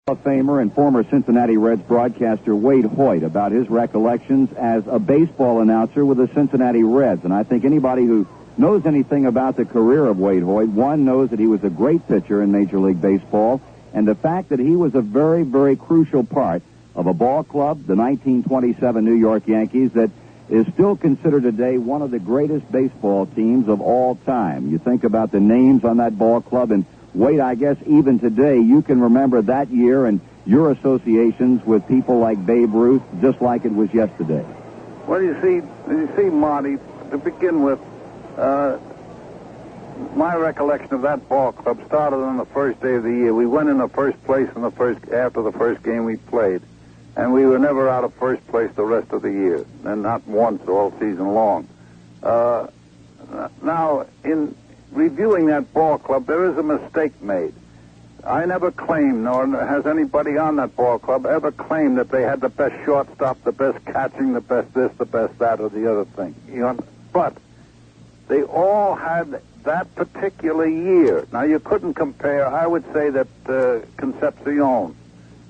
Hall of Famer and former Cincinnati Reds broadcaster Wade Hoyt about his recollections as a baseball announcer with the Cincinnati Reds. And I think anybody who knows anything about the career of Wade Hoyt, one, knows that he was a great pitcher in Major League Baseball, and the fact that he was a very, very crucial part of a ball club, the 1927 New York Yankees, that is still considered today one of the greatest baseball teams of all time. You think about the names on that ball club, and Wade, I guess even today you can remember that year and your associations with people like Babe Ruth just like it was yesterday. Well, you see, Marty, to begin with, my recollection of that ball club started on the first day of the year. We went in the first place after the first game we played, and we were never out of first place the rest of the year, and not once all season long. Now, in reviewing that ball club, there is a mistake made. I never claimed, nor has anybody on that ball club ever claimed that they had the best shortstop, the best catching, the best this, the best that, or the other thing. But they all had that particular year. Now, you couldn't compare. I would say that Concepcion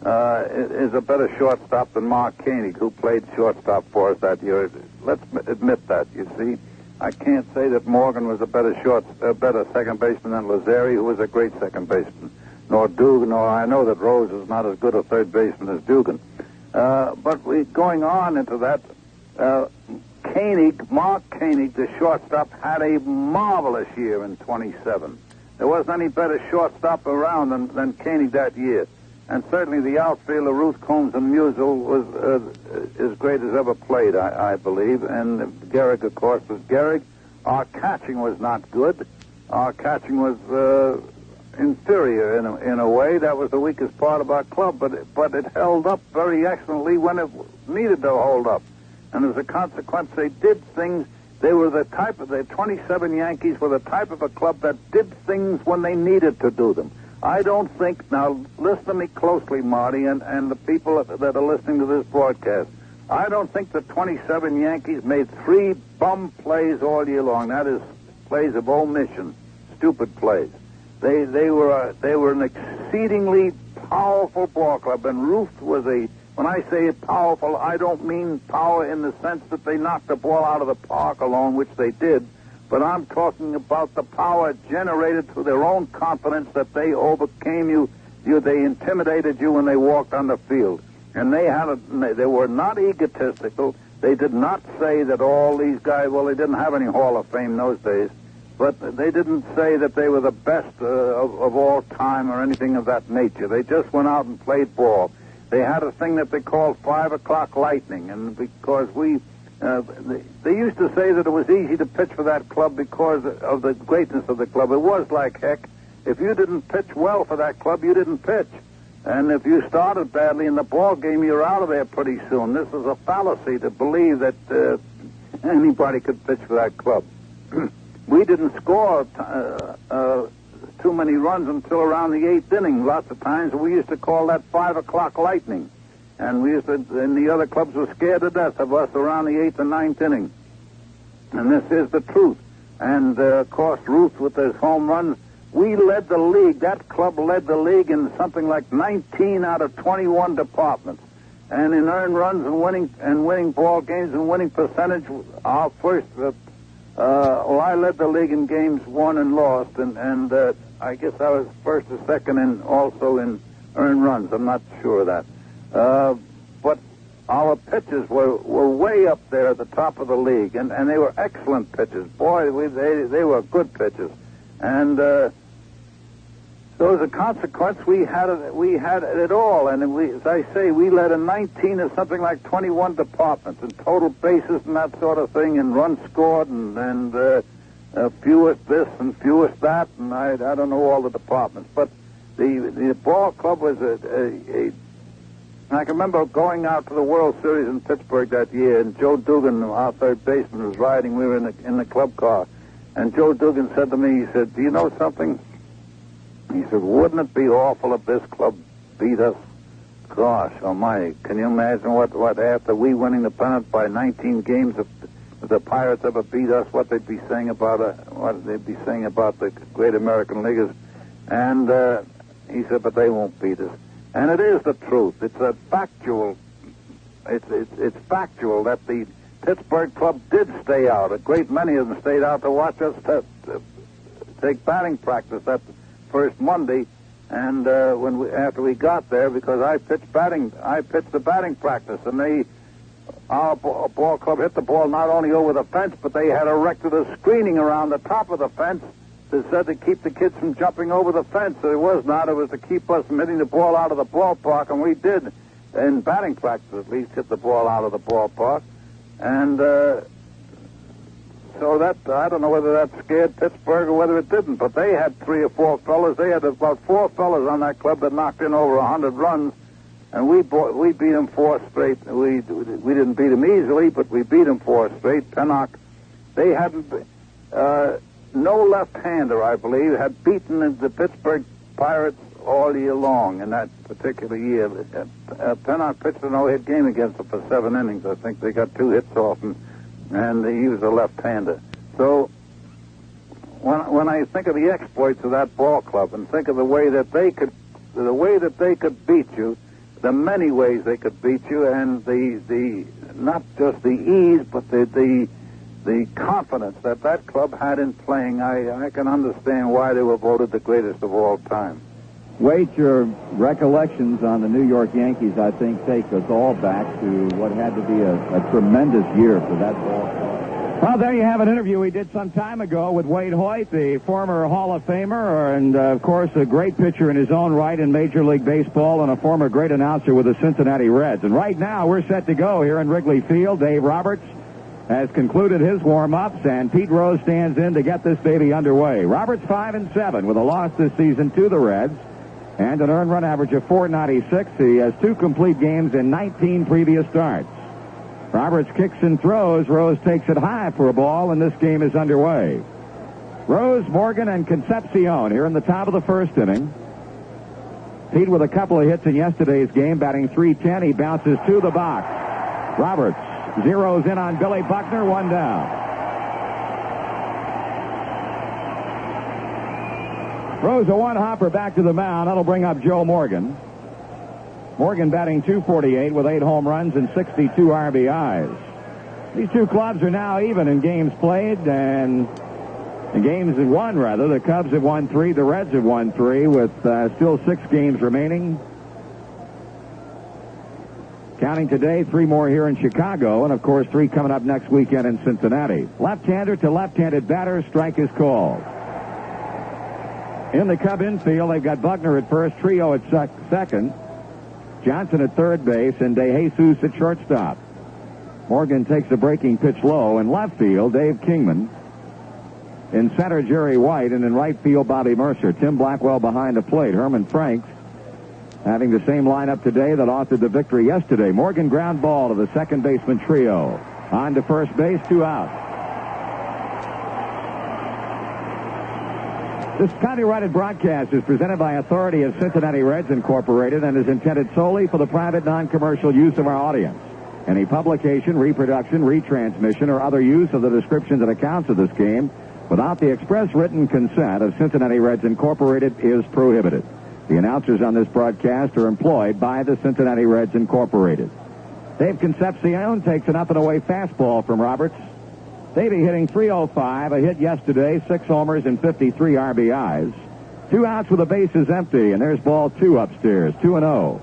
is a better shortstop than Mark Koenig, who played shortstop for us that year. Let's admit that, you see. I can't say that Morgan was a better second baseman than Lazzeri, who was a great second baseman, nor Dugan, nor I know that Rose is not as good a third baseman as Dugan. But going on into that, Mark Koenig, the shortstop, had a marvelous year in 27. There wasn't any better shortstop around than Koenig that year. And certainly the outfielder, Ruth Combs and Musial, was as great as ever played, I believe. And Gehrig, of course, was Gehrig. Our catching was not good. Our catching was inferior in a way. That was the weakest part of our club, but it held up very excellently when it needed to hold up. And as a consequence, they did things. They were the 27 Yankees were the type of a club that did things when they needed to do them. I don't think, now listen to me closely, Marty, and the people that are listening to this broadcast. I don't think the 27 Yankees made 3 bum plays all year long. That is, plays of omission, stupid plays. They were an exceedingly powerful ball club, and Ruth was when I say powerful, I don't mean power in the sense that they knocked the ball out of the park alone, which they did. But I'm talking about the power generated through their own confidence that they overcame you. They intimidated you when they walked on the field. And they were not egotistical. They did not say that all these guys, well, they didn't have any Hall of Fame in those days, but they didn't say that they were the best of all time or anything of that nature. They just went out and played ball. They had a thing that they called 5 o'clock lightning, and because they used to say that it was easy to pitch for that club because of the greatness of the club. It was like heck. If you didn't pitch well for that club, you didn't pitch. And if you started badly in the ball game, you're out of there pretty soon. This is a fallacy to believe that anybody could pitch for that club. We didn't score too many runs until around the 8th inning. Lots of times we used to call that 5 o'clock lightning. And and the other clubs were scared to death of us around the 8th and 9th inning. And this is the truth. And, of course, Ruth with his home runs, we led the league. That club led the league in something like 19 out of 21 departments. And in earned runs and winning ball games and winning percentage, our first, I led the league in games won and lost. And I guess I was first or second and also in earned runs. I'm not sure of that. But our pitchers were way up there at the top of the league, and they were excellent pitchers. Boy, they were good pitchers. And so as a consequence, we had it all. And as I say, we led in 19 or something like 21 departments, and total bases and that sort of thing, and runs scored, and fewest this and fewest that, and I don't know all the departments. But the ball club was I can remember going out to the World Series in Pittsburgh that year, and Joe Dugan, our third baseman, was riding. We were in the club car, and Joe Dugan said to me, he said, "Do you know something?" He said, "Wouldn't it be awful if this club beat us?" Gosh almighty, can you imagine what after we winning the pennant by 19 games, if the Pirates ever beat us, what they'd be saying about the great American leaguers? And he said, "But they won't beat us." And it is the truth. It's a factual. It's factual that the Pittsburgh club did stay out. A great many of them stayed out to watch us take batting practice that first Monday. And after we got there, because I pitched the batting practice, and our ball club hit the ball not only over the fence, but they had erected a screening around the top of the fence that said to keep the kids from jumping over the fence. It was to keep us from hitting the ball out of the ballpark, and we did, in batting practice at least, hit the ball out of the ballpark. And so that, I don't know whether that scared Pittsburgh or whether it didn't, but they had 3 or 4 fellas. They had about 4 fellas on that club that knocked in over 100 runs, and we beat them 4 straight. We didn't beat them easily, but we beat them 4 straight. Pennock, they hadn't, no left-hander, I believe, had beaten the Pittsburgh Pirates all year long in that particular year. Pennock pitched a no-hit game against them for 7 innings. I think they got 2 hits off him, and he was a left-hander. So when I think of the exploits of that ball club and think of the way that they could beat you, the many ways they could beat you, and the not just the ease, but the confidence that club had in playing, I can understand why they were voted the greatest of all time. Wade, your recollections on the New York Yankees, I think, take us all back to what had to be a tremendous year for that ball club. Well, there you have an interview we did some time ago with Wade Hoyt, the former Hall of Famer, and, of course, a great pitcher in his own right in Major League Baseball and a former great announcer with the Cincinnati Reds. And right now, we're set to go here in Wrigley Field. Dave Roberts has concluded his warm-ups, and Pete Rose stands in to get this baby underway. Roberts 5-7 with a loss this season to the Reds and an earned run average of .496. He has 2 complete games in 19 previous starts. Roberts kicks and throws. Rose takes it high for a ball, and this game is underway. Rose, Morgan, and Concepcion here in the top of the first inning. Pete with a couple of hits in yesterday's game, batting .310. He bounces to the box. Roberts zeroes in on Billy Buckner, 1 down. Rose a 1-hopper back to the mound. That'll bring up Joe Morgan. Morgan batting .248 with 8 home runs and 62 RBIs. These 2 clubs are now even in games played, and the games have won, rather. The Cubs have won 3. The Reds have won 3 with still 6 games remaining. Counting today, 3 more here in Chicago, and, of course, 3 coming up next weekend in Cincinnati. Left-hander to left-handed batter, strike is called. In the Cub infield, they've got Buckner at first, Trio at second, Johnson at third base, and De Jesus at shortstop. Morgan takes a breaking pitch low. In left field, Dave Kingman. In center, Jerry White, and in right field, Bobby Mercer. Tim Blackwell behind the plate. Herman Franks having the same lineup today that authored the victory yesterday. Morgan ground ball to the second baseman Trio. On to first base, 2 out. This copyrighted broadcast is presented by authority of Cincinnati Reds Incorporated and is intended solely for the private, non-commercial use of our audience. Any publication, reproduction, retransmission, or other use of the descriptions and accounts of this game without the express written consent of Cincinnati Reds Incorporated is prohibited. The announcers on this broadcast are employed by the Cincinnati Reds Incorporated. Dave Concepcion takes an up-and-away fastball from Roberts. Davey hitting .305, a hit yesterday, 6 homers and 53 RBIs. 2 outs with the bases empty, and there's ball 2 upstairs, 2-0.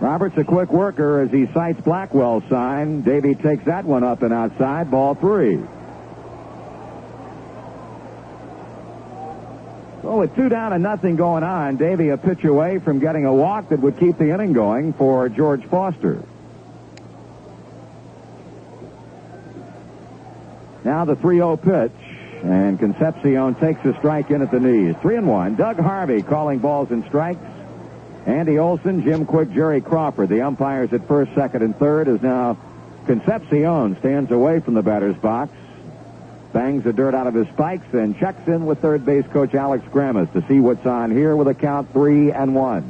Roberts a quick worker as he sights Blackwell's sign. Davey takes that one up and outside, ball 3. Well, with 2 down and nothing going on, Davey a pitch away from getting a walk that would keep the inning going for George Foster. Now the 3-0 pitch, and Concepcion takes a strike in at the knees. 3-1. Doug Harvey calling balls and strikes. Andy Olson, Jim Quick, Jerry Crawford. The umpires at first, second, and third, as now Concepcion stands away from the batter's box. Bangs the dirt out of his spikes and checks in with third base coach Alex Grammas to see what's on here with a count 3-1.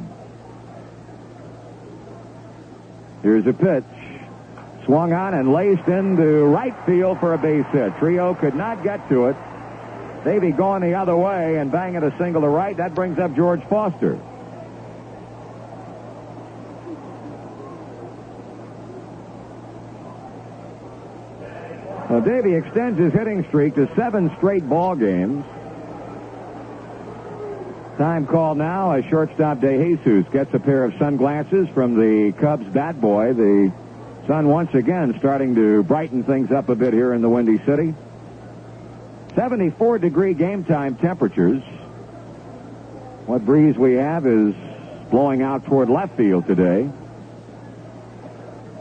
Here's a pitch. Swung on and laced into right field for a base hit. Trio could not get to it. Davey going the other way and banging a single to right. That brings up George Foster. Well, Davey extends his hitting streak to 7 straight ball games. Time called now as shortstop DeJesus gets a pair of sunglasses from the Cubs bat boy. The sun once again starting to brighten things up a bit here in the Windy City. 74-degree game time temperatures. What breeze we have is blowing out toward left field today.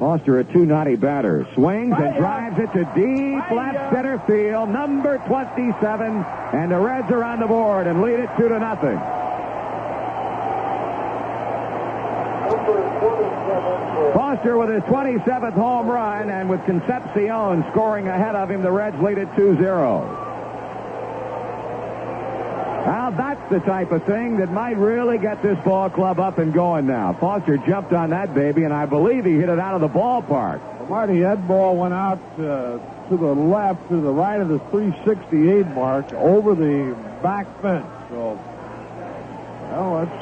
Foster, a 290 batter, swings and drives it to deep left center field, number 27, and the Reds are on the board and lead it 2-0. Foster with his 27th home run, and with Concepcion scoring ahead of him, the Reds lead it 2-0. Now, that's the type of thing that might really get this ball club up and going now. Foster jumped on that baby, and I believe he hit it out of the ballpark. Well, Marty, that ball went out to the left, to the right of the 368 mark, over the back fence. So, well, that's,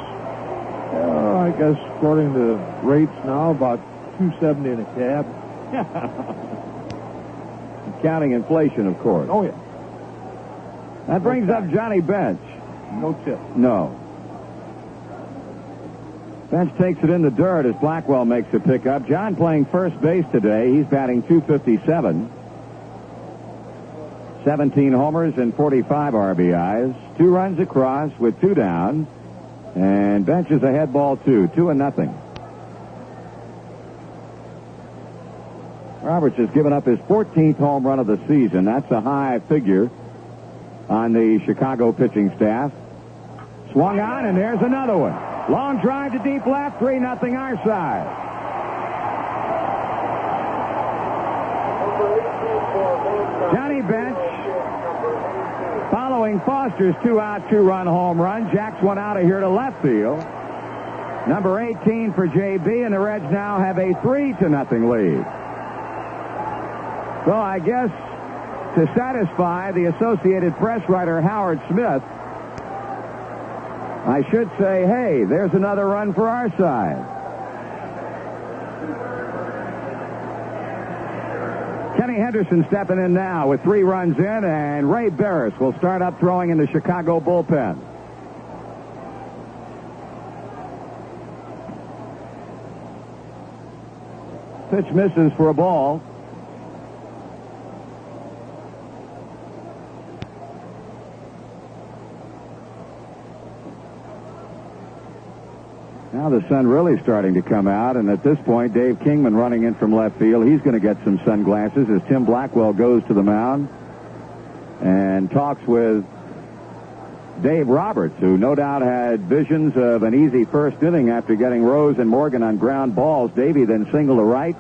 I guess, according to rates now, about 270 in a cab. Counting inflation, of course. Oh, yeah. That brings up Johnny Bench. No tip. No. Bench takes it in the dirt as Blackwell makes a pickup. John playing first base today. He's batting .257. 17 homers and 45 RBIs. 2 runs across with 2 down. And Bench is ahead ball 2. 2-0. Roberts has given up his 14th home run of the season. That's a high figure on the Chicago pitching staff. Swung on, and there's another one. Long drive to deep left, 3-0 our side. Johnny Bench, following Foster's 2-out, 2-run home run, jacks one out of here to left field. Number 18 for JB, and the Reds now have a 3-0 lead. So I guess to satisfy the Associated Press writer Howard Smith, I should say, hey, there's another run for our side. Kenny Henderson stepping in now with 3 runs in, and Ray Barris will start up throwing in the Chicago bullpen. Pitch misses for a ball. Now the sun really starting to come out, and at this point, Dave Kingman running in from left field. He's going to get some sunglasses as Tim Blackwell goes to the mound and talks with Dave Roberts, who no doubt had visions of an easy first inning after getting Rose and Morgan on ground balls. Davey then single to right,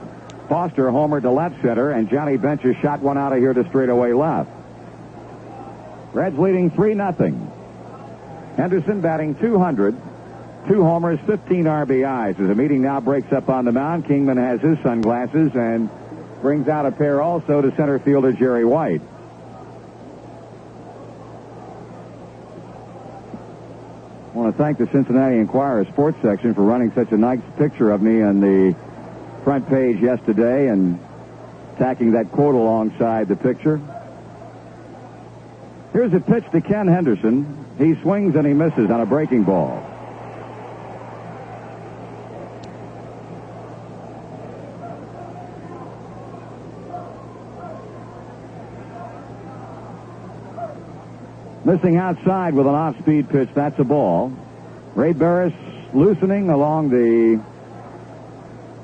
Foster homer to left center, and Johnny Bench has shot one out of here to straightaway left. Reds leading 3-0. Henderson batting .200. 2 homers, 15 RBIs. As the meeting now breaks up on the mound, Kingman has his sunglasses and brings out a pair also to center fielder Jerry White. I want to thank the Cincinnati Enquirer sports section for running such a nice picture of me on the front page yesterday and tacking that quote alongside the picture. Here's a pitch to Ken Henderson. He swings and he misses on a breaking ball. Missing outside with an off-speed pitch. That's a ball. Ray Barris loosening along the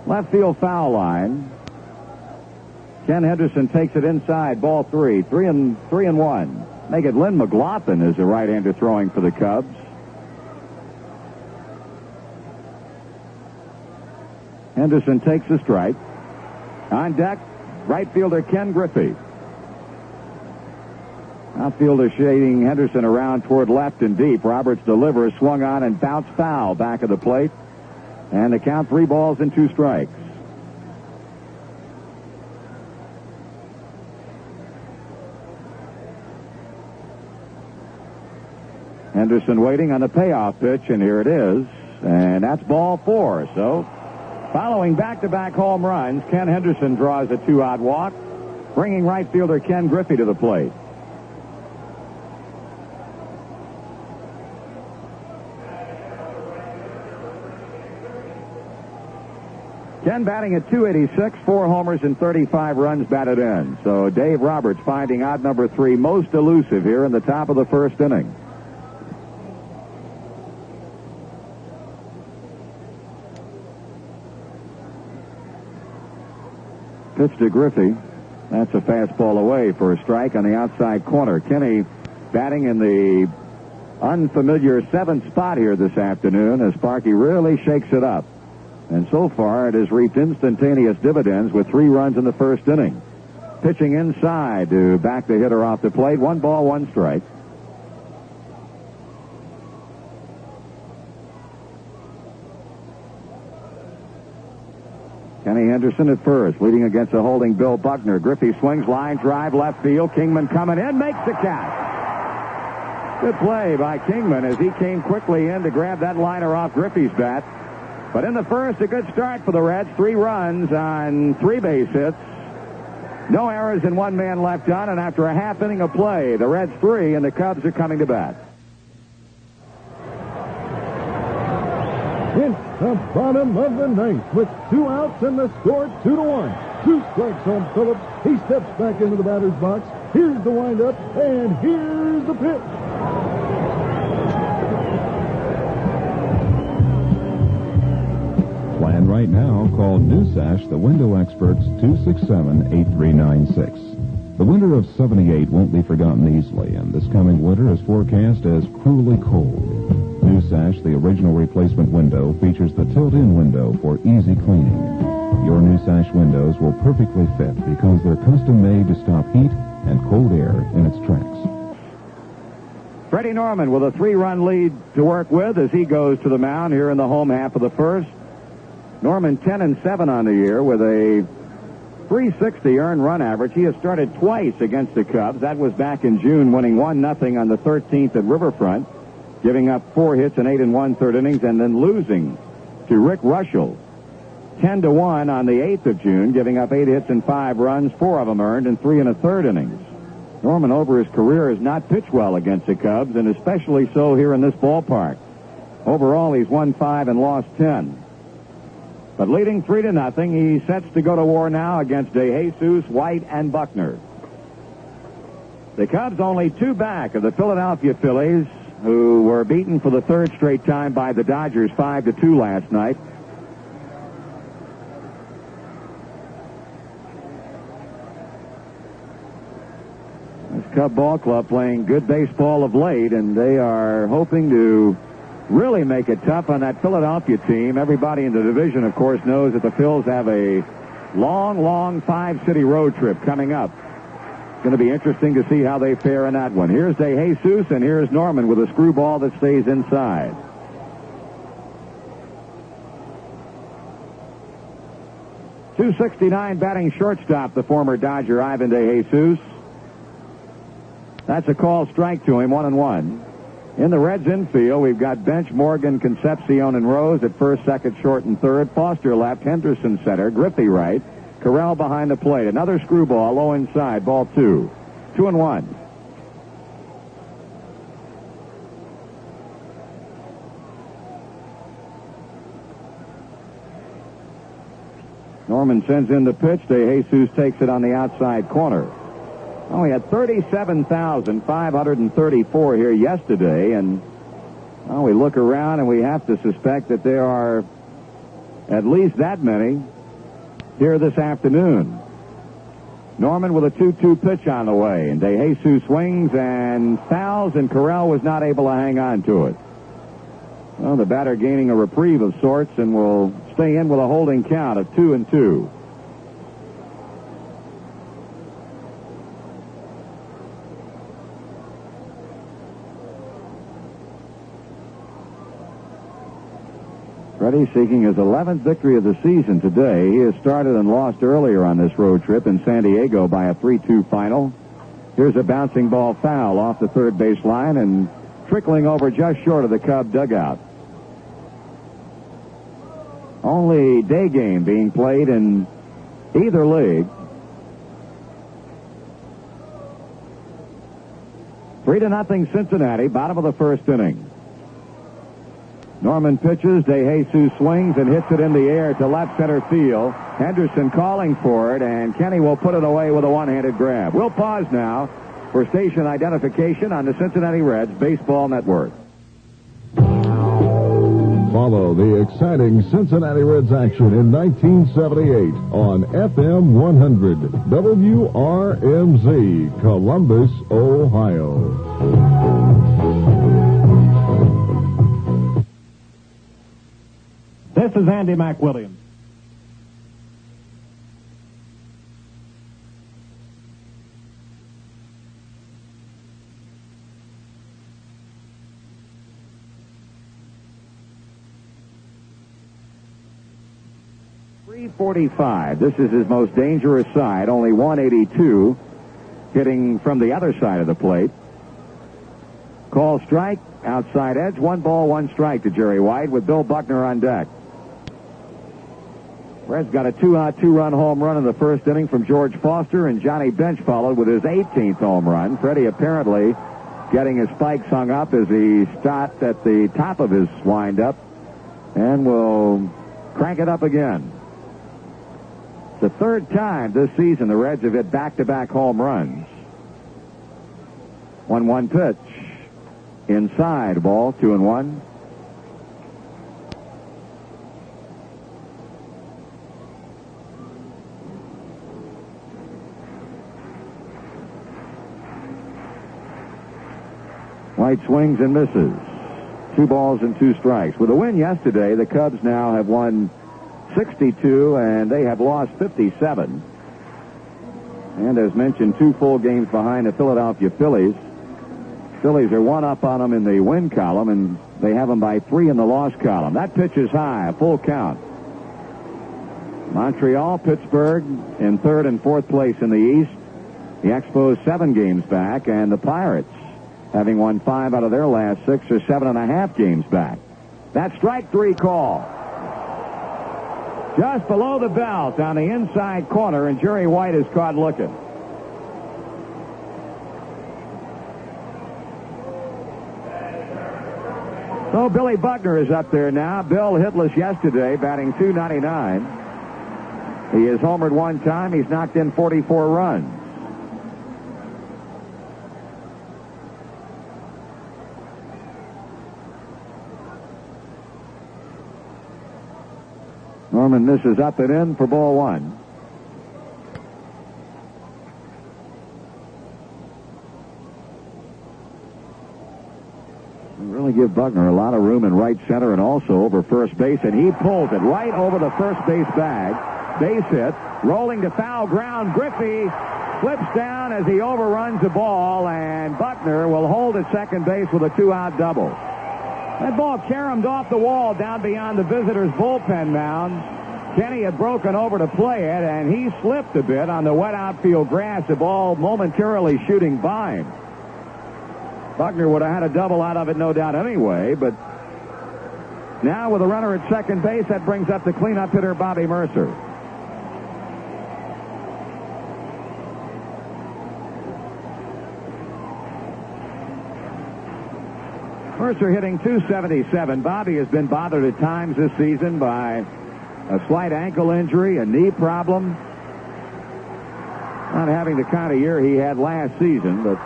left field foul line. Ken Henderson takes it inside. Ball 3. 3-1. Make it Lynn McLaughlin is the right-hander throwing for the Cubs. Henderson takes a strike. On deck, right fielder Ken Griffey. Outfielder shading Henderson around toward left and deep. Roberts delivers, swung on and bounced foul back of the plate. And the count 3 balls and 2 strikes. Henderson waiting on the payoff pitch, and here it is. And that's ball 4. So, following back-to-back home runs, Ken Henderson draws a 2-out walk, bringing right fielder Ken Griffey to the plate. Ken batting at .286, 4 homers and 35 runs batted in. So Dave Roberts finding odd number 3 most elusive here in the top of the first inning. Pitch to Griffey. That's a fastball away for a strike on the outside corner. Kenny batting in the unfamiliar 7th spot here this afternoon as Sparky really shakes it up. And so far, it has reaped instantaneous dividends with 3 runs in the first inning. Pitching inside to back the hitter off the plate. 1 ball, 1 strike. Kenny Henderson at first, leading against a holding Bill Buckner. Griffey swings, line drive, left field. Kingman coming in, makes the catch. Good play by Kingman as he came quickly in to grab that liner off Griffey's bat. But in the first, a good start for the Reds. 3 runs on 3 base hits. No errors and 1 man left on. And after a half inning of play, the Reds 3 and the Cubs are coming to bat. It's the bottom of the 9th with 2 outs and the score 2-1. 2 strikes on Phillips. He steps back into the batter's box. Here's the windup, and here's the pitch. Plan right now. Call Newsash, the window experts, 267-8396. The winter of 78 won't be forgotten easily, and this coming winter is forecast as cruelly cold. Newsash, the original replacement window, features the tilt-in window for easy cleaning. Your Newsash windows will perfectly fit because they're custom made to stop heat and cold air in its tracks. Freddie Norman with a 3-run lead to work with as he goes to the mound here in the home half of the first. Norman 10-7 on the year with a .360 earned run average. He has started twice against the Cubs. That was back in June, winning 1-0 on the 13th at Riverfront, giving up 4 hits in 8 1/3 innings, and then losing to Rick Rushell 10-1 on the 8th of June, giving up 8 hits and 5 runs, 4 of them earned in 3 1/3 innings. Norman over his career has not pitched well against the Cubs, and especially so here in this ballpark. Overall, he's won 5 and lost 10. But leading 3-0, he sets to go to war now against DeJesus, White, and Buckner. The Cubs only 2 back of the Philadelphia Phillies, who were beaten for the 3rd straight time by the Dodgers 5-2 last night. This Cub ball club playing good baseball of late, and they are hoping to really make it tough on that Philadelphia team. Everybody in the division, of course, knows that the Phils have a long 5-city road trip coming up. It's going to be interesting to see how they fare in that one. Here's DeJesus, and here's Norman with a screwball that stays inside. .269 batting shortstop, the former Dodger Ivan DeJesus. That's a called strike to him, 1-1. In the Reds infield, we've got Bench, Morgan, Concepcion, and Rose at first, second, short, and third. Foster left, Henderson center, Griffey right, Corral behind the plate. Another screwball, low inside, ball 2. 2-1. Norman sends in the pitch. DeJesus takes it on the outside corner. Oh, we had 37,534 here yesterday, and we look around and we have to suspect that there are at least that many here this afternoon. Norman with a 2-2 pitch on the way, and DeJesus swings and fouls, and Corral was not able to hang on to it. Well, the batter gaining a reprieve of sorts and will stay in with a holding count of 2-2. Freddie seeking his 11th victory of the season today. He has started and lost earlier on this road trip in San Diego by a 3-2 final. Here's a bouncing ball foul off the third base line, and trickling over just short of the Cub dugout. Only day game being played in either league. 3-0 Cincinnati, bottom of the first inning. Norman pitches, DeJesus swings and hits it in the air to left center field. Henderson calling for it, and Kenny will put it away with a one-handed grab. We'll pause now for station identification on the Cincinnati Reds Baseball Network. Follow the exciting Cincinnati Reds action in 1978 on FM 100 WRMZ, Columbus, Ohio. This is Andy McWilliams. .345. This is his most dangerous side. Only 182 hitting from the other side of the plate. Call strike, outside edge, 1 ball, 1 strike to Jerry White with Bill Buckner on deck. Reds got a 2-out, 2-run home run in the first inning from George Foster, and Johnny Bench followed with his 18th home run. Freddie apparently getting his spikes hung up as he stopped at the top of his windup and will crank it up again. It's the third time this season the Reds have hit back-to-back home runs. 1-1 pitch. Inside, ball, 2-1. White swings and misses. 2 balls and 2 strikes. With a win yesterday, the Cubs now have won 62 and they have lost 57. And as mentioned, 2 full games behind the Philadelphia Phillies. Phillies are 1 up on them in the win column, and they have them by 3 in the loss column. That pitch is high, a full count. Montreal, Pittsburgh in 3rd and 4th place in the East. The Expos 7 games back, and the Pirates, having won 5 out of their last 6, are 7.5 games back. That strike 3 call. Just below the belt on the inside corner, and Jerry White is caught looking. So Billy Buckner is up there now. Bill hitless yesterday, batting .299. He has homered 1 time. He's knocked in 44 runs. Norman misses up and in for ball 1. Really give Buckner a lot of room in right center and also over first base, and he pulls it right over the first base bag. Base hit, rolling to foul ground. Griffey slips down as he overruns the ball, and Buckner will hold at second base with a 2-out double. That ball caromed off the wall down beyond the visitors' bullpen mound. Kenny had broken over to play it, and he slipped a bit on the wet outfield grass, the ball momentarily shooting by him. Buckner would have had a double out of it, no doubt, anyway, but now with a runner at second base, that brings up the cleanup hitter, Bobby Mercer. Mercer hitting .277. Bobby has been bothered at times this season by a slight ankle injury, a knee problem. Not having the kind of year he had last season, but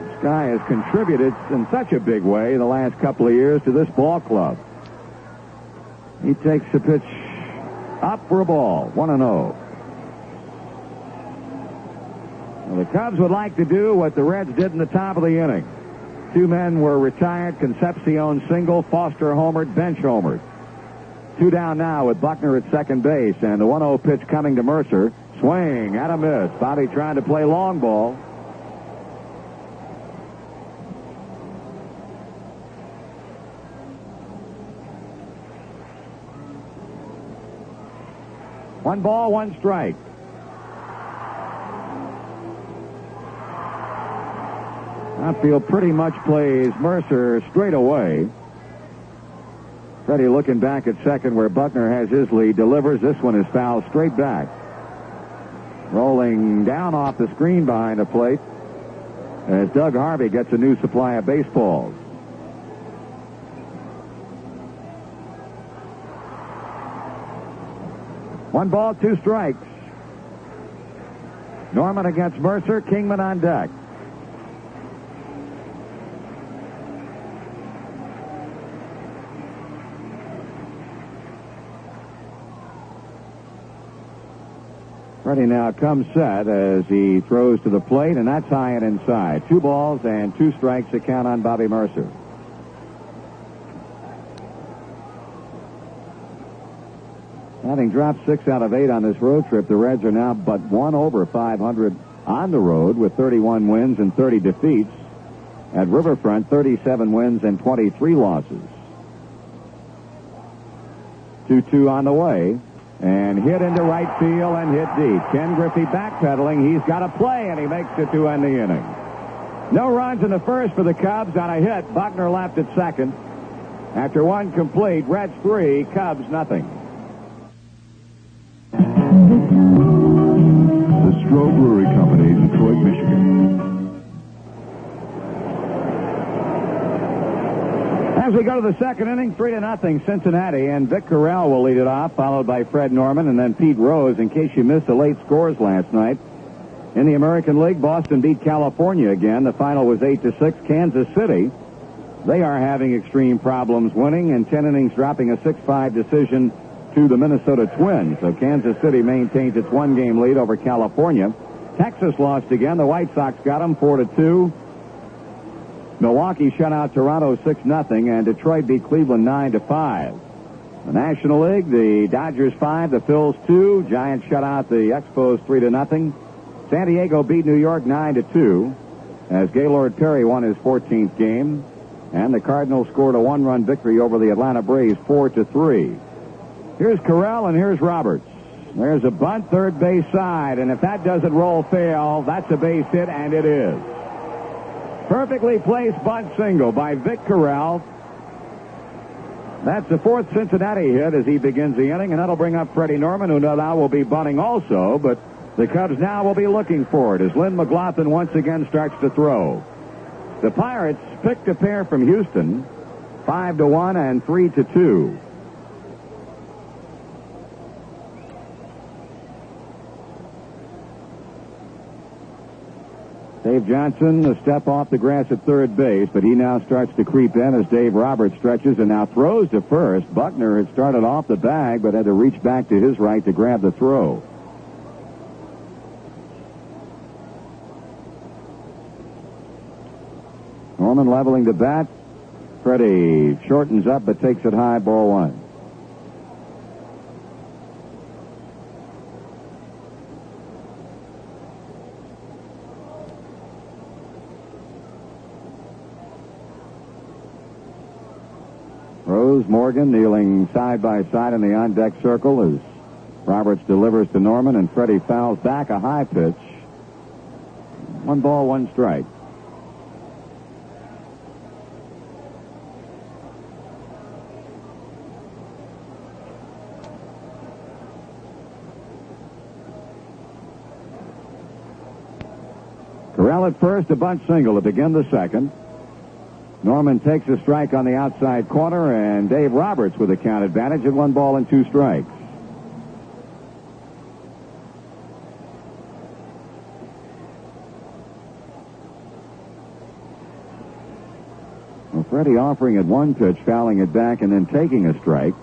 this guy has contributed in such a big way the last couple of years to this ball club. He takes the pitch up for a ball, 1-0. Well, the Cubs would like to do what the Reds did in the top of the inning. 2 men were retired. Concepcion single, Foster homered, Bench homered. 2 down now with Buckner at second base, and the 1-0 pitch coming to Mercer. Swing and a miss. Bobby trying to play long ball. One ball, 1 strike. Outfield pretty much plays Mercer straight away. Freddie looking back at second where Buckner has his lead. Delivers. This one is fouled straight back. Rolling down off the screen behind the plate as Doug Harvey gets a new supply of baseballs. One ball, two strikes. Norman against Mercer. Kingman on deck. Freddie now comes set as he throws to the plate, and that's high and inside. 2 balls and 2 strikes to count on Bobby Mercer. Having dropped 6 out of 8 on this road trip, the Reds are now but 1 over 500 on the road with 31 wins and 30 defeats. At Riverfront, 37 wins and 23 losses. 2-2 on the way. And hit into right field and hit deep. Ken Griffey backpedaling. He's got a play, and he makes it to end the inning. No runs in the first for the Cubs on a hit. Buckner left at second. After one complete, Reds 3, Cubs nothing. The Stroh Brewery Company, Detroit, Michigan. As we go to the second inning, 3-0 Cincinnati, and Vic Corral will lead it off, followed by Fred Norman and then Pete Rose. In case you missed the late scores last night, in the American League, Boston beat California again. The final was 8-6. Kansas City, they are having extreme problems winning, in 10 innings dropping a 6-5 decision to the Minnesota Twins. So Kansas City maintains its 1-game lead over California. Texas lost again. The White Sox got them 4-2. Milwaukee shut out Toronto 6-0, and Detroit beat Cleveland 9-5. The National League, the Dodgers 5, the Phils 2. Giants shut out the Expos 3-0. San Diego beat New York 9-2 as Gaylord Perry won his 14th game, and the Cardinals scored a 1-run victory over the Atlanta Braves 4-3. Here's Corral and here's Roberts. There's a bunt, third base side, and if that doesn't roll foul, that's a base hit, and it is. Perfectly placed bunt single by Vic Corral. That's the 4th Cincinnati hit as he begins the inning, and that'll bring up Freddie Norman, who now will be bunting also, but the Cubs now will be looking for it as Lynn McLaughlin once again starts to throw. The Pirates picked a pair from Houston, 5-1 and 3-2. Dave Johnson, a step off the grass at third base, but he now starts to creep in as Dave Roberts stretches and now throws to first. Buckner had started off the bag, but had to reach back to his right to grab the throw. Norman leveling the bat. Freddie shortens up but takes it high, ball 1. Rose, Morgan kneeling side by side in the on-deck circle as Roberts delivers to Norman, and Freddie fouls back a high pitch. 1 ball, 1 strike. Corral at first, a bunt single to begin the second. Norman takes a strike on the outside corner, and Dave Roberts with a count advantage at 1 ball and 2 strikes. Well, Freddie offering at 1 pitch, fouling it back, and then taking a strike.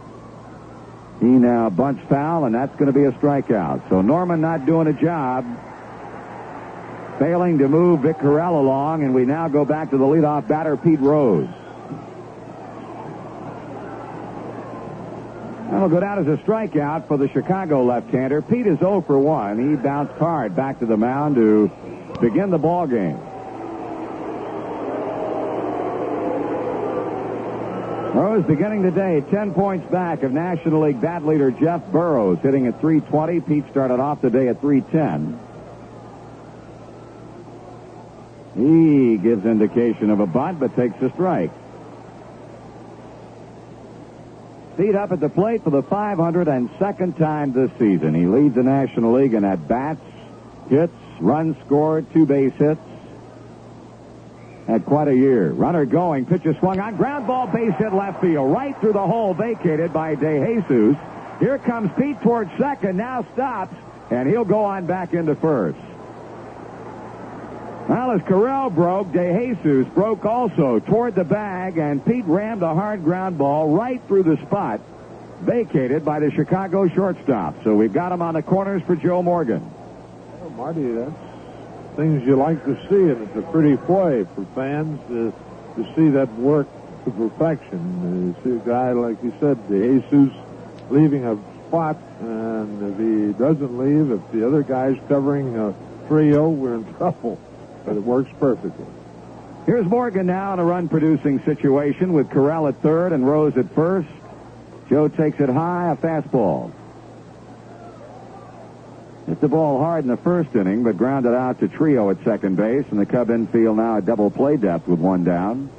He now bunts foul, and that's going to be a strikeout. So Norman not doing a job, failing to move Vic Corral along, and we now go back to the leadoff batter, Pete Rose. That'll go down as a strikeout for the Chicago left-hander. Pete is 0 for 1. He bounced hard back to the mound to begin the ball game. Rose beginning the day 10 points back of National League bat leader Jeff Burrows, hitting at .320. Pete started off the day at .310. He gives indication of a bunt, but takes a strike. Feet up at the plate for the 502nd time this season. He leads the National League in at-bats, hits, runs scored, 2 base hits. Had quite a year. Runner going, pitcher swung on, ground ball, base hit left field, right through the hole, vacated by DeJesus. Here comes Pete towards second, now stops, and he'll go on back into first. Well, as Corral broke, DeJesus broke also toward the bag, and Pete rammed a hard ground ball right through the spot, vacated by the Chicago shortstop. So we've got him on the corners for Joe Morgan. Well, Marty, that's things you like to see, and it's a pretty play for fans to see that work to perfection. You see a guy, like you said, DeJesus leaving a spot, and if he doesn't leave, if the other guy's covering a trio, we're in trouble. But it works perfectly. Here's Morgan now in a run-producing situation with Corral at third and Rose at first. Joe takes it high, a fastball. Hit the ball hard in the first inning, but grounded out to Trio at second base, and the Cub infield now at double play depth with 1 down.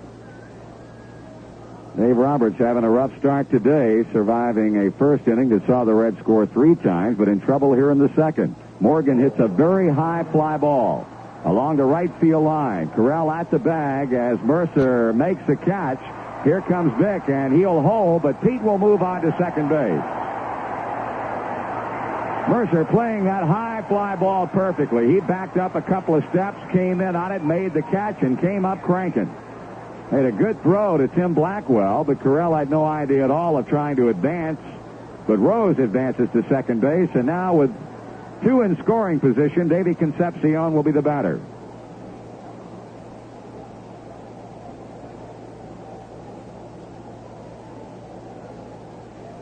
Dave Roberts having a rough start today, surviving a first inning that saw the Reds score 3 times, but in trouble here in the second. Morgan hits a very high fly ball along the right field line. Corral at the bag as Mercer makes the catch. Here comes Vic, and he'll hold, but Pete will move on to second base. Mercer playing that high fly ball perfectly. He backed up a couple of steps, came in on it, made the catch, and came up cranking. Made a good throw to Tim Blackwell, but Corral had no idea at all of trying to advance. But Rose advances to second base, and now with 2 in scoring position, Davey Concepcion will be the batter.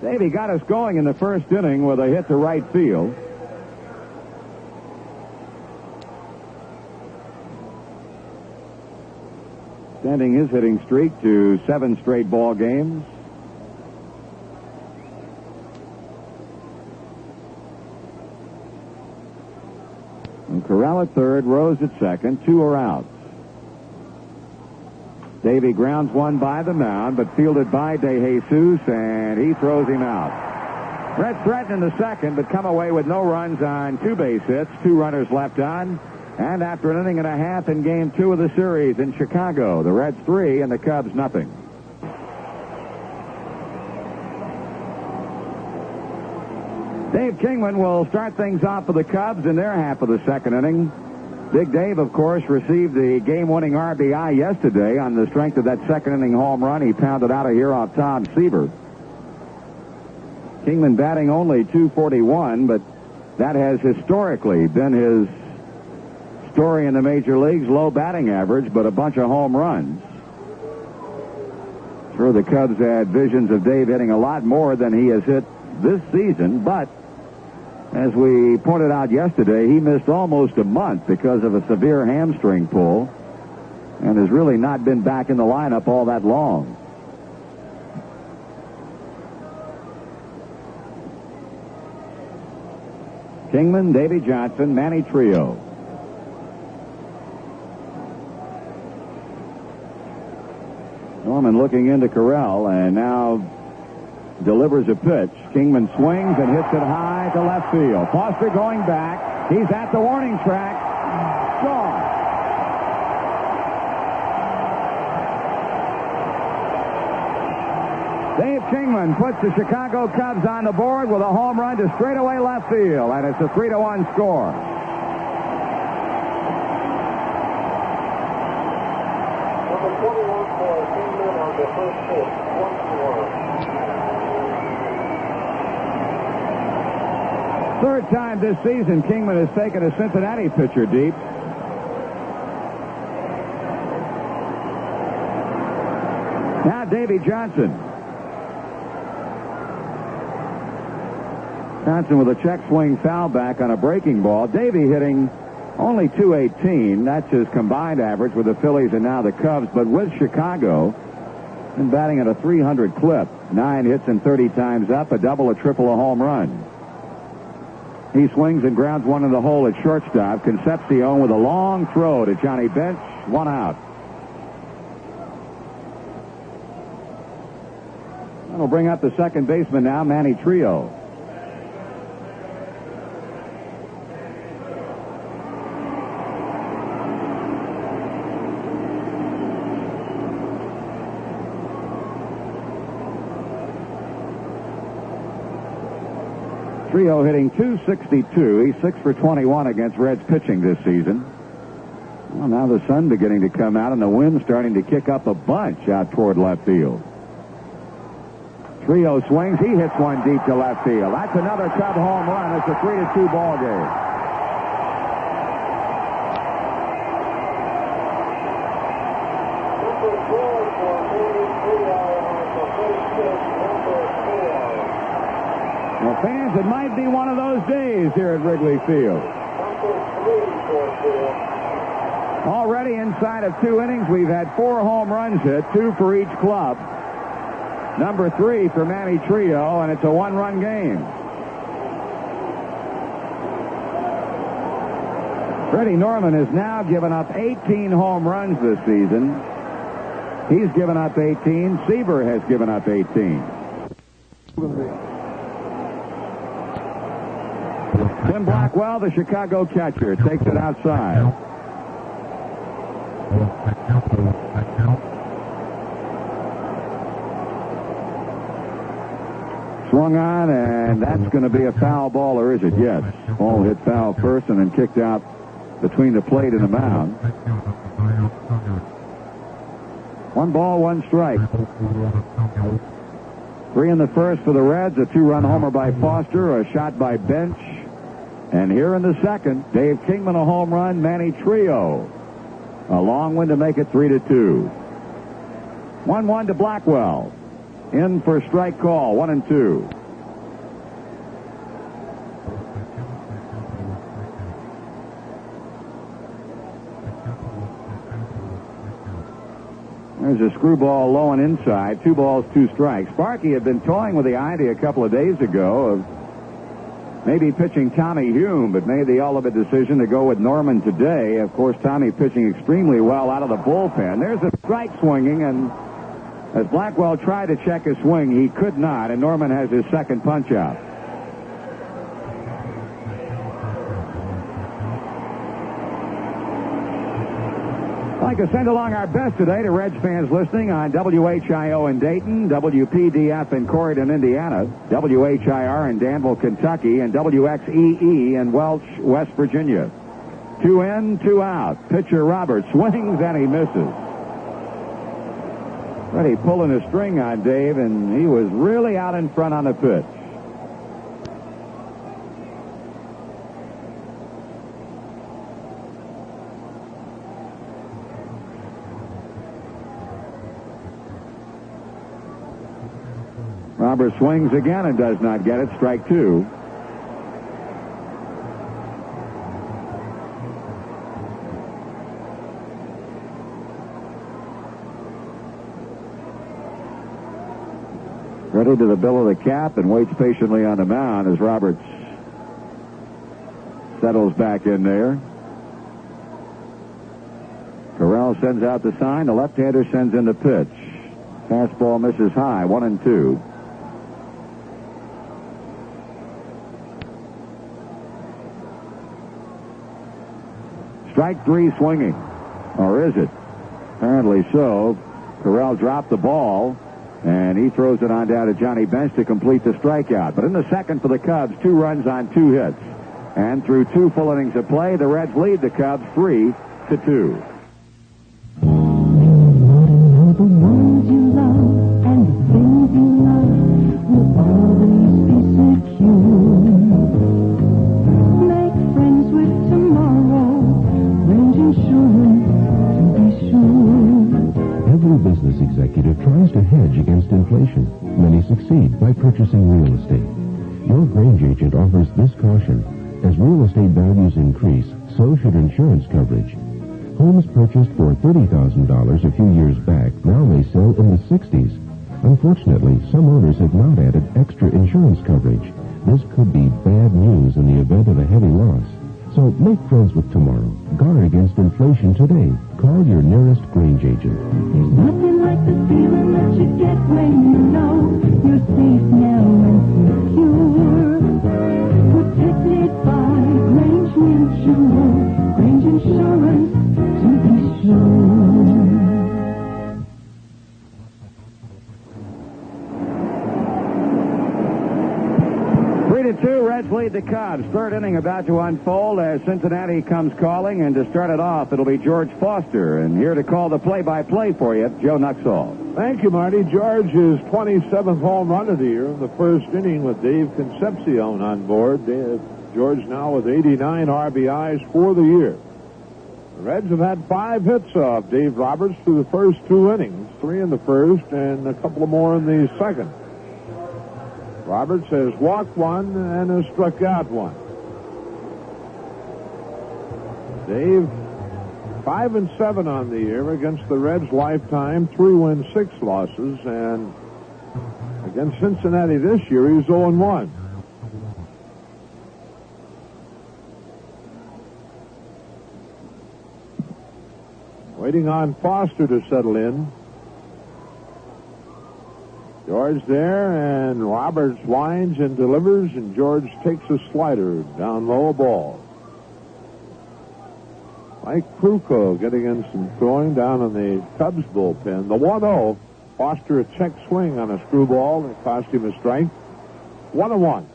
Davey got us going in the first inning with a hit to right field. Extending his hitting streak to 7 straight ball games. And Corral at third, Rose at second, 2 are out. Davey grounds one by the mound, but fielded by DeJesus, and he throws him out. Reds threaten in the second, but come away with no runs on 2 base hits, 2 runners left on. And after an inning and a half in game 2 of the series in Chicago, the Reds 3 and the Cubs nothing. Dave Kingman will start things off for the Cubs in their half of the second inning. Big Dave, of course, received the game-winning RBI yesterday on the strength of that second inning home run he pounded out of here off Tom Seaver. Kingman batting only .241, but that has historically been his story in the major leagues. Low batting average, but a bunch of home runs. Sure, the Cubs had visions of Dave hitting a lot more than he has hit this season, but as we pointed out yesterday, he missed almost a month because of a severe hamstring pull and has really not been back in the lineup all that long. Kingman, Davey Johnson, Manny Trio. Norman looking into Corral, and now delivers a pitch. Kingman swings and hits it high to left field. Foster going back. He's at the warning track. Gone. Dave Kingman puts the Chicago Cubs on the board with a home run to straightaway left field, and it's a 3-1 score. Number 21 for Kingman on the first pitch. 1-1. Third time this season, Kingman has taken a Cincinnati pitcher deep. Now Davey Johnson. Johnson with a check swing foul back on a breaking ball. Davey hitting only .218. That's his combined average with the Phillies and now the Cubs. But with Chicago, and batting at a 300 clip. 9 hits and 30 times up, a double, a triple, a home run. He swings and grounds one in the hole at shortstop. Concepcion with a long throw to Johnny Bench. 1 out. That'll bring up the second baseman now, Manny Trio. Trio hitting .262. He's 6 for 21 against Reds pitching this season. Well, now the sun beginning to come out and the wind starting to kick up a bunch out toward left field. Trio swings. He hits one deep to left field. That's another Cub home run. It's a 3-2 ball game. Well, fans, it might be one of those days here at Wrigley Field. Already inside of 2 innings, we've had 4 home runs hit, 2 for each club. Number 3 for Manny Trio, and it's a 1-run game. Freddie Norman has now given up 18 home runs this season. He's given up 18. Seaver has given up 18. Tim Blackwell, the Chicago catcher, takes it outside. Swung on, and that's going to be a foul ball, or is it? Yes. Ball hit foul first and then kicked out between the plate and the mound. 1 ball, 1 strike. 3 in the first for the Reds, a 2-run homer by Foster, a shot by Bench. And here in the second, Dave Kingman a home run, Manny Trio a long one to make it 3-2. 1-1 to Blackwell. In for strike call, 1-2. There's a screwball low and inside. 2 balls, 2 strikes. Sparky had been toying with the idea a couple of days ago of maybe pitching Tommy Hume, but made the ultimate decision to go with Norman today. Of course, Tommy pitching extremely well out of the bullpen. There's a strike swinging, and as Blackwell tried to check his swing, he could not, and Norman has his second punch out. I'd like to send along our best today to Reds fans listening on WHIO in Dayton, WPDF in Corydon, Indiana, WHIR in Danville, Kentucky, and WXEE in Welch, West Virginia. 2 in, 2 out. Pitcher Roberts swings and he misses. Freddie pulling a string on Dave, and he was really out in front on the pitch. Roberts swings again and does not get it. Strike 2. Ready to the bill of the cap and waits patiently on the mound as Roberts settles back in there. Corral sends out the sign. The left-hander sends in the pitch. Fastball misses high. 1-2. Strike 3 swinging. Or is it? Apparently so. Corral dropped the ball, and he throws it on down to Johnny Bench to complete the strikeout. But in the second for the Cubs, 2 runs on 2 hits. And through 2 full innings of play, the Reds lead the Cubs 3-2. The ones you love and the things you love will always be secure. Make friends with tomorrow. Range insurance, to be sure. Every business executive tries to hedge against inflation. Many succeed by purchasing real estate. Your Grange agent offers this caution. As real estate values increase, so should insurance coverage. Homes purchased for $30,000 a few years back now may sell in the 60s. Unfortunately, some owners have not added extra insurance coverage. This could be bad news in the event of a heavy loss. So make friends with tomorrow. Guard against inflation today. Call your nearest Grange agent. There's nothing like the feeling that you get when you know you're safe now and secure. Protected by Grange Mutual. Grange Insurance, to be sure. 3-2, Reds lead the Cubs. Third inning about to unfold as Cincinnati comes calling, and to start it off, it'll be George Foster. And here to call the play-by-play for you, Joe Nuxall. Thank you, Marty. George's 27th home run of the year in the first inning with Dave Concepcion on board. George now with 89 RBIs for the year. The Reds have had 5 hits off Dave Roberts through the first 2 innings, 3 in the first and a couple of more in the second. Roberts has walked 1 and has struck out 1. Dave, 5-7 on the year against the Reds lifetime, 3 wins, 6 losses, and against Cincinnati this year, he's 0-1. Waiting on Foster to settle in. George there, and Roberts winds and delivers, and George takes a slider down low, ball. Mike Krukow getting in some throwing down in the Cubs bullpen. The 1-0, Foster a check swing on a screwball that cost him a strike. 1-1.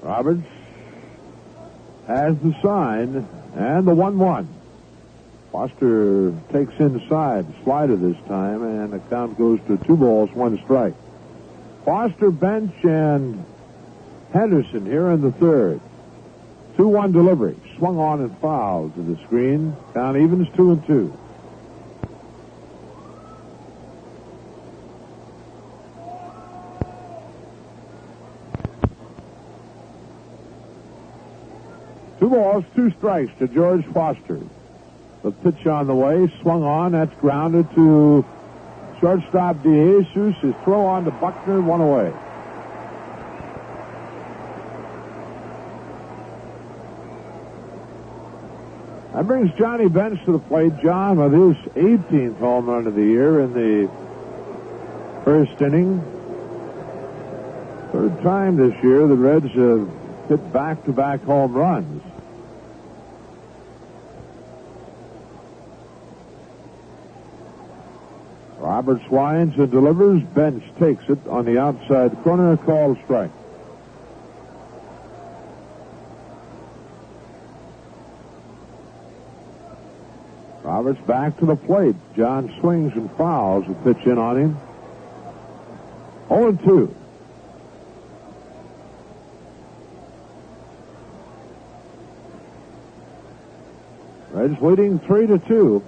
Roberts has the sign, and the 1-1. Foster takes inside, slider this time, and the count goes to 2 balls, 1 strike. Foster, bench, and Henderson here in the third. 2-1 delivery. Swung on and fouled to the screen. Count evens 2-2. Two balls, 2 strikes to George Foster. The pitch on the way, swung on, that's grounded to shortstop DeJesus. His throw on to Buckner, 1 away. That brings Johnny Bench to the plate, John, with his 18th home run of the year in the first inning. Third time this year the Reds have hit back-to-back home runs. Roberts winds and delivers. Bench takes it on the outside corner. Called strike. Roberts back to the plate. John swings and fouls the pitch in on him. 0-2. Reds leading 3-2.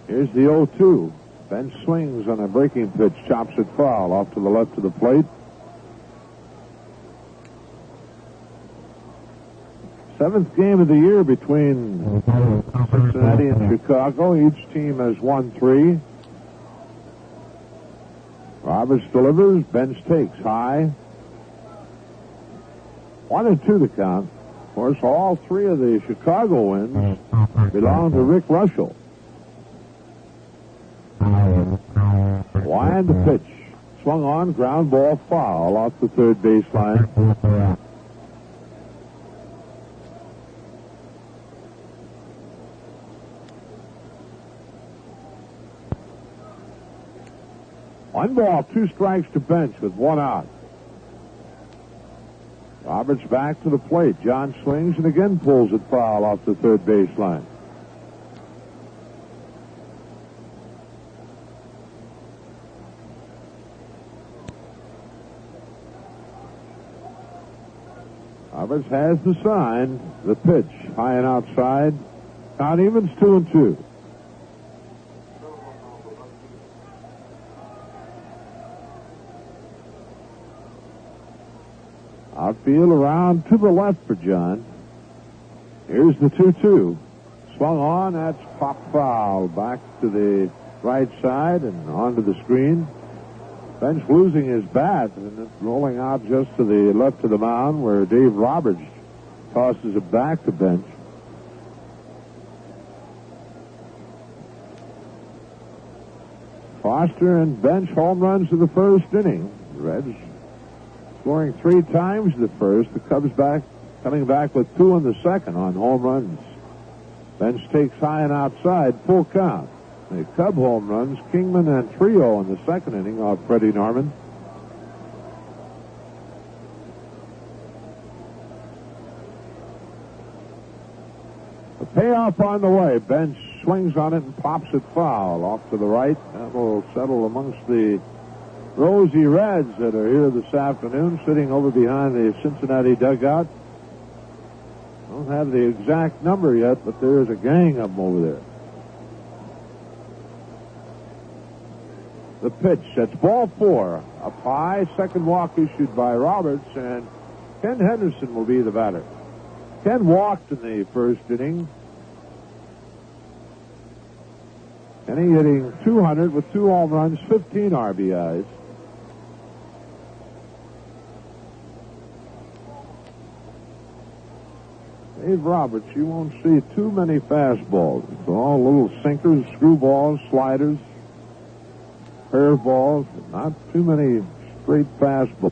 Here's the 0-2. Bench swings on a breaking pitch, chops it foul off to the left of the plate. 7th game of the year between Cincinnati and Chicago. Each team has won 3. Roberts delivers. Bench takes high. 1-2 the count. Of course, all 3 of the Chicago wins belong to Rick Russell. Wind the pitch. Swung on, ground ball, foul off the third baseline. One ball, 2 strikes to Bench with 1 out. Roberts back to the plate. John swings and again pulls it foul off the third baseline. Roberts has the sign. The pitch, high and outside. Count evens 2-2. Outfield around to the left for John. Here's the 2-2. Swung on, that's pop foul. Back to the right side and onto the screen. Bench losing his bat and it's rolling out just to the left of the mound where Dave Roberts tosses it back to Bench. Foster and Bench home runs in the first inning. The Reds scoring 3 times the first. The Cubs coming back with 2 in the second on home runs. Bench takes high and outside, full count. The Cub home runs, Kingman and Trio in the second inning off Freddie Norman. The payoff on the way. Bench swings on it and pops it foul off to the right. That will settle amongst the Rosie Reds that are here this afternoon, sitting over behind the Cincinnati dugout. Don't have the exact number yet, but there is a gang of them over there. The pitch, that's ball 4. Up high, second walk issued by Roberts, and Ken Henderson will be the batter. Ken walked in the first inning. Kenny hitting .200 with 2 home runs, 15 RBIs. Dave Roberts, you won't see too many fastballs. It's all little sinkers, screwballs, sliders, curveballs, not too many straight fastballs.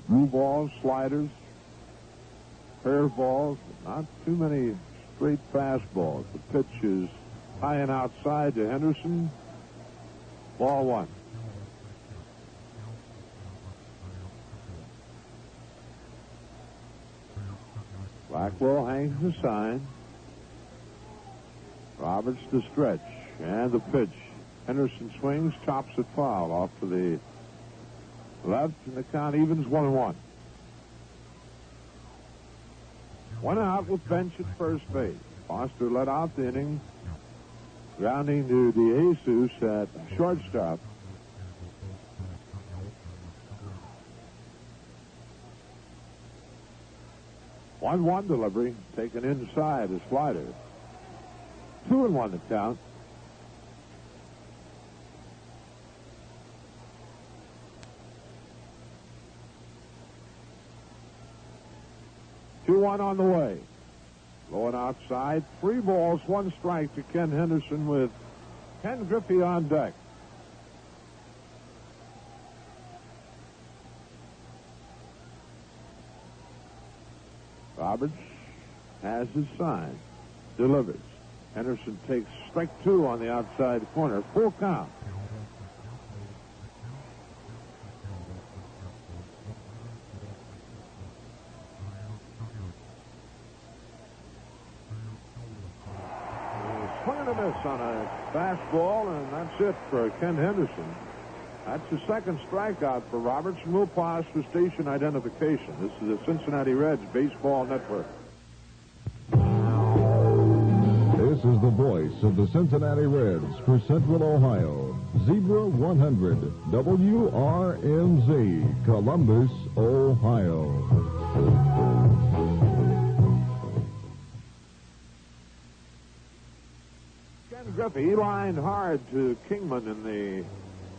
Screwballs, sliders, curveballs, not too many straight fastballs. The pitch is high and outside to Henderson. Ball 1. Blackwell hangs the sign. Roberts to stretch. And the pitch. Henderson swings, chops it foul off to the left, and the count evens 1-1. 1 out with Bench at first base. Foster led out the inning, grounding to DeJesus at shortstop. 1-1 delivery, taken inside his slider. 2-1 the count. Two one on the way. Low and outside. 3 balls, 1 strike to Ken Henderson with Ken Griffey on deck. Roberts has his sign. Delivers. Henderson takes strike 2 on the outside corner. Full count. Swing and a miss on a fastball, and that's it for Ken Henderson. That's the second strikeout for Roberts. We'll pause for station identification. This is the Cincinnati Reds Baseball Network. This is the voice of the Cincinnati Reds for Central Ohio. Zebra 100, WRNZ, Columbus, Ohio. Ken Griffey lined hard to Kingman in the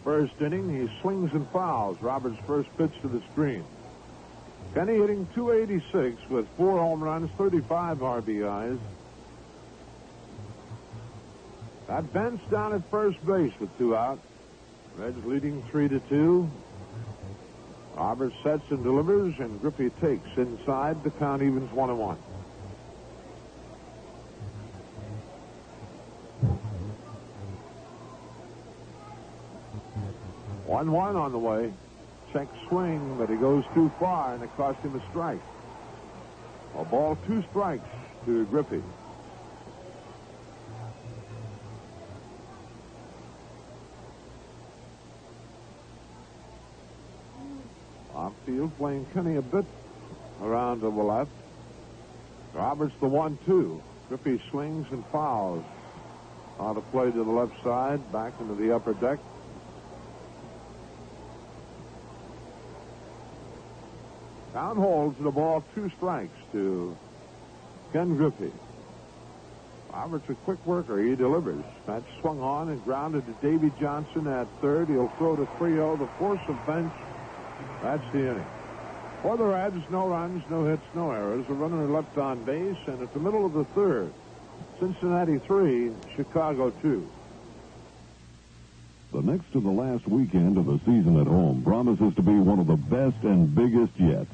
first inning. He swings and fouls. Roberts' first pitch to the screen. Kenny hitting .286 with 4 home runs, 35 RBIs. Got Bench down at first base with 2 out. Reds leading 3-2. Roberts sets and delivers, and Griffey takes inside. The count evens 1-1. One on the way. Check swing, but he goes too far, and it cost him a strike. A ball, 2 strikes to Griffey. Outfield playing Kenny a bit around to the left. Roberts the 1-2. Griffey swings and fouls. On the play to the left side, back into the upper deck. Down holds the ball, 2 strikes to Ken Griffey. Roberts a quick worker. He delivers. That's swung on and grounded to Davy Johnson at third. He'll throw to Frio. The force of Bench. That's the inning. For the Reds, no runs, no hits, no errors. A runner left on base, and at the middle of the third, Cincinnati 3, Chicago 2. The next to the last weekend of the season at home promises to be one of the best and biggest yet.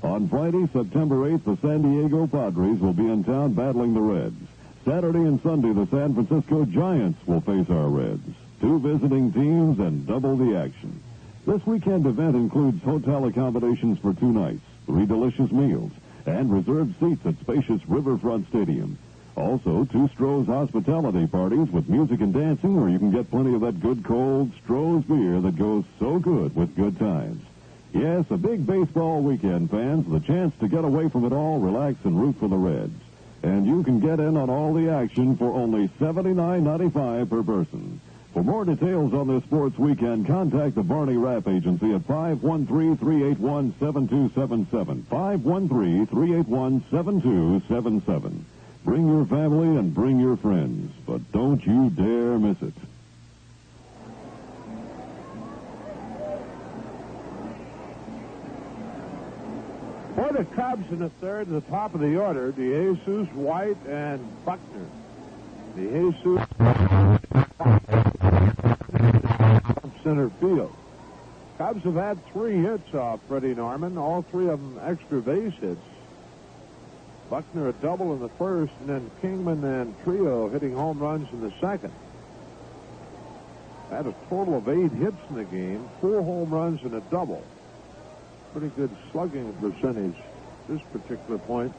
On Friday, September 8th, the San Diego Padres will be in town battling the Reds. Saturday and Sunday, the San Francisco Giants will face our Reds. 2 visiting teams and double the action. This weekend event includes hotel accommodations for 2 nights, 3 delicious meals, and reserved seats at spacious Riverfront Stadium. Also, 2 Stroh's hospitality parties with music and dancing where you can get plenty of that good cold Stroh's beer that goes so good with good times. Yes, a big baseball weekend, fans. The chance to get away from it all, relax, and root for the Reds. And you can get in on all the action for only $79.95 per person. For more details on this sports weekend, contact the Barney Rapp Agency at 513-381-7277. 513-381-7277. Bring your family and bring your friends, but don't you dare miss it. For the Cubs in the third, at the top of the order, DeJesus, White, and Buckner. DeJesus center field. Cubs have had 3 hits off Freddie Norman, all 3 of them extra base hits. Buckner a double in the first, and then Kingman and Trio hitting home runs in the second. Had a total of 8 hits in the game, 4 home runs and a double. Pretty good slugging percentage at this particular point.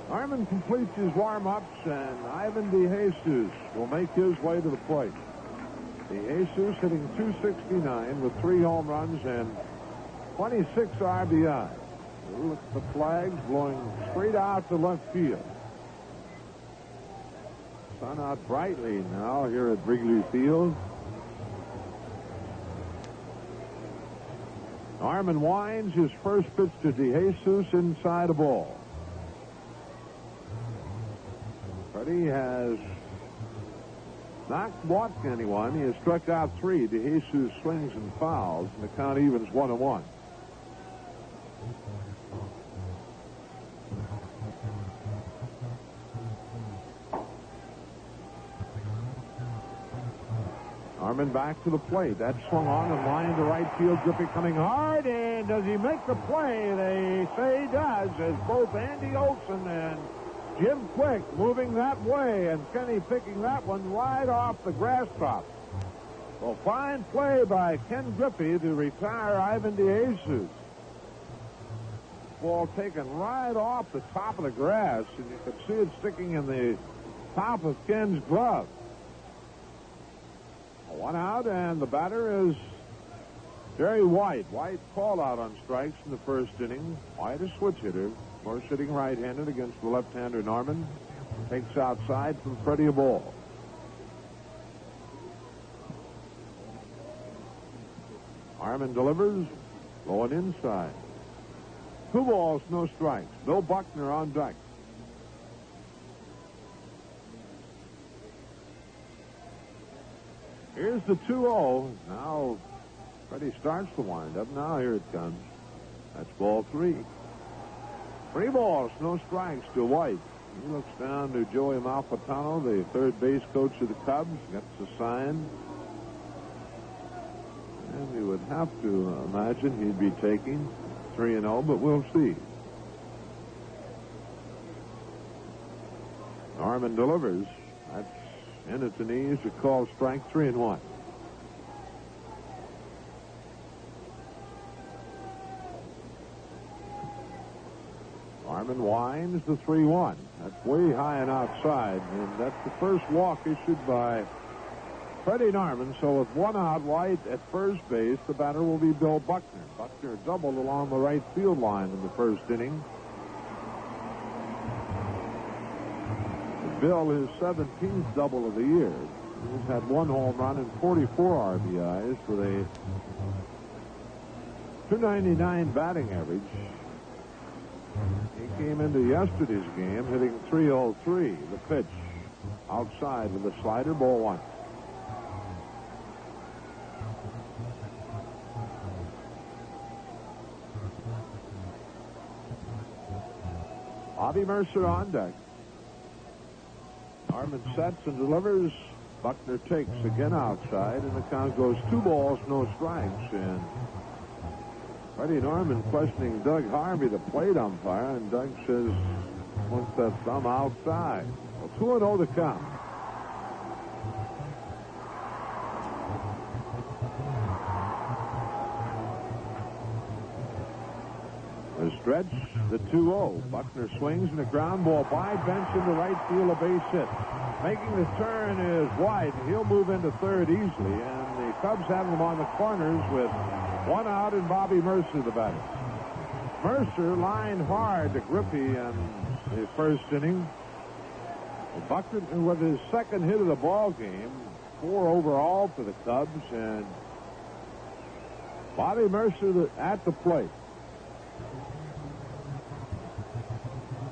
Norman completes his warm-ups, and Ivan DeJesus will make his way to the plate. DeJesus hitting .269 with 3 home runs and 26 RBI. Look at the flags blowing straight out to left field. Sun out brightly now here at Wrigley Field. Norman winds his first pitch to DeJesus inside a ball. Freddie has not walked anyone. He has struck out 3. DeJesus swings and fouls, and the count evens 1-1. Norman back to the plate. That's swung on and lined to right field. Griffey coming hard, and does he make the play? They say he does, as both Andy Olson and Jim Quick moving that way, and Kenny picking that one right off the grass top. Well, fine play by Ken Griffey to retire Ivan DeJesus. Ball taken right off the top of the grass, and you can see it sticking in the top of Ken's glove. 1 out, and the batter is Jerry White. White called out on strikes in the first inning. White a switch hitter. Of course, hitting right-handed against the left-hander Norman. Takes outside from Freddie a ball. Norman delivers. Low and inside. 2 balls, no strikes. Bill Buckner on deck. Here's the 2-0. Now Freddie starts the windup. Now here it comes. That's ball 3. 3 balls, no strikes to White. He looks down to Joey Malfitano, the third base coach of the Cubs. Gets the sign. And you would have to imagine he'd be taking 3-0, but we'll see. Norman delivers. That's in at the knees. A call strike, 3-1. Norman winds the 3-1. That's way high and outside, and that's the first walk issued by Freddie Norman. So with 1 out, White at first base, the batter will be Bill Buckner. Buckner doubled along the right field line in the first inning. Bill, his 17th double of the year. He's had 1 home run and 44 RBIs with a .299 batting average. He came into yesterday's game hitting .303. The pitch outside with a slider, ball 1. Bobby Mercer on deck. Norman sets and delivers. Buckner takes again outside, and the count goes 2 balls, no strikes. And Freddie Norman questioning Doug Harvey, the plate umpire, and Doug says, wants that thumb outside. Well, 2-0 to count. The stretch, the 2-0. Buckner swings and a ground ball by Bench into right field, a base hit. Making the turn is White. He'll move into third easily, and the Cubs have him on the corners with 1 out and Bobby Mercer, the batter. Mercer lined hard to Griffey in the first inning. Buckner with his second hit of the ball game, 4 overall for the Cubs, and Bobby Mercer at the plate.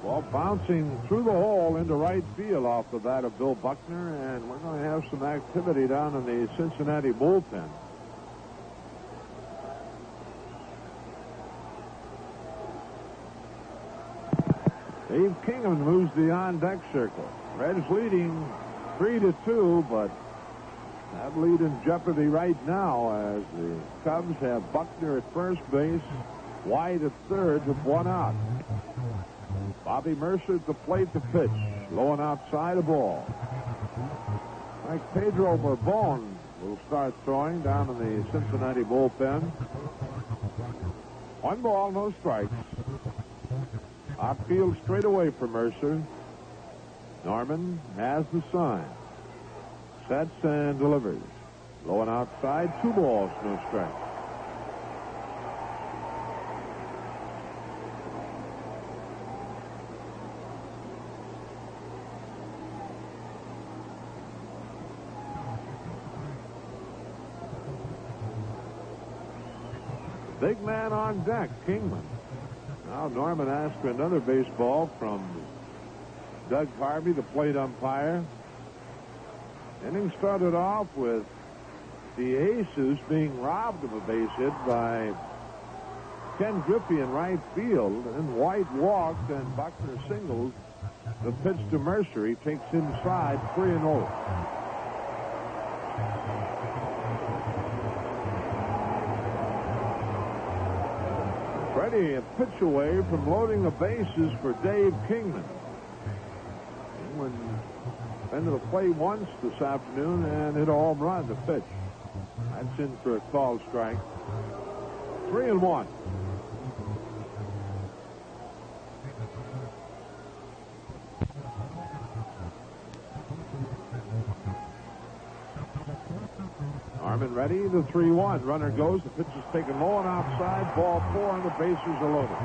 Ball bouncing through the hole into right field off the bat of Bill Buckner, and we're going to have some activity down in the Cincinnati bullpen. Dave Kingman moves the on-deck circle. Reds leading 3-2, but that lead in jeopardy right now as the Cubs have Buckner at first base, White at third with 1 out. Bobby Mercer at the plate to pitch. Low and outside, a ball. Like Pedro Bourbon will start throwing down in the Cincinnati bullpen. 1 ball, no strikes. Outfield straight away for Mercer. Norman has the sign. Sets and delivers. Low and outside, 2 balls, no strikes. Big man on deck, Kingman. Now Norman asked for another baseball from Doug Harvey, the plate umpire. Inning started off with the Aces being robbed of a base hit by Ken Griffey in right field, and White walked and Buckner singled. The pitch to Mercer. He takes inside 3-0. Freddie a pitch away from loading the bases for Dave Kingman. Kingman been to the plate once this afternoon and hit a home run. The pitch. That's in for a called strike. 3-1. Norman ready, the 3-1. Runner goes. The pitch is taken low and outside. Ball 4, and the bases are loaded.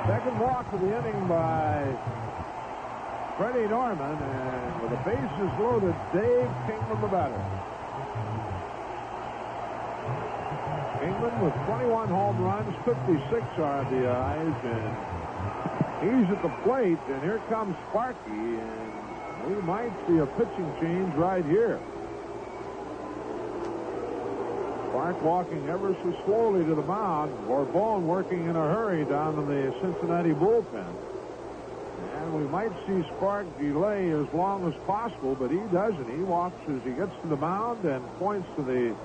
Second walk of the inning by Freddie Norman, and with the bases loaded, Dave Kingman the batter. Kingman with 21 home runs, 56 RBIs, and he's at the plate, and here comes Sparky, and we might see a pitching change right here. Spark walking ever so slowly to the mound. Borbone working in a hurry down in the Cincinnati bullpen. And we might see Spark delay as long as possible, but he doesn't. He walks as he gets to the mound and points to the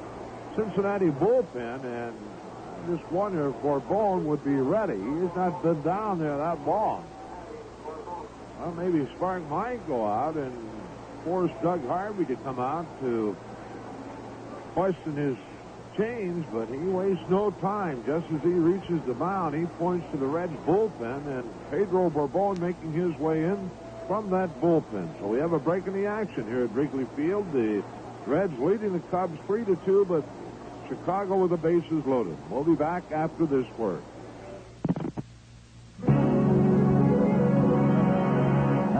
Cincinnati bullpen, and I just wonder if Borbone would be ready. He's not been down there that long. Well, maybe Spark might go out and force Doug Harvey to come out to question his change, but he wastes no time. Just as he reaches the mound, he points to the Reds bullpen, and Pedro Borbone making his way in from that bullpen. So we have a break in the action here at Wrigley Field. The Reds leading the Cubs 3-2, but Chicago with the bases loaded. We'll be back after this word.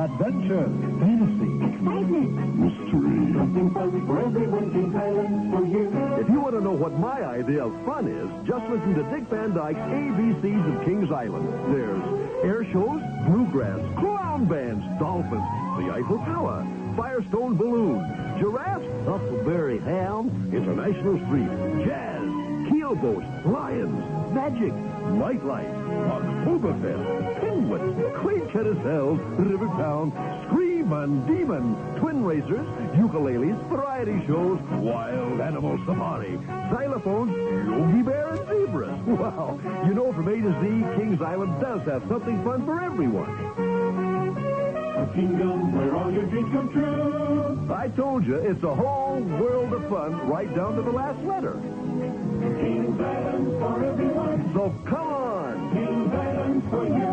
Adventure, fantasy, excitement, mystery. Something fun for everyone, Kings Island for you. If you want to know what my idea of fun is, just listen to Dick Van Dyke's ABCs of Kings Island. There's air shows, bluegrass, clown bands, dolphins, the Eiffel Tower, Firestone Balloon, giraffes, Huckleberry Hound, International Street, jazz, keelboats, lions, magic, nightlife, Oktoberfest, penguins, quaint carousels, Rivertown, Scream and Demon, twin racers, ukuleles, variety shows, wild animal safari, xylophones, Yogi Bear, and zebras. Wow, you know, from A to Z, Kings Island does have something fun for everyone. A kingdom where all your dreams come true. I told you, it's a whole world of fun right down to the last letter. Kings Island for everyone. So come on. Kings Island for you.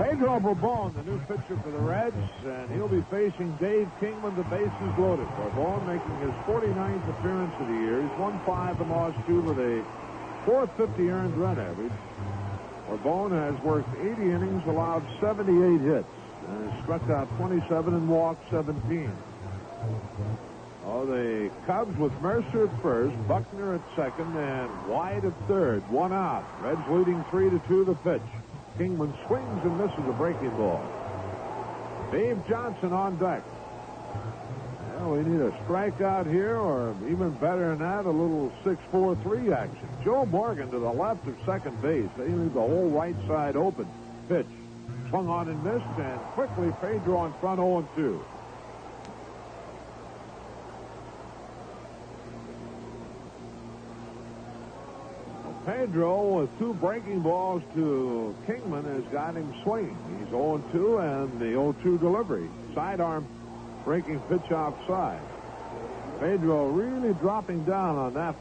Pedro Borbone, the new pitcher for the Reds, and he'll be facing Dave Kingman, the bases loaded. Borbone making his 49th appearance of the year. He's won 5 and lost 2 with a .450 earned run average. Borbone has worked 80 innings, allowed 78 hits, and has struck out 27 and walked 17. Oh, the Cubs with Mercer at first, Buckner at second, and White at third. 1 out. Reds leading 3-2 the pitch. Kingman swings and misses a breaking ball. Dave Johnson on deck. Well, we need a strikeout here, or even better than that, a little 6-4-3 action. Joe Morgan to the left of second base. They leave the whole right side open. Pitch. Swung on and missed, and quickly Pedro in front 0-2. Pedro with 2 breaking balls to Kingman has got him swinging. He's 0-2, and the 0-2 delivery. Sidearm breaking pitch outside. Pedro really dropping down on that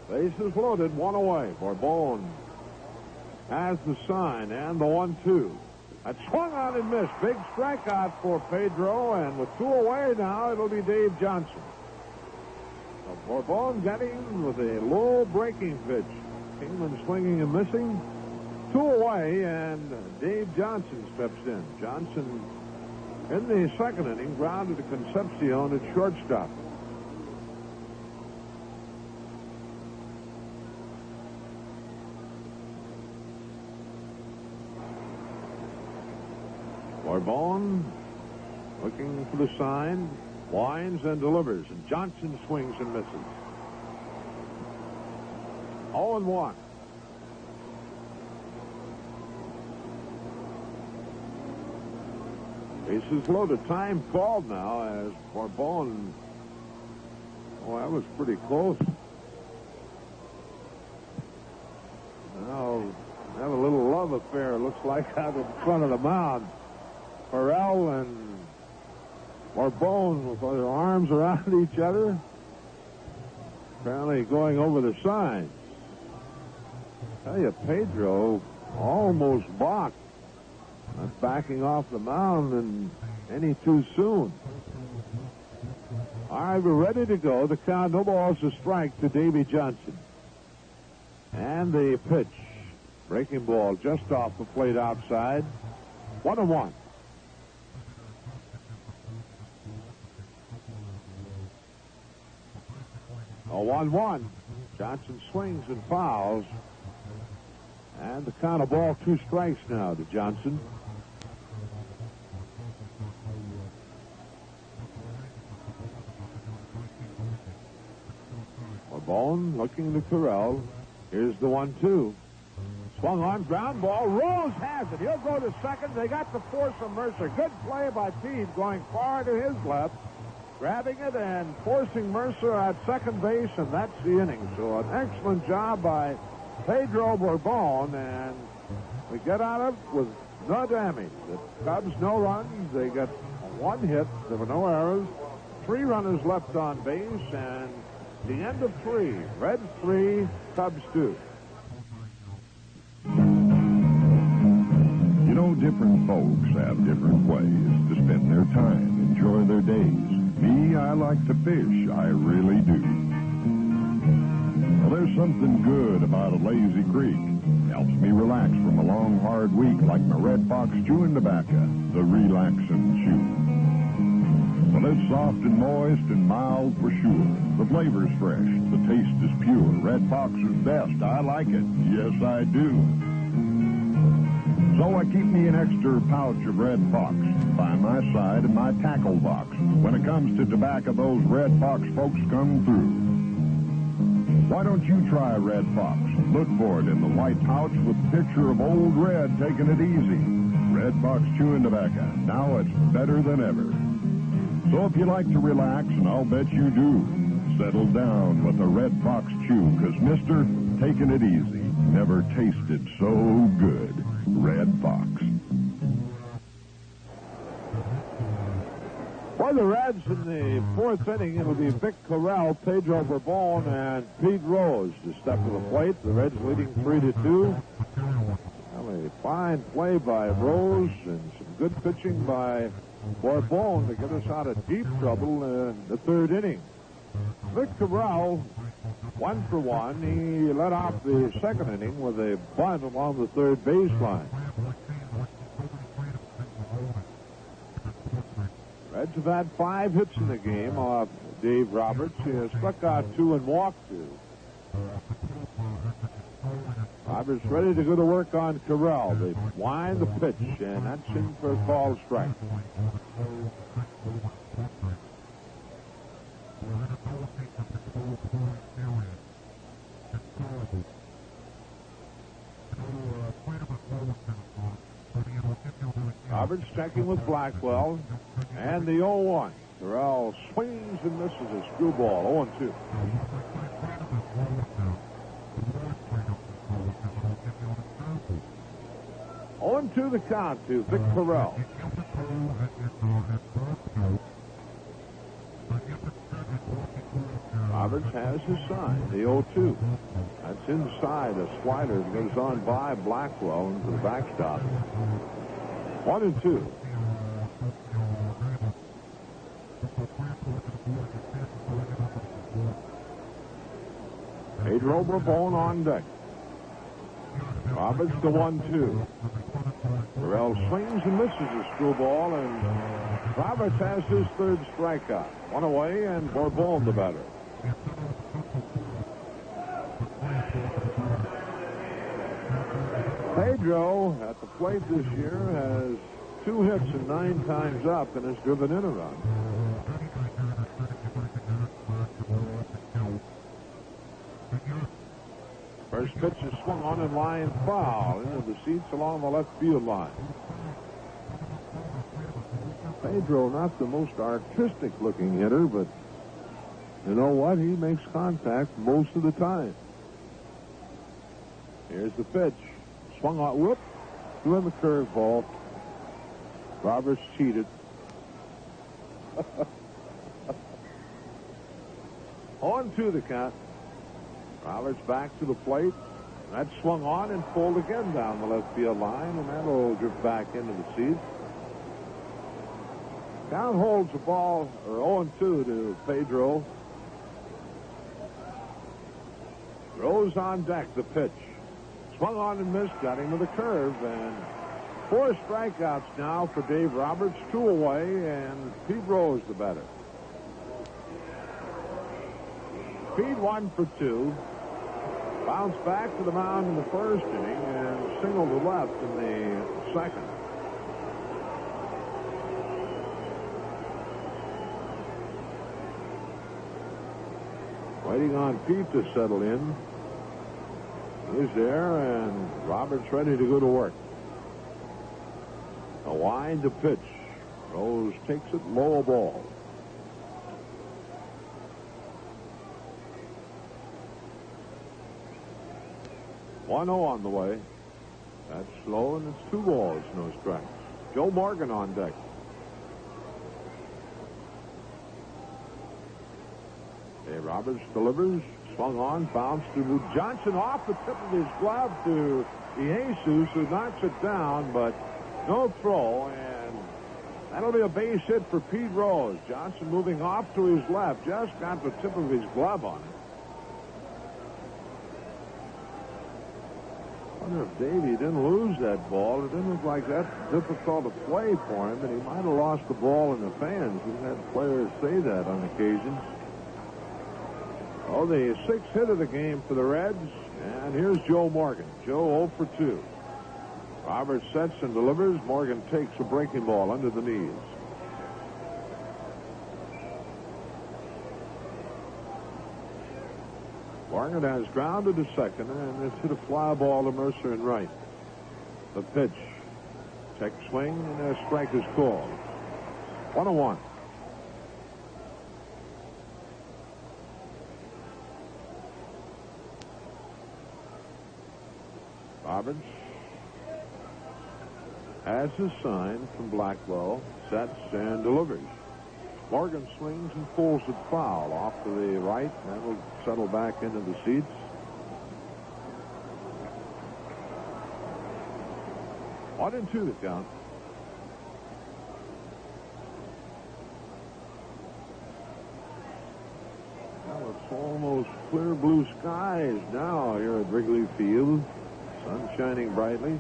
one. Bases loaded, 1 away. Borbone has the sign and the 1-2. That swung on and missed. Big strikeout for Pedro, and with 2 away now, it'll be Dave Johnson. So Borbone getting with a low breaking pitch. Kingman swinging and missing. 2 away, and Dave Johnson steps in. Johnson, in the second inning, grounded to Concepcion at shortstop. Barbone looking for the sign, winds and delivers, and Johnson swings and misses. 0-1. Bases loaded. Time called now as Barbone. Oh, that was pretty close. Now, have a little love affair, it looks like, out in front of the mound. Farrell and Barbone with their arms around each other. Apparently going over the signs. I tell you, Pedro almost balked. Not backing off the mound and any too soon. All right, we're ready to go. The count, no balls, a strike to Davy Johnson. And the pitch. Breaking ball just off the plate outside. 1-1. A 1-1. Johnson swings and fouls. And the count of ball, 2 strikes now to Johnson. Barbone looking to Corral. Here's the 1-2. Swung on, ground ball. Rose has it. He'll go to second. They got to force a Mercer. Good play by Pete, going far to his left, grabbing it and forcing Mercer at second base, and that's the inning. So an excellent job by Pedro Barbone, and we get out of it with no damage. The Cubs, no runs. They got 1 hit. There were no errors. 3 runners left on base, and the end of 3. Reds 3, Cubs 2. You know, different folks have different ways to spend their time, enjoy their days. Me, I like to fish. I really do. Well, there's something good about a lazy creek. Helps me relax from a long, hard week, like my Red Fox chewing tobacco, the relaxing chew. Well, it's soft and moist and mild for sure. The flavor's fresh. The taste is pure. Red Fox is best. I like it. Yes, I do. So I keep me an extra pouch of Red Fox by my side in my tackle box. When it comes to tobacco, those Red Fox folks come through. Why don't you try Red Fox? Look for it in the white pouch with a picture of Old Red taking it easy. Red Fox chewing tobacco. Now it's better than ever. So if you like to relax, and I'll bet you do, settle down with a Red Fox chew, because Mr. Taking It Easy never tasted so good. Red Fox. For the Reds in the 4th inning, it'll be Vic Corral, Pedro Barbone, and Pete Rose to step to the plate. The Reds leading 3-2. Well, a fine play by Rose and some good pitching by Barbone to get us out of deep trouble in the 3rd inning. Vic Corral, 1 for 1. He led off the 2nd inning with a bunt along the 3rd baseline. Reds have had 5 hits in the game off Dave Roberts. He has struck out 2 and walked 2. Roberts ready to go to work on Corral. They wind the pitch, and that's in for a called strike. Roberts checking with Blackwell, and the 0-1. Corral swings and misses a screwball. 0-2. To the count to Vic Corral. Roberts has his sign, the 0-2. That's inside a slider that goes on by Blackwell into the backstop. 1-2. Pedro Barbone on deck. Roberts the 1-2. Burrell swings and misses a screwball, and Roberts has his third strikeout. One away, and Bourbon the batter. Pedro at the plate this year has 2 hits and 9 times up and has driven in a run. First pitch is swung on and line foul into the seats along the left field line. Pedro, not the most artistic looking hitter, but you know what? He makes contact most of the time. Here's the pitch. Swung on, whoop, doing the curveball. Roberts cheated. On to the count. Roberts back to the plate. That's swung on and pulled again down the left field line, and that'll drift back into the seats. Count holds the ball, or 0-2 to Pedro. Rose on deck, the pitch. Swung on and missed, got him with a curve, and 4 strikeouts now for Dave Roberts, 2 away, and Pete Rose the batter. Pete 1 for 2. Bounced back to the mound in the first inning and singled to left in the second. Waiting on Pete to settle in. He's there, and Roberts ready to go to work. A wind to pitch. Rose takes it low, ball. One 0 on the way. That's slow, and it's 2 balls, no strikes. Joe Morgan on deck. Dave Roberts delivers. Swung on, bounced to Johnson off the tip of his glove to DeJesus, who knocks it down, but no throw, and that'll be a base hit for Pete Rose. Johnson moving off to his left, just got the tip of his glove on it. I wonder if Davey didn't lose that ball. It didn't look like that difficult to play for him, but he might have lost the ball in the fans. We've had players say that on occasion. Oh, the 6th hit of the game for the Reds, and here's Joe Morgan. Joe 0 for 2. Roberts sets and delivers. Morgan takes a breaking ball under the knees. Morgan has grounded to second, and it's hit a fly ball to Mercer in right. The pitch. Check swing, and a strike is called. 1-1. Roberts has his sign from Blackwell, sets and delivers. Morgan swings and pulls it foul off to the right. That will settle back into the seats. One and 2 to count. Well, it's almost clear blue skies now here at Wrigley Field. Sun shining brightly.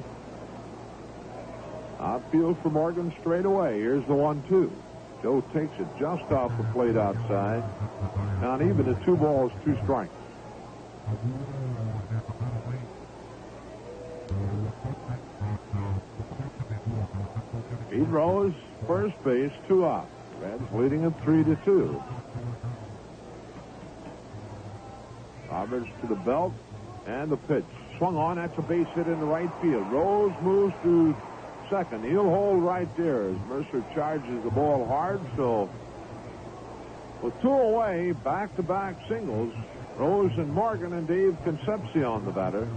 Outfield for Morgan straight away. Here's the 1-2. Joe takes it just off the plate outside. Down even at 2 balls, 2 strikes. Pete Rose, first base, 2 out. Reds leading at 3-2. Roberts to the belt, and the pitch. Swung on, that's a base hit in the right field. Rose moves to second. He'll hold right there as Mercer charges the ball hard. So with 2 away, back-to-back singles, Rose and Morgan and Dave Concepcion the batter.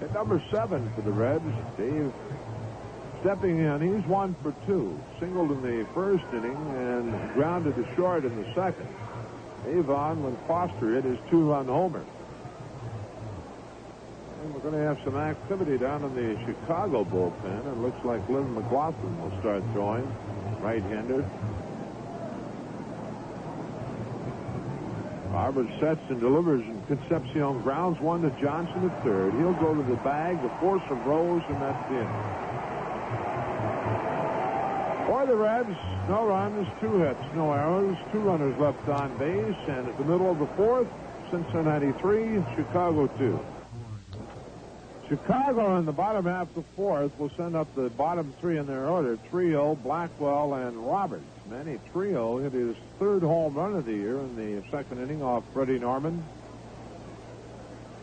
At number 7 for the Reds, Dave stepping in. He's 1 for 2. Singled in the first inning and grounded to short in the second. Dave on when Foster hit his 2-run homer. And we're going to have some activity down in the Chicago bullpen. It looks like Lynn McLaughlin will start throwing, right-hander. Roberts sets and delivers, and Concepcion grounds one to Johnson at third. He'll go to the bag, the force of Rose, and that's the inning. For the Reds, no runs, 2 hits, no errors, 2 runners left on base, and at the middle of the fourth, Cincinnati 3, Chicago 2. Chicago in the bottom half of the fourth will send up the bottom 3 in their order: Trio, Blackwell, and Roberts. Manny Trio hit his 3rd home run of the year in the 2nd inning off Freddie Norman.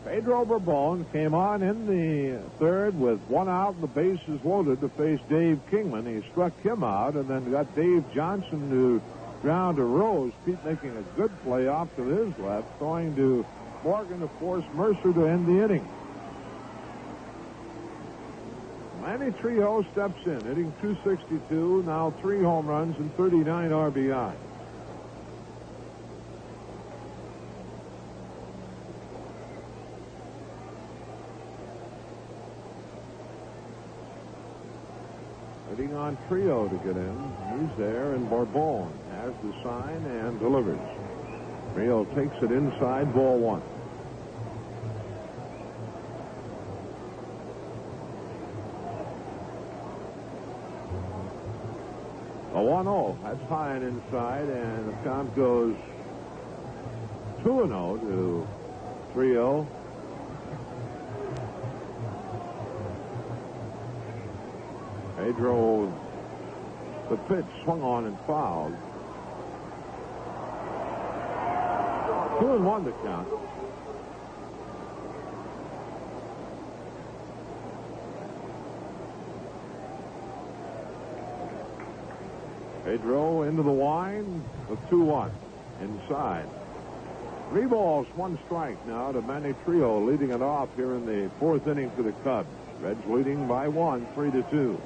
Pedro Bourbon came on in the 3rd with 1 out and the bases loaded to face Dave Kingman. He struck him out and then got Dave Johnson to ground to Rose. Pete making a good play off to his left, throwing to Morgan to force Mercer to end the inning. Manny Trio steps in, hitting .262, now 3 home runs and 39 RBI. Waiting on Trio to get in. He's there, and Bourbon has the sign and delivers. Trio takes it inside, ball 1. A 1-0. That's high and inside, and the count goes 2-0 to Trio. Pedro, the pitch swung on and fouled. 2-1 to count. Pedro into the line with 2-1 inside. 3 balls, 1 strike now to Manny Trio, leading it off here in the 4th inning for the Cubs. Reds leading by 1, 3-2.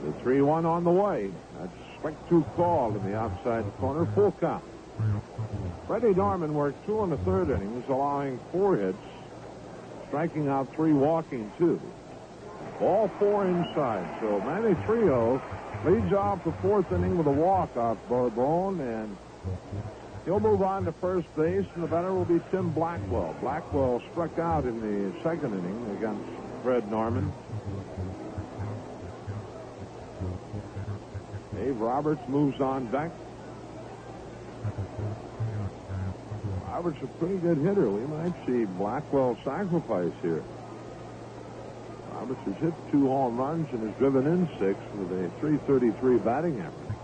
The 3-1 on the way. That's strike 2 called in the outside corner. Full count. Freddie Norman worked 2 in the 3rd innings, allowing 4 hits, striking out 3, walking 2. All 4 inside. So Manny Trio leads off the 4th inning with a walk off Bourbon, and he'll move on to first base, and the batter will be Tim Blackwell. Blackwell struck out in the 2nd inning against Fred Norman. Dave Roberts moves on deck. Roberts a pretty good hitter. We might see Blackwell sacrifice here. Roberts has hit 2 home runs and has driven in 6 with a .333 batting average.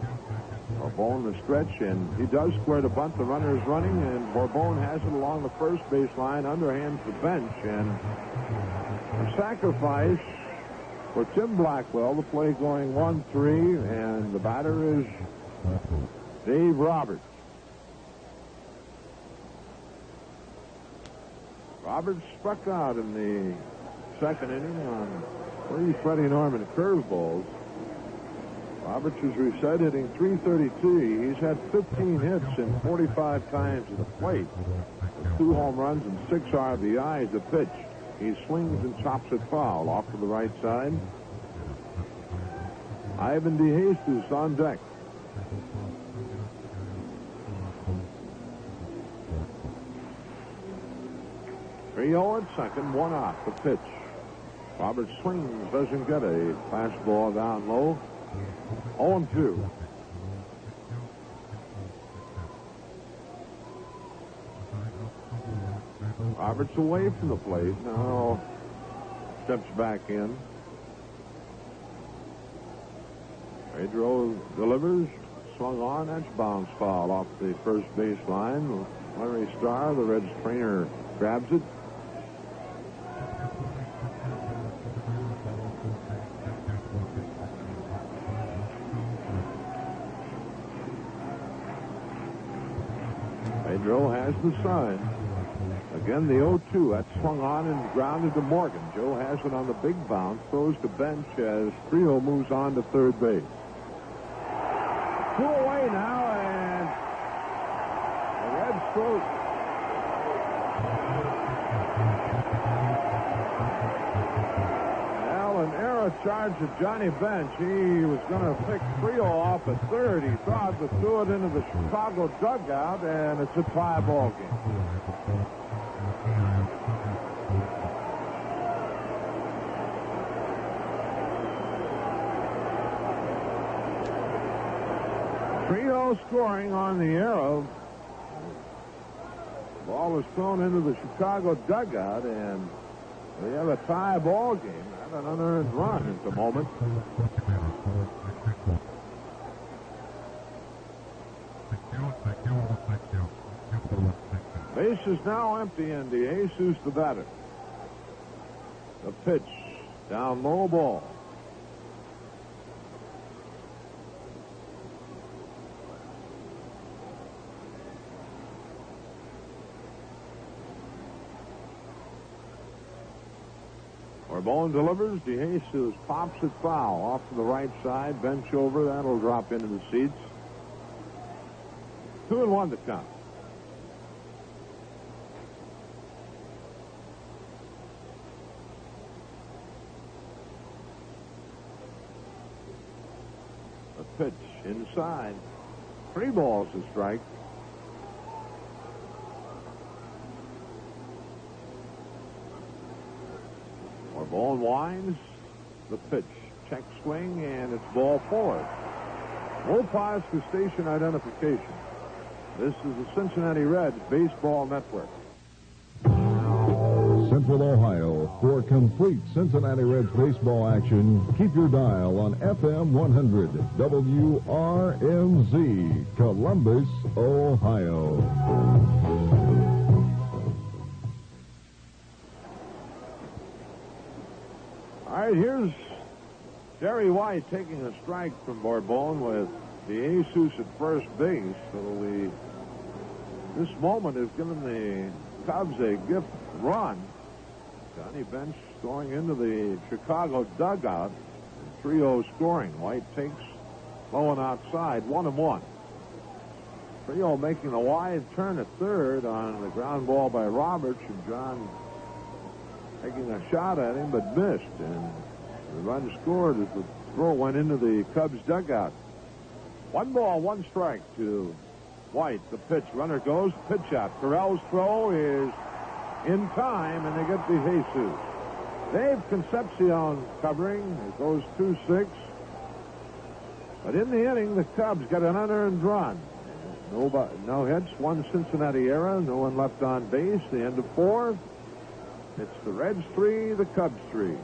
Bourbon the stretch, and he does square the bunt. The runner is running, and Bourbon has it along the first base line, underhands the bench, and a sacrifice for Tim Blackwell. The play going 1-3, and the batter is Dave Roberts. Roberts struck out in the 2nd inning on 3 Freddie Norman curveballs. Roberts is reset, hitting .332. He's had 15 hits and 45 times at the plate, with 2 home runs and 6 RBIs. A pitch. He swings and chops it foul off to the right side. Ivan DeJesus on deck. Trio at second, 1 out. The pitch. Roberts swings, doesn't get a fastball down low. 0-2. Roberts away from the plate. Now steps back in. Pedro delivers. Swung on. That's bounce foul off the first baseline. Larry Starr, the Reds trainer, grabs it. Pedro has the sign. Again, the 0-2. That's swung on and grounded to Morgan. Joe has it on the big bounce. Throws to bench as Trio moves on to third base. 2 away now, and the Reds throw. Well, an error charge of Johnny Bench. He was going to pick Trio off at third, he thought, but threw it into the Chicago dugout, and it's a tie ball game. Trio scoring on the arrow. Ball was thrown into the Chicago dugout, and we have a tie ball game. Not an unearned run at the moment. Base is now empty, and DeJesus the batter. The pitch, down low ball. Bone delivers. DeJesus pops it foul off to the right side. Bench over. That'll drop into the seats. 2-1 to count. A pitch inside. 3 balls to strike. Bone winds, the pitch, check swing, and it's ball 4. No pause for station identification. This is the Cincinnati Reds Baseball Network. Central Ohio. For complete Cincinnati Reds baseball action, keep your dial on FM 100 WRMZ, Columbus, Ohio. All right, here's Jerry White taking a strike from Bourbon with DeJesus at first base. So this moment has given the Cubs a gift run. Johnny Bench going into the Chicago dugout. And Trio scoring. White takes low and outside, 1-1. Trio making a wide turn at third on the ground ball by Roberts, and John taking a shot at him, but missed. And the run scored as the throw went into the Cubs dugout. 1 ball, 1 strike to White. The pitch. Runner goes. Pitch out. Terrell's throw is in time, and they get DeJesus. Dave Concepcion covering. It goes 2-6. But in the inning, the Cubs got an unearned run. No hits. 1 Cincinnati error. No one left on base. The end of 4. It's the Reds 3, the Cubs 3.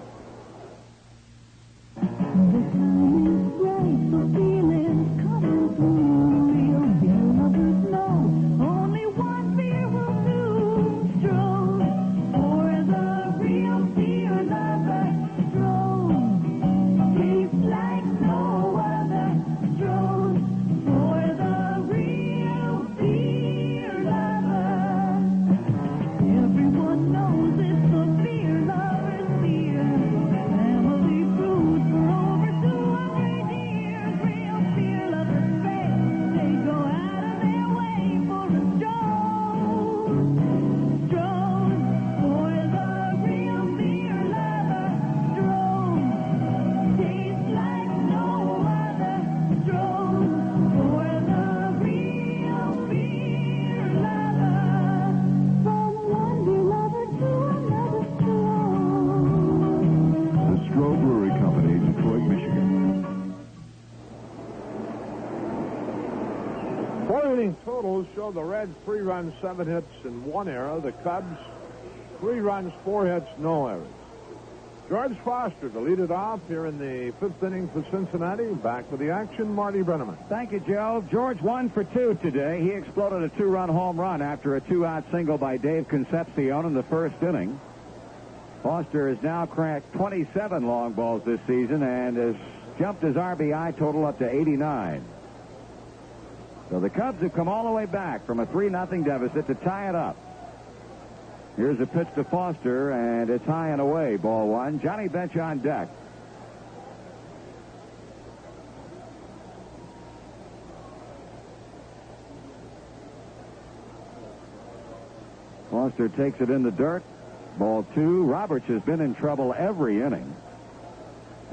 The time is bright, the feeling's coming through. Real beer lovers know only one beer will do. Stroh, for the real beer lover. Stroh, tastes like no other. Stroh, for the real beer lover. Everyone knows it's the beer lover's beer. Family brewed for over 200 years. Real beer lovers say they go out of their way for a Stroh. Stroh, for the real beer lover. Stroh, tastes like no other. Stroh, for the real beer lover. From one beer lover to another Stroh. The Stroh Brewery Company, Detroit, Michigan. 4 inning totals show the Reds 3 runs, 7 hits, and 1 error. The Cubs 3 runs, 4 hits, no errors. George Foster to lead it off here in the 5th inning for Cincinnati. Back with the action, Marty Brenneman. Thank you, Joe. George 1 for 2 today. He exploded a 2-run home run after a 2-out single by Dave Concepcion in the 1st inning. Foster has now cracked 27 long balls this season and has jumped his RBI total up to 89. So the Cubs have come all the way back from a 3-0 deficit to tie it up. Here's a pitch to Foster, and it's high and away, ball 1. Johnny Bench on deck. Foster takes it in the dirt. Ball 2. Roberts has been in trouble every inning.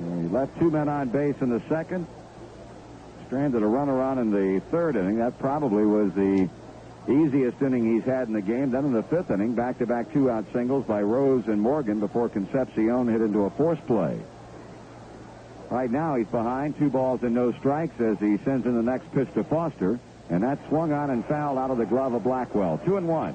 He left 2 men on base in the second. Stranded a runner on in the third inning. That probably was the easiest inning he's had in the game. Then in the fifth inning, back-to-back 2-out singles by Rose and Morgan before Concepcion hit into a force play. Right now he's behind 2 balls and no strikes as he sends in the next pitch to Foster. And that's swung on and fouled out of the glove of Blackwell. 2-1.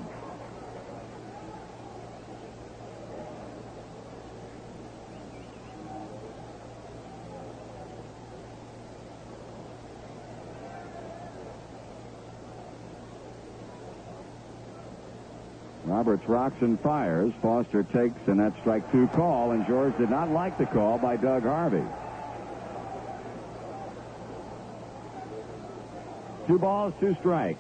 Roberts rocks and fires. Foster takes, and that's strike 2 call, and George did not like the call by Doug Harvey. 2 balls, 2 strikes.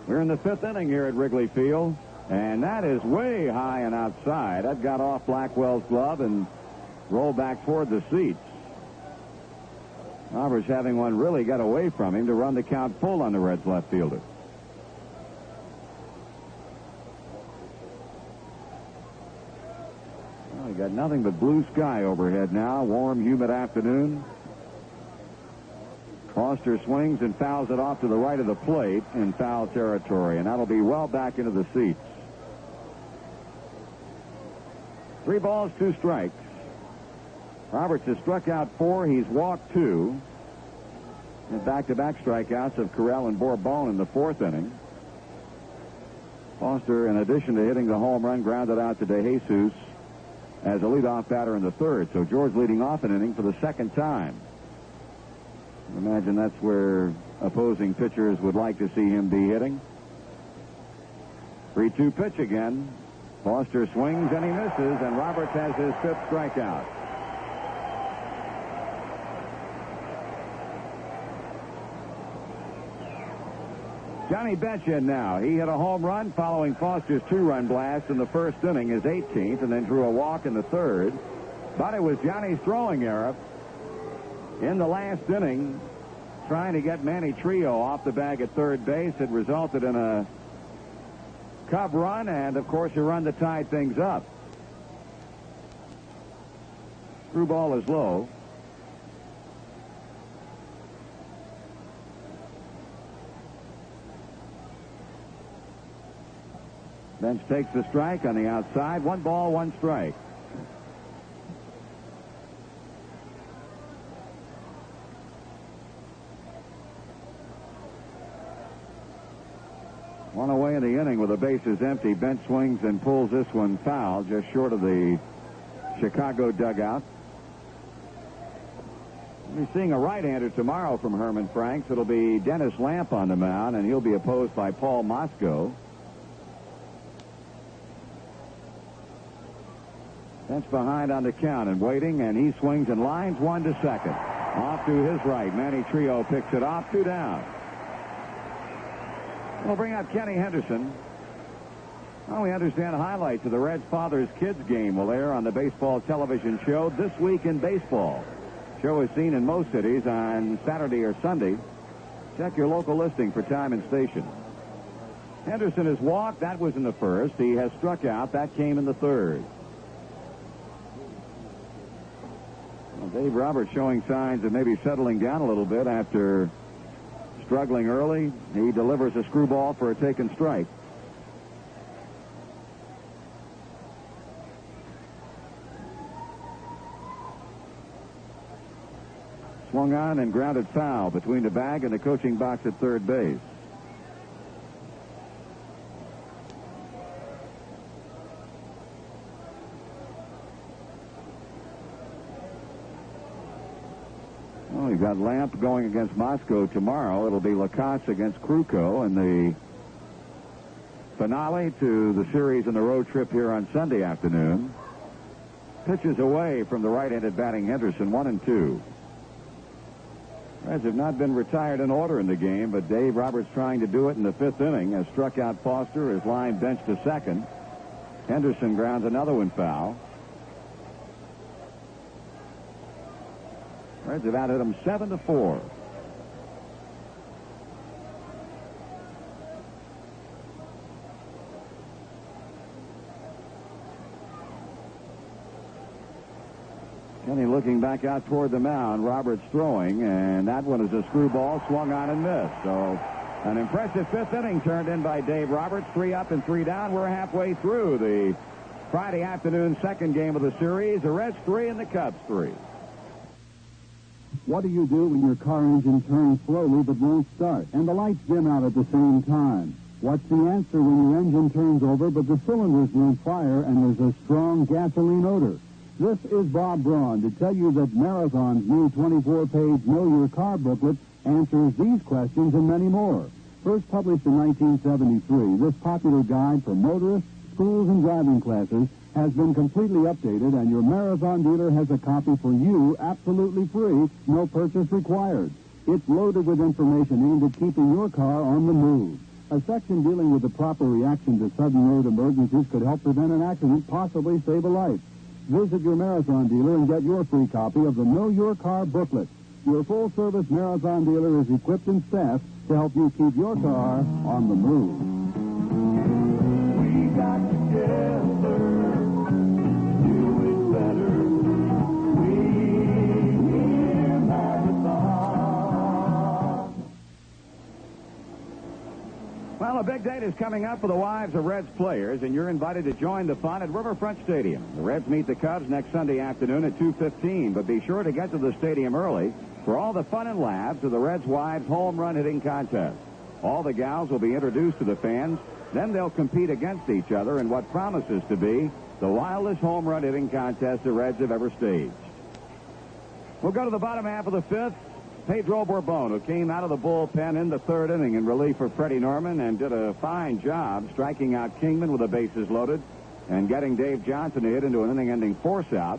We're in the fifth inning here at Wrigley Field, and that is way high and outside. That got off Blackwell's glove and rolled back toward the seats. Roberts, having one really get away from him to run the count full on the Reds left fielder. Well, we got nothing but blue sky overhead now. Warm, humid afternoon. Foster swings and fouls it off to the right of the plate in foul territory, and that'll be well back into the seats. 3 balls, 2 strikes. Roberts has struck out 4. He's walked 2. And back-to-back strikeouts of Carell and Bourbon in the fourth inning. Foster, in addition to hitting the home run, grounded out to DeJesus as a leadoff batter in the third. So George leading off an inning for the second time. I imagine that's where opposing pitchers would like to see him be hitting. 3-2 pitch again. Foster swings and he misses, and Roberts has his 5th strikeout. Johnny Bench in now. He hit a home run following Foster's 2-run blast in the first inning, his 18th, and then drew a walk in the third. But it was Johnny's throwing error in the last inning, trying to get Manny Trio off the bag at third base. It resulted in a Cub run, and of course a run that tied things up. Through ball is low. Bench takes the strike on the outside. 1 ball, 1 strike. One away in the inning with the bases empty. Bench swings and pulls this one foul just short of the Chicago dugout. We'll be seeing a right-hander tomorrow from Herman Franks. It'll be Dennis Lamp on the mound, and he'll be opposed by Paul Mosco. Bench behind on the count and waiting, and he swings and lines one to second. Off to his right. Manny Trio picks it off. 2 down. We'll bring out Kenny Henderson. Well, we understand highlights of the Reds' Fathers Kids game will air on the baseball television show This Week in Baseball. Show is seen in most cities on Saturday or Sunday. Check your local listing for time and station. Henderson has walked. That was in the first. He has struck out. That came in the third. Dave Roberts showing signs of maybe settling down a little bit after struggling early. He delivers a screwball for a taken strike. Swung on and grounded foul between the bag and the coaching box at third base. Well, you've got Lamp going against Mosco tomorrow. It'll be Lacasse against Kruko in the finale to the series and the road trip here on Sunday afternoon. Pitches away from the right-handed batting Henderson, 1-2. Reds have not been retired in order in the game, but Dave Roberts trying to do it in the 5th inning has struck out Foster, his line bench to second. Henderson grounds another one foul. Reds have outhit him 7-4. Kenny looking back out toward the mound. Roberts throwing, and that one is a screwball, swung on and missed. So an impressive fifth inning turned in by Dave Roberts. 3 up and 3 down. We're halfway through the Friday afternoon second game of the series. The Reds 3 and the Cubs 3. What do you do when your car engine turns slowly but won't start, and the lights dim out at the same time? What's the answer when your engine turns over but the cylinders won't fire and there's a strong gasoline odor? This is Bob Braun to tell you that Marathon's new 24-page Know Your Car booklet answers these questions and many more. First published in 1973, this popular guide for motorists, schools, and driving classes has been completely updated, and your Marathon dealer has a copy for you absolutely free, no purchase required. It's loaded with information aimed at keeping your car on the move. A section dealing with the proper reaction to sudden road emergencies could help prevent an accident, possibly save a life. Visit your Marathon dealer and get your free copy of the Know Your Car booklet. Your full-service Marathon dealer is equipped and staffed to help you keep your car on the move. We got together, do it better. We're Marathon. Well, a big date is coming up for the wives of Reds players, and you're invited to join the fun at Riverfront Stadium. The Reds meet the Cubs next Sunday afternoon at 2:15, but be sure to get to the stadium early for all the fun and laughs of the Reds' wives' home run hitting contest. All the gals will be introduced to the fans, then they'll compete against each other in what promises to be the wildest home run hitting contest the Reds have ever staged. We'll go to the bottom half of the fifth. Pedro Borbon, who came out of the bullpen in the third inning in relief for Freddie Norman and did a fine job striking out Kingman with the bases loaded and getting Dave Johnson to hit into an inning-ending force out.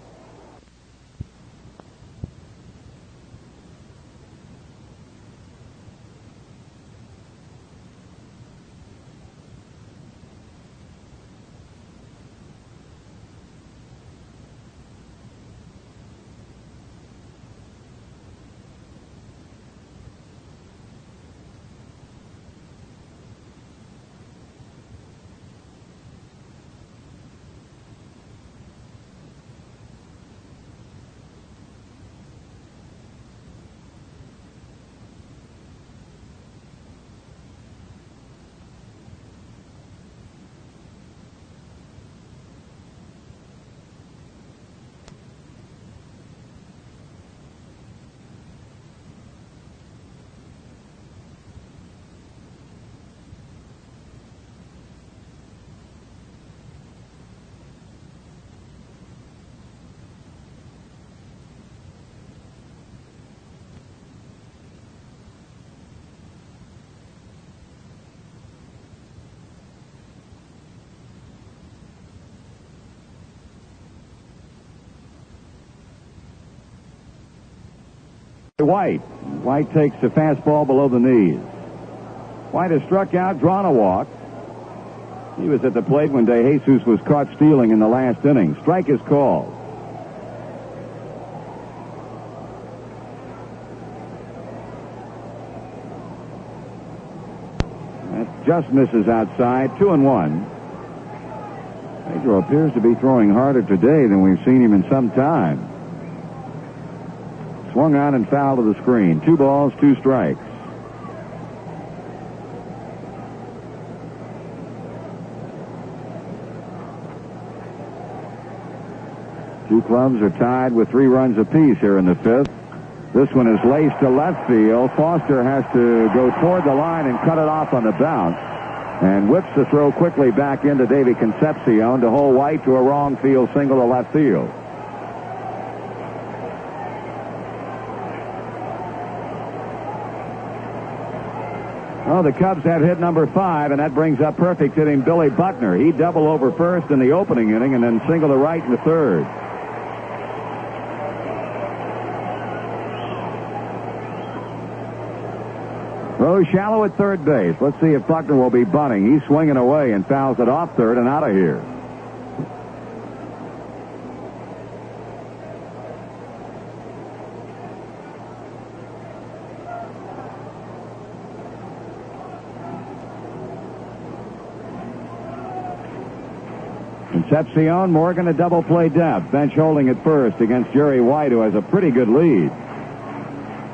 White takes a fastball below the knees. White has struck out, drawn a walk. He was at the plate when De Jesus was caught stealing in the last inning. Strike is called. That just misses outside. 2-1. Pedro appears to be throwing harder today than we've seen him in some time. Swung on and fouled to the screen. 2 balls, 2 strikes. Two clubs are tied with 3 runs apiece here in the fifth. This one is laced to left field. Foster has to go toward the line and cut it off on the bounce, and whips the throw quickly back into Davy Concepcion to hold White to a wrong field single to left field. Well, the Cubs have hit number 5, and that brings up perfect hitting Billy Buckner. He doubled over first in the opening inning and then single to right in the third. Throw shallow at third base. Let's see if Buckner will be bunting. He's swinging away and fouls it off third and out of here. Concepcion, Morgan, a double play depth. Bench holding at first against Jerry White, who has a pretty good lead.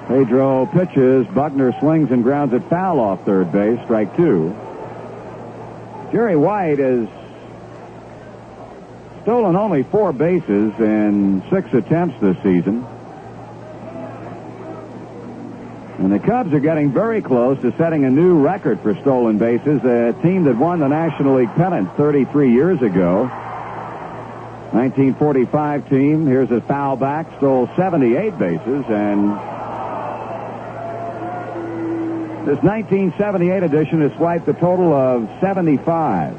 Pedro pitches. Buckner swings and grounds it foul off third base. Strike two. Jerry White has stolen only 4 bases in 6 attempts this season. And the Cubs are getting very close to setting a new record for stolen bases. A team that won the National League pennant 33 years ago. 1945 team. Here's a foul back. Stole 78 bases. And this 1978 edition has swiped a total of 75.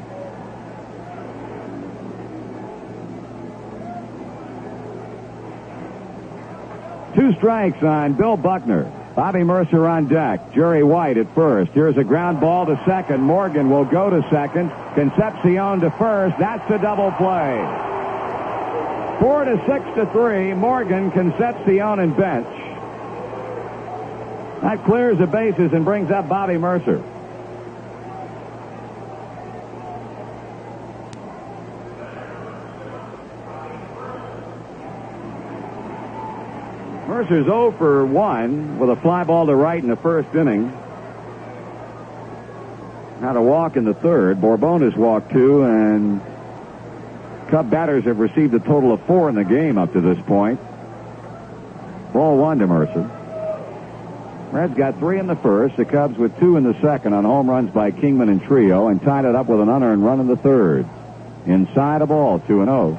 Two strikes on Bill Buckner. Bobby Mercer on deck. Jerry White at first. Here's a ground ball to second. Morgan will go to second. Concepcion to first. That's a double play. 4-6-3. Morgan, Concepcion, and Bench. That clears the bases and brings up Bobby Mercer. Mercer's 0 for 1 with a fly ball to right in the first inning. Had a walk in the third. Bourbon has walked 2, and Cub batters have received a total of 4 in the game up to this point. Ball 1 to Mercer. Reds got 3 in the first. The Cubs with 2 in the second on home runs by Kingman and Trio, and tied it up with an unearned run in the third. Inside a ball, 2-0.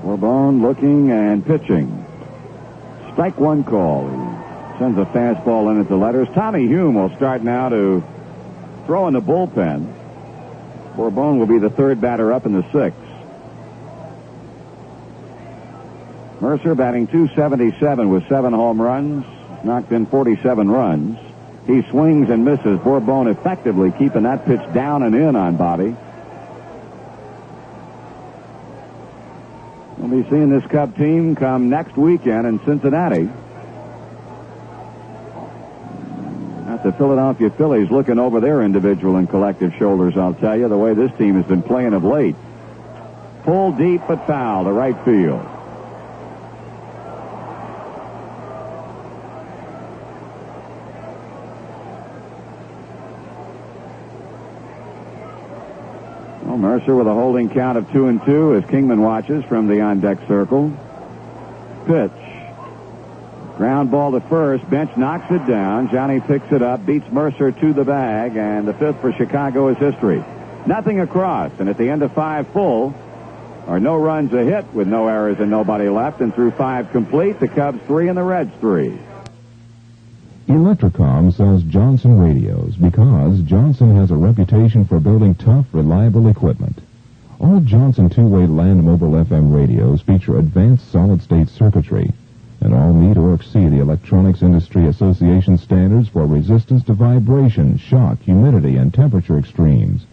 Bourbon looking and pitching. Strike 1 call. He sends a fastball in at the letters. Tommy Hume will start now to throw in the bullpen. Bourbon will be the third batter up in the 6th. Mercer batting .277 with 7 home runs. Knocked in 47 runs. He swings and misses. Bourbon effectively keeping that pitch down and in on Bobby. We'll be seeing this Cub team come next weekend in Cincinnati. Not the Philadelphia Phillies looking over their individual and collective shoulders, I'll tell you, the way this team has been playing of late. Pull deep but foul to right field. Mercer with a holding count of 2-2 as Kingman watches from the on-deck circle. Pitch. Ground ball to first. Bench knocks it down. Johnny picks it up, beats Mercer to the bag, and the 5th for Chicago is history. Nothing across, and at the end of 5 full, or no runs a hit with no errors and nobody left, and through 5 complete, the Cubs 3 and the Reds 3. Electrocom sells Johnson radios because Johnson has a reputation for building tough, reliable equipment. All Johnson two-way land mobile FM radios feature advanced solid-state circuitry, and all meet or exceed the Electronics Industry Association standards for resistance to vibration, shock, humidity, and temperature extremes.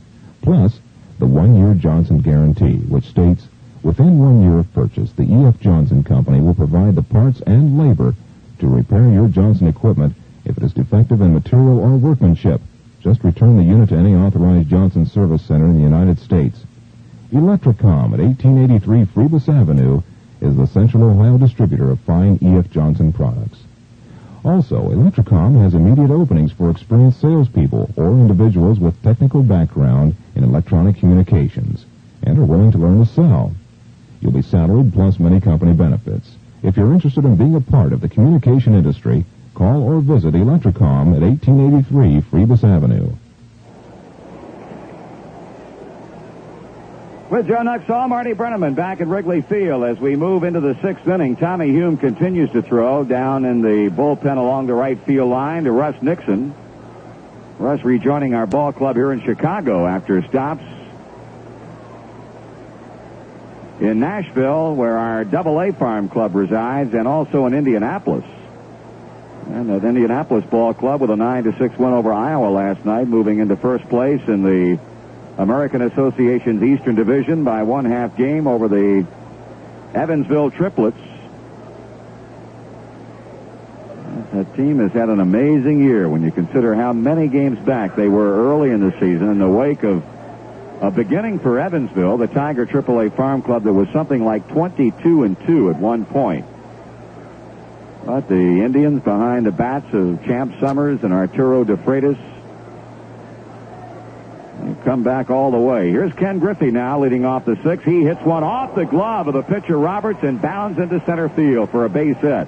Plus, the 1-year Johnson guarantee, which states, within 1 year of purchase, the E.F. Johnson Company will provide the parts and labor to repair your Johnson equipment if it is defective in material or workmanship. Just return the unit to any authorized Johnson service center in the United States. Electrocom at 1883 Phoebus Avenue is the Central Ohio distributor of fine E.F. Johnson products. Also, Electrocom has immediate openings for experienced salespeople or individuals with technical background in electronic communications and are willing to learn to sell. You'll be salaried plus many company benefits. If you're interested in being a part of the communication industry, call or visit Electrocom at 1883 Phoebus Avenue. With Joe Nuxall, Marty Brenneman back at Wrigley Field as we move into the 6th inning. Tommy Hume continues to throw down in the bullpen along the right field line to Russ Nixon. Russ rejoining our ball club here in Chicago after stops in Nashville, where our Double-A Farm Club resides, and also in Indianapolis. And that Indianapolis ball club with a 9-6 win over Iowa last night, moving into first place in the American Association's Eastern Division by 1/2 game over the Evansville Triplets. team has had an amazing year when you consider how many games back they were early in the season in the wake of a beginning for Evansville, the Tiger AAA Farm Club that was something like 22-2 at one point. But the Indians, behind the bats of Champ Summers and Arturo De Freitas, they've come back all the way. Here's Ken Griffey now leading off the sixth. He hits one off the glove of the pitcher Roberts and bounds into center field for a base hit.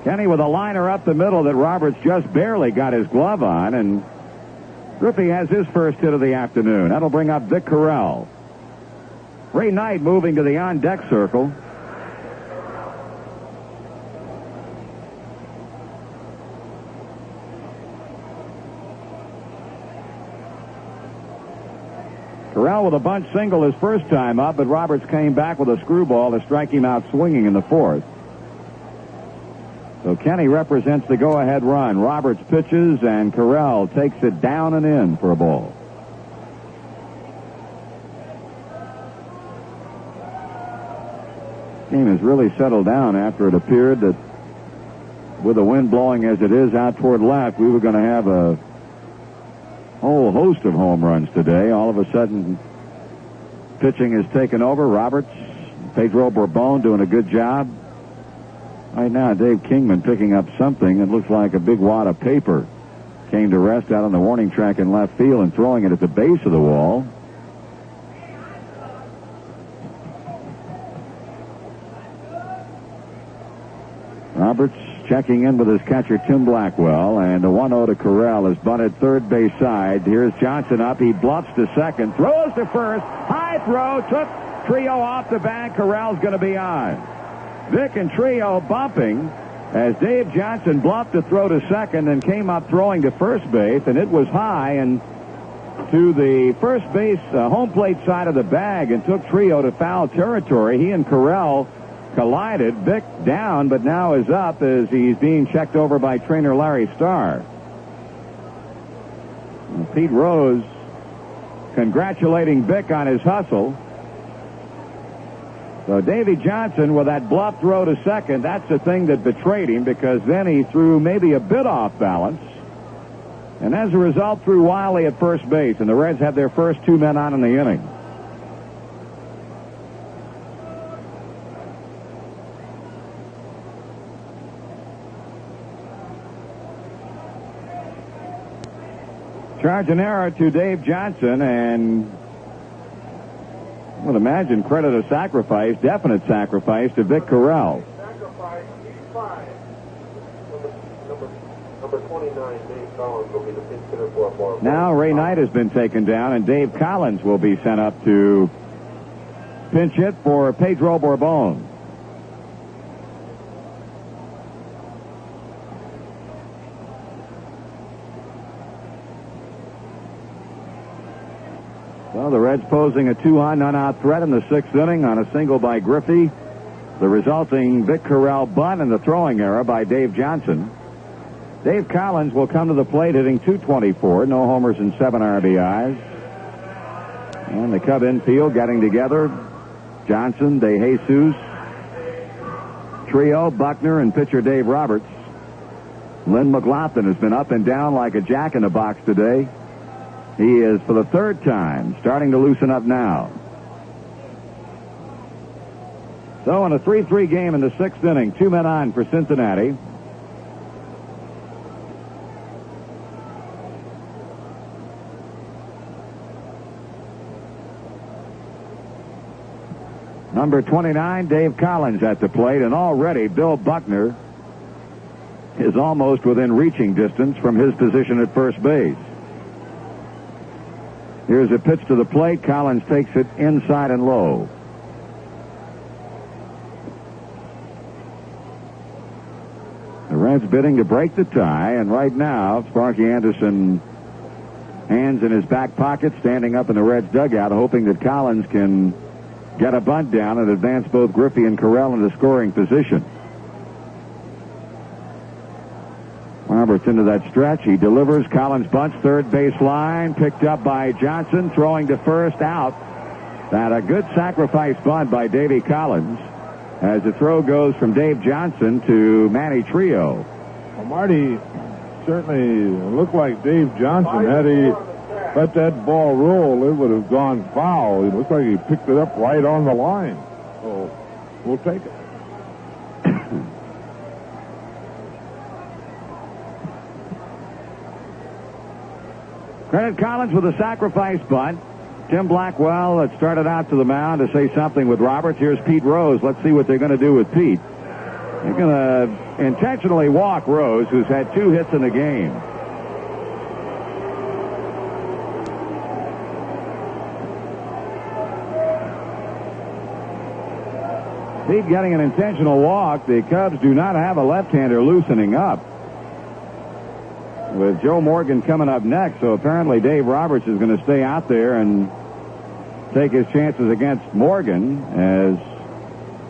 Kenny with a liner up the middle that Roberts just barely got his glove on, and Griffey has his first hit of the afternoon. That'll bring up Vic Correll. Ray Knight moving to the on-deck circle. Correll with a bunch single his first time up, but Roberts came back with a screwball to strike him out swinging in the fourth. So Kenny represents the go-ahead run. Roberts pitches, and Correll takes it down and in for a ball. Game has really settled down after it appeared that with the wind blowing as it is out toward left, we were going to have a whole host of home runs today. All of a sudden, pitching has taken over. Roberts, Pedro Borbon doing a good job. Right now, Dave Kingman picking up something that looks like a big wad of paper. Came to rest out on the warning track in left field and throwing it at the base of the wall. Roberts checking in with his catcher, Tim Blackwell, and the 1-0 to Correll is bunted third base side. Here's Johnson up. He bluffs to second, throws to first. High throw, took Trio off the back. Correll's going to be on. Vic and Trio bumping as Dave Johnson bluffed to throw to second and came up throwing to first base, and it was high and to the first base home plate side of the bag and took Trio to foul territory. He and Correll collided. Vic down, but now is up as he's being checked over by trainer Larry Starr. And Pete Rose congratulating Vic on his hustle. So Davey Johnson with that bluff throw to second, that's the thing that betrayed him, because then he threw maybe a bit off balance. And as a result, threw Wiley at first base, and the Reds had their first two men on in the inning. Charge an error to Dave Johnson, and I would imagine credit a sacrifice, definite sacrifice, to Vic Correll. Sacrifice, E5. Number 29, Dave Collins, will be the pinch hitter for a ball. Now Ray Knight has been taken down, and Dave Collins will be sent up to pinch hit for Pedro Borbon. Well, the Reds posing a 2-on, none-out threat in the sixth inning on a single by Griffey. The resulting Vic Correll bunt and the throwing error by Dave Johnson. Dave Collins will come to the plate hitting .224, no homers and 7 RBIs. And the Cub infield getting together. Johnson, De Jesus, Trio, Buckner, and pitcher Dave Roberts. Lynn McLaughlin has been up and down like a jack-in-the-box today. He is, for the third time, starting to loosen up now. So in a 3-3 game in the sixth inning, 2 men on for Cincinnati. Number 29, Dave Collins at the plate, and already Bill Buckner is almost within reaching distance from his position at first base. Here's a pitch to the plate. Collins takes it inside and low. The Reds bidding to break the tie, and right now, Sparky Anderson, hands in his back pocket, standing up in the Reds dugout, hoping that Collins can get a bunt down and advance both Griffey and Correll into scoring position. Roberts into that stretch. He delivers. Collins bunts third base line. Picked up by Johnson. Throwing to first, out. That a good sacrifice bunt by Davey Collins as the throw goes from Dave Johnson to Manny Trio. Well, Marty certainly looked like Dave Johnson. Had he let that ball roll, it would have gone foul. It looked like he picked it up right on the line. So we'll take it. Credit Collins with a sacrifice bunt. Tim Blackwell had started out to the mound to say something with Roberts. Here's Pete Rose. Let's see what they're going to do with Pete. They're going to intentionally walk Rose, who's had 2 hits in the game. Pete getting an intentional walk. The Cubs do not have a left-hander loosening up, with Joe Morgan coming up next. So apparently Dave Roberts is going to stay out there and take his chances against Morgan, as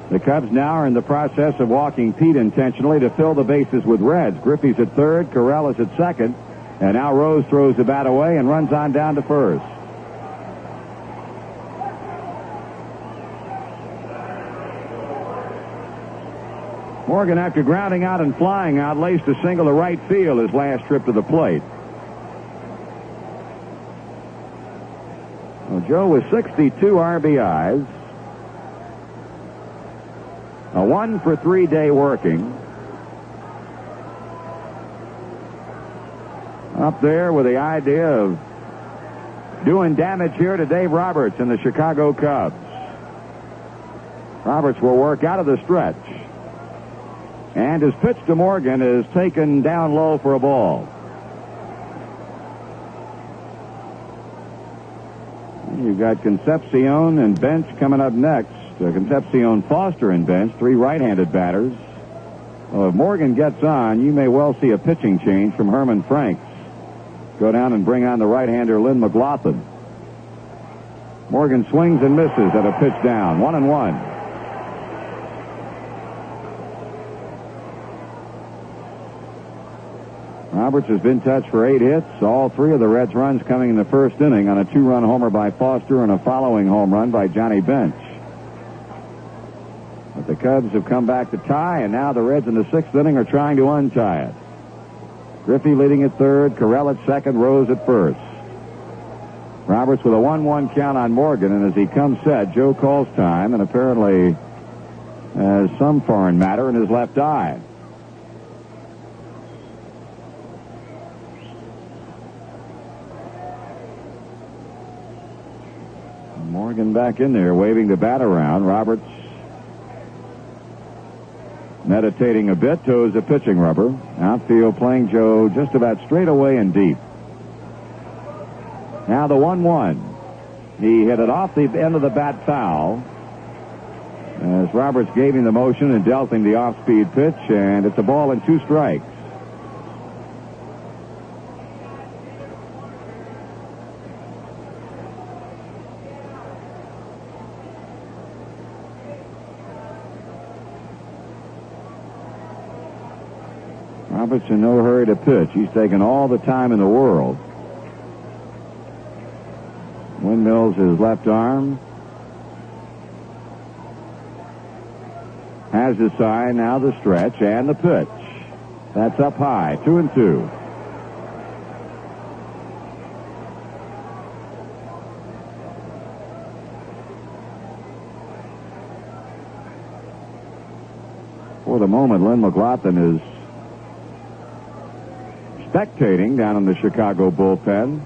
the Cubs now are in the process of walking Pete intentionally to fill the bases with Reds. Griffey's at third, Carell is at second, and now Rose throws the bat away and runs on down to first. Morgan, after grounding out and flying out, laced a single to right field his last trip to the plate. Well, Joe with 62 RBIs, a 1-for-3 day working. Up there with the idea of doing damage here to Dave Roberts and the Chicago Cubs. Roberts will work out of the stretch. And his pitch to Morgan is taken down low for a ball. You've got Concepcion and Bench coming up next. Concepcion, Foster, and Bench, 3 right-handed batters. Well, if Morgan gets on, you may well see a pitching change from Herman Franks. Go down and bring on the right-hander Lynn McLaughlin. Morgan swings and misses at a pitch down. 1-1. Roberts has been touched for 8 hits. All 3 of the Reds' runs coming in the first inning on a 2-run homer by Foster and a following home run by Johnny Bench. But the Cubs have come back to tie, and now the Reds in the 6th inning are trying to untie it. Griffey leading at third, Carell at second, Rose at first. Roberts with a 1-1 count on Morgan, and as he comes set, Joe calls time and apparently has some foreign matter in his left eye. Morgan back in there, waving the bat around. Roberts meditating a bit, toes a pitching rubber. Outfield playing Joe just about straight away and deep. Now the 1-1. He hit it off the end of the bat foul as Roberts gave him the motion and dealt him the off-speed pitch, and it's a ball and 2 strikes. Roberts in no hurry to pitch. He's taken all the time in the world. Windmills his left arm. Has his sign, now the stretch and the pitch. That's up high, 2-2. For the moment, Lynn McLaughlin is spectating down in the Chicago bullpen.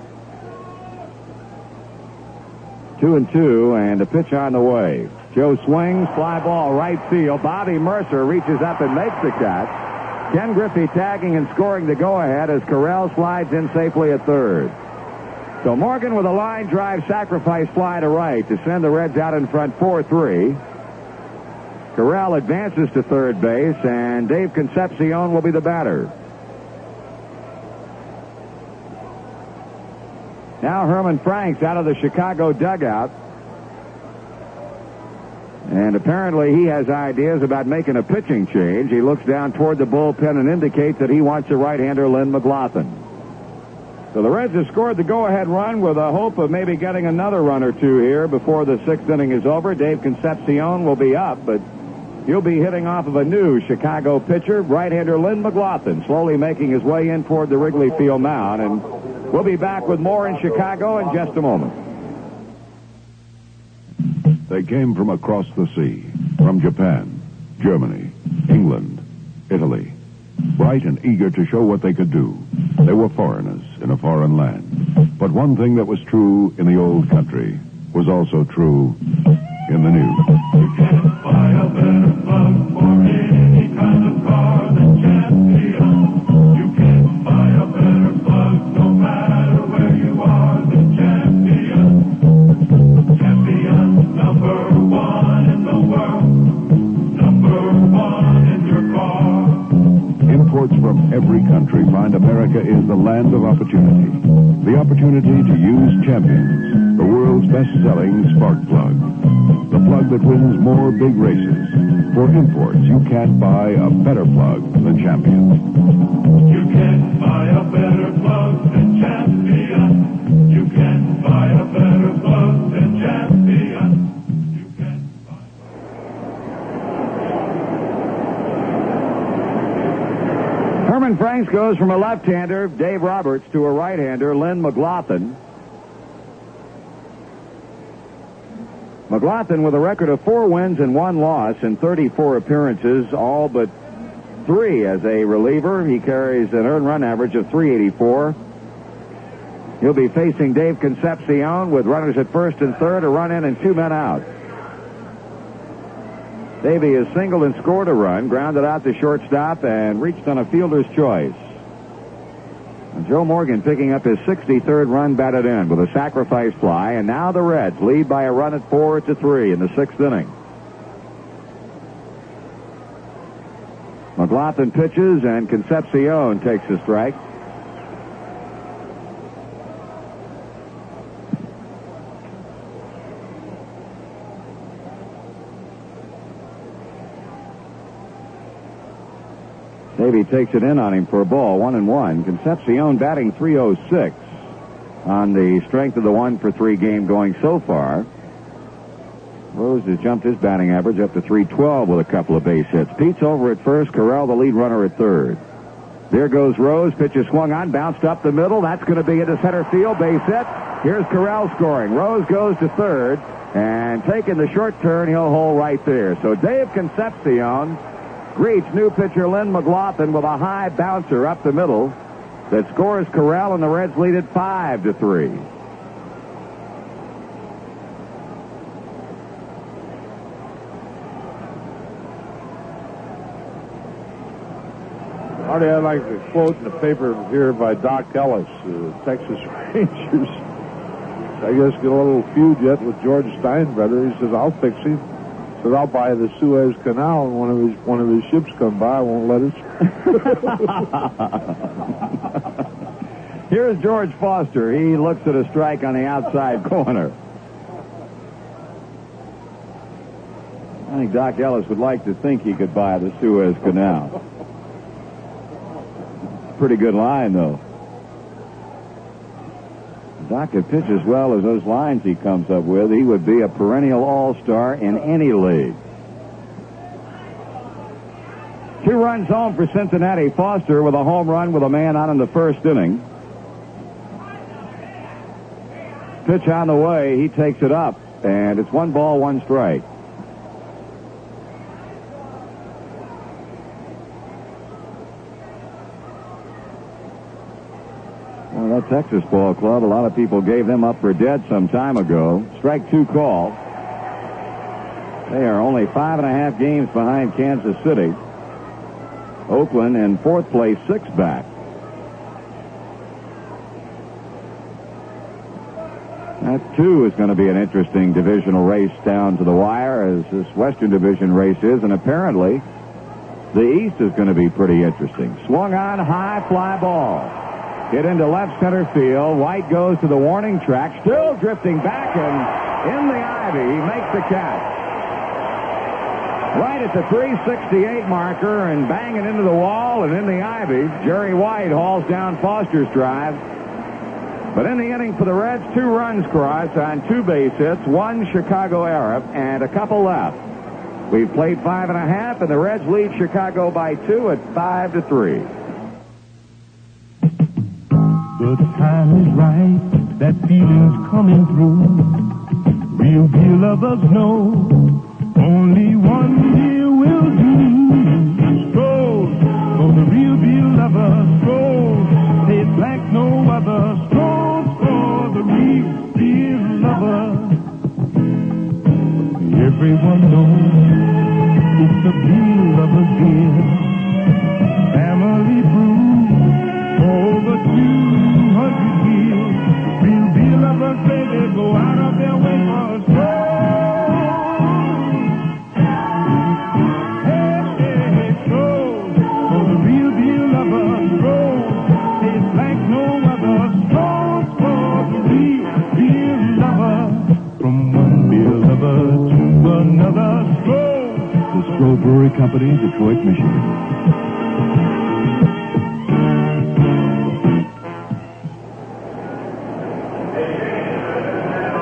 2-2, and a pitch on the way. Joe swings, fly ball right field. Bobby Mercer reaches up and makes the catch. Ken Griffey tagging and scoring the go-ahead as Carell slides in safely at third. So Morgan with a line drive sacrifice fly to right to send the Reds out in front 4-3. Carell advances to third base, and Dave Concepcion will be the batter. Now Herman Franks out of the Chicago dugout. And apparently he has ideas about making a pitching change. He looks down toward the bullpen and indicates that he wants a right-hander, Lynn McLaughlin. So the Reds have scored the go-ahead run with a hope of maybe getting another run or two here before the 6th inning is over. Dave Concepcion will be up, but He'll be hitting off of a new Chicago pitcher, right-hander Lynn McLaughlin, slowly making his way in toward the Wrigley Field mound. And we'll be back with more in Chicago in just a moment. They came from across the sea, from Japan, Germany, England, Italy. Bright and eager to show what they could do. They were foreigners in a foreign land. But one thing that was true in the old country was also true in the new. You can't buy a better plug for any kind of car than Champion. You can't buy a better plug no matter where you are than Champion. Champion, number one in the world. Number one in your car. Imports from every country find America is the land of opportunity. The opportunity to use Champions, the world's best-selling spark plug. The plug that wins more big races. For imports, you can't buy a better plug than Champions. You can't buy a better plug than Champion. You can't buy a better plug than Champion. You can't buy. Herman Franks goes from a left-hander, Dave Roberts, to a right-hander, Lynn McLaughlin. McLaughlin with a record of 4 wins and 1 loss in 34 appearances, all but 3 as a reliever. He carries an earned run average of .384. He'll be facing Dave Concepcion with runners at first and third, a run in and 2 men out. Davey has singled and scored a run, grounded out to shortstop, and reached on a fielder's choice. And Joe Morgan picking up his 63rd run batted in with a sacrifice fly, and now the Reds lead by a run at 4-3 in the 6th inning. McLaughlin pitches, and Concepcion takes a strike. Davey takes it in on him for a ball, 1-1. Concepcion batting .306 on the strength of the 1-for-3 game going so far. Rose has jumped his batting average up to .312 with a couple of base hits. Pete's over at first, Corral the lead runner at third. There goes Rose, pitch is swung on, bounced up the middle. That's going to be into center field, base hit. Here's Corral scoring. Rose goes to third, and taking the short turn, he'll hold right there. So Dave Concepcion greets new pitcher Lynn McLaughlin with a high bouncer up the middle that scores Corral, and the Reds lead it 5-3. Artie, I'd like to quote in the paper here by Doc Ellis, Texas Rangers. I guess get a little feud yet with George Steinbrenner. He says, I'll fix him. Says, I'll buy the Suez Canal, and one of his ships come by. I won't let us. Here's George Foster. He looks at a strike on the outside corner. I think Doc Ellis would like to think he could buy the Suez Canal. Pretty good line, though. Doc could pitch as well as those lines he comes up with. He would be a perennial all-star in any league. 2 runs home for Cincinnati. Foster with a home run with a man out in the first inning. Pitch on the way. He takes it up, and it's 1 ball, 1 strike. Well, that Texas ball club, a lot of people gave them up for dead some time ago. Strike 2 call. They are only 5.5 games behind Kansas City. Oakland in 4th place, 6 back. That, too, is going to be an interesting divisional race down to the wire, as this Western Division race is, and apparently the East is going to be pretty interesting. Swung on, high fly ball. Hit into left center field. White goes to the warning track, still drifting back, and in the ivy, he makes the catch. Right at the 368 marker, and banging into the wall and in the ivy, Jerry White hauls down Foster's drive. But in the inning for the Reds, 2 runs crossed on 2 base hits, 1 Chicago error, and a couple left. We've played 5.5, and the Reds lead Chicago by 2 at 5-3. The time is right, that feeling's coming through. Real beer lovers know only one beer will do. Stroll for the real beer lover. Stroll, taste like no other. Stroll for the real beer lover. Everyone knows it's the beer lover's beer. Family brew over 200 years. Real beer lovers say they go out of their way for a stroll. Hey, hey, hey, stroll for the real beer lovers. Stroll, tastes like no other. Stroll for the real beer lover. From one beer lover to another. Stroll. The Stroh Brewery Company, Detroit, Michigan.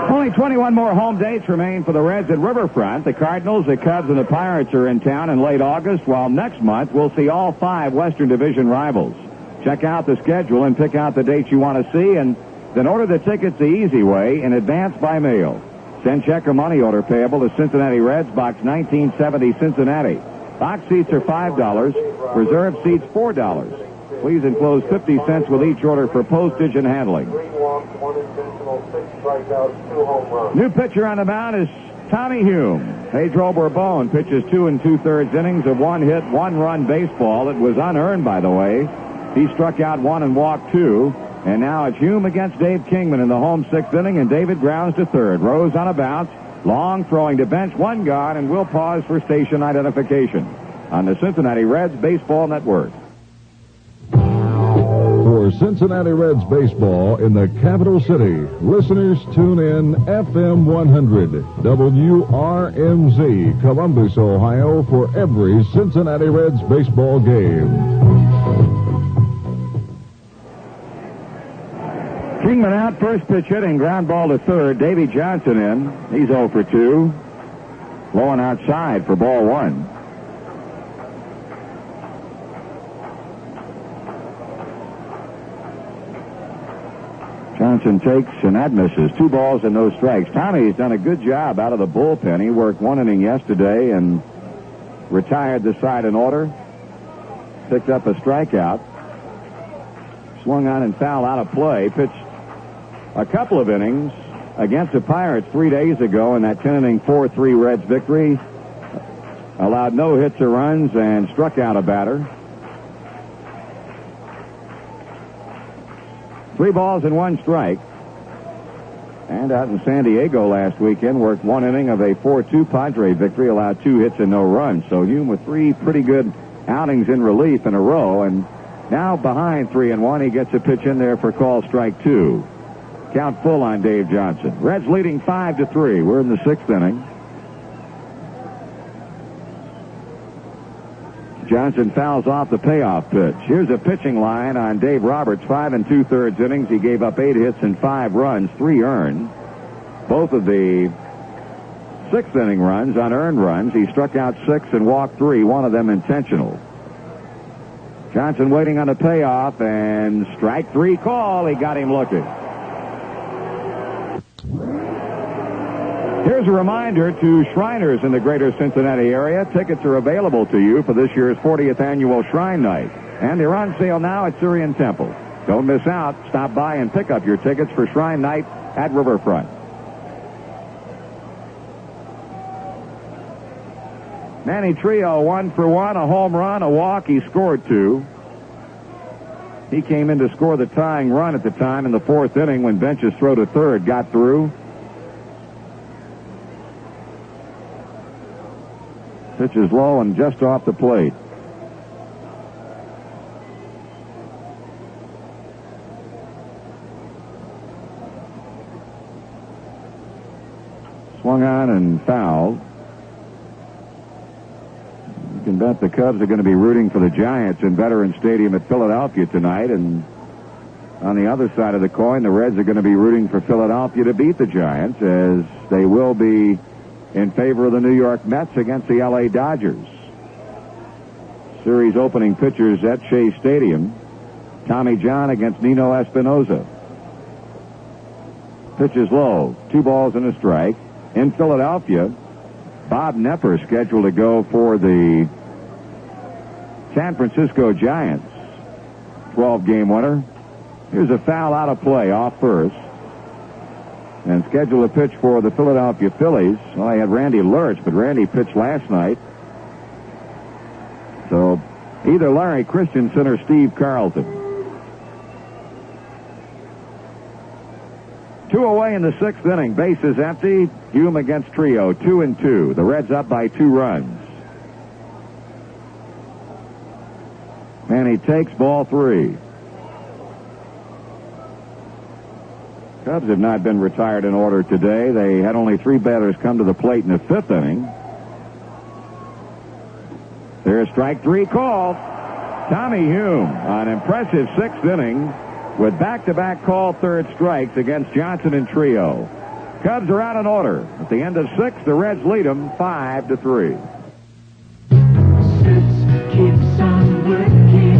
Only 21 more home dates remain for the Reds at Riverfront. The Cardinals, the Cubs, and the Pirates are in town in late August, while next month we'll see all 5 Western Division rivals. Check out the schedule and pick out the dates you want to see, and then order the tickets the easy way in advance by mail. Send check or money order payable to Cincinnati Reds, Box 1970, Cincinnati. Box seats are $5, reserved seats $4. Please enclose 50 cents with each order for postage and handling. 3 walks, 1 intentional, 6 strikeouts, 2 home runs. New pitcher on the mound is Tommy Hume. Pedro Bourbon pitches 2 2/3 innings of 1-hit, 1-run baseball. It was unearned, by the way. He struck out 1 and walked 2. And now it's Hume against Dave Kingman in the home 6th inning, and David grounds to third. Rose on a bounce, long throwing to bench, 1 gone, and we'll pause for station identification on the Cincinnati Reds Baseball Network. For Cincinnati Reds baseball in the capital city, listeners tune in FM 100, WRMZ, Columbus, Ohio, for every Cincinnati Reds baseball game. Kingman out, first pitch hitting, ground ball to third. Davey Johnson in. He's 0 for 2. Blowing outside for ball 1. Johnson takes, and that misses. 2 balls and no strikes. Tommy's done a good job out of the bullpen. He worked 1 inning yesterday and retired the side in order. Picked up a strikeout. Swung on and foul out of play. Pitched a couple of innings against the Pirates 3 days ago in that 10-inning 4-3 Reds victory. Allowed no hits or runs and struck out a batter. 3 balls and 1 strike. And out in San Diego last weekend, worked 1 inning of a 4-2 Padre victory, allowed 2 hits and no runs. So Hume with 3 pretty good outings in relief in a row, and now behind 3-1, he gets a pitch in there for call strike 2. Count full on Dave Johnson. Reds leading 5-3. We're in the 6th inning. Johnson fouls off the payoff pitch. Here's a pitching line on Dave Roberts. 5 2/3 innings. He gave up 8 hits and 5 runs, 3 earned. Both of the 6th inning runs, unearned runs. He struck out 6 and walked 3, one of them intentional. Johnson waiting on the payoff, and strike 3 call. He got him looking. Here's a reminder to Shriners in the greater Cincinnati area. Tickets are available to you for this year's 40th annual Shrine Night, and they're on sale now at Syrian Temple. Don't miss out. Stop by and pick up your tickets for Shrine Night at Riverfront. Manny Trio 1 for 1, a home run, a walk. He scored 2. He came in to score the tying run at the time in the 4th inning when Bench's throw to third got through. Pitch is low and just off the plate. Swung on and fouled. You can bet the Cubs are going to be rooting for the Giants in Veterans Stadium at Philadelphia tonight. And on the other side of the coin, the Reds are going to be rooting for Philadelphia to beat the Giants, as they will be in favor of the New York Mets against the L.A. Dodgers. Series opening pitchers at Shea Stadium. Tommy John against Nino Espinosa. Pitches low. 2 balls and a strike. In Philadelphia, Bob Knepper scheduled to go for the San Francisco Giants. 12-game winner. Here's a foul out of play off first. And scheduled to pitch for the Philadelphia Phillies. Well, I had Randy Lurch, but Randy pitched last night. So either Larry Christensen or Steve Carlton. 2 away in the 6th inning. Bases empty. Hume against Trio. 2-2. The Reds up by 2 runs. And he takes ball 3. Cubs have not been retired in order today. They had only 3 batters come to the plate in the 5th inning. There's strike 3 called. Tommy Hume, an impressive 6th inning with back-to-back called 3rd strikes against Johnson and Trio. Cubs are out in order. At the end of 6, the Reds lead them 5-3. Keeps on working,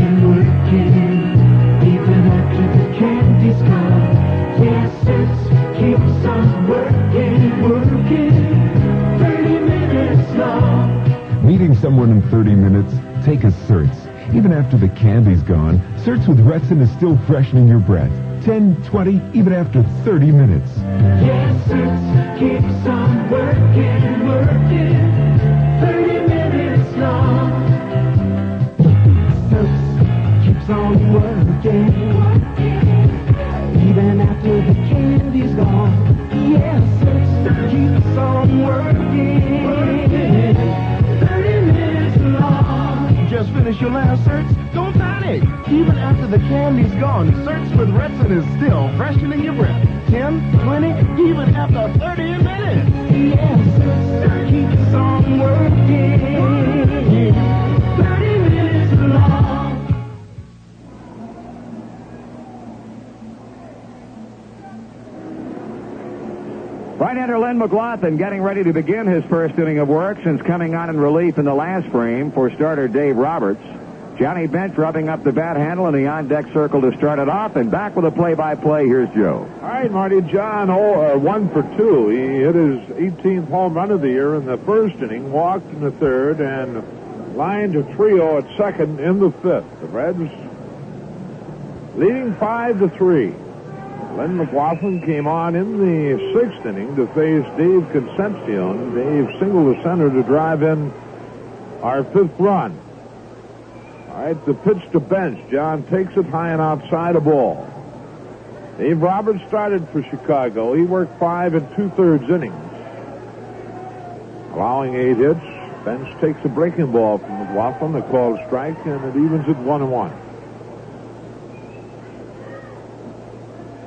even after the candy's gone. Yes, it keeps on working, 30 minutes long. Needing someone in 30 minutes? Take a Certs. Even after the candy's gone, Certs with Retsin is still freshening your breath. 10, 20, even after 30 minutes. Yes, Certs keeps on working, 30 minutes long. Certs keeps on working, even after the candy's gone. Yes, Certs keeps on working, 30 minutes long. Just finish your last Certs? Don't panic. Even after the candy's gone, Certs with Retsin is still freshening your breath. 10, 20, even after 30 minutes. Yes, Certs keeps on working, 30 minutes long. Right-hander Len McLaughlin getting ready to begin his first inning of work since coming on in relief in the last frame for starter Dave Roberts. Johnny Bench rubbing up the bat handle in the on-deck circle to start it off, and back with a play-by-play. Here's Joe. All right, Marty. John 1 for 2. He hit his 18th home run of the year in the 1st inning, walked in the 3rd, and lined a Trio at 2nd in the 5th. The Reds leading 5-3. Len McLaughlin came on in the 6th inning to face Dave Concepcion. Dave singled the center to drive in our 5th run. All right, the pitch to Bench. John takes it high and outside, a ball. Dave Roberts started for Chicago. He worked 5 2/3 innings, allowing 8 hits. Bench takes a breaking ball from McLaughlin, a called strike, and it evens at 1-1.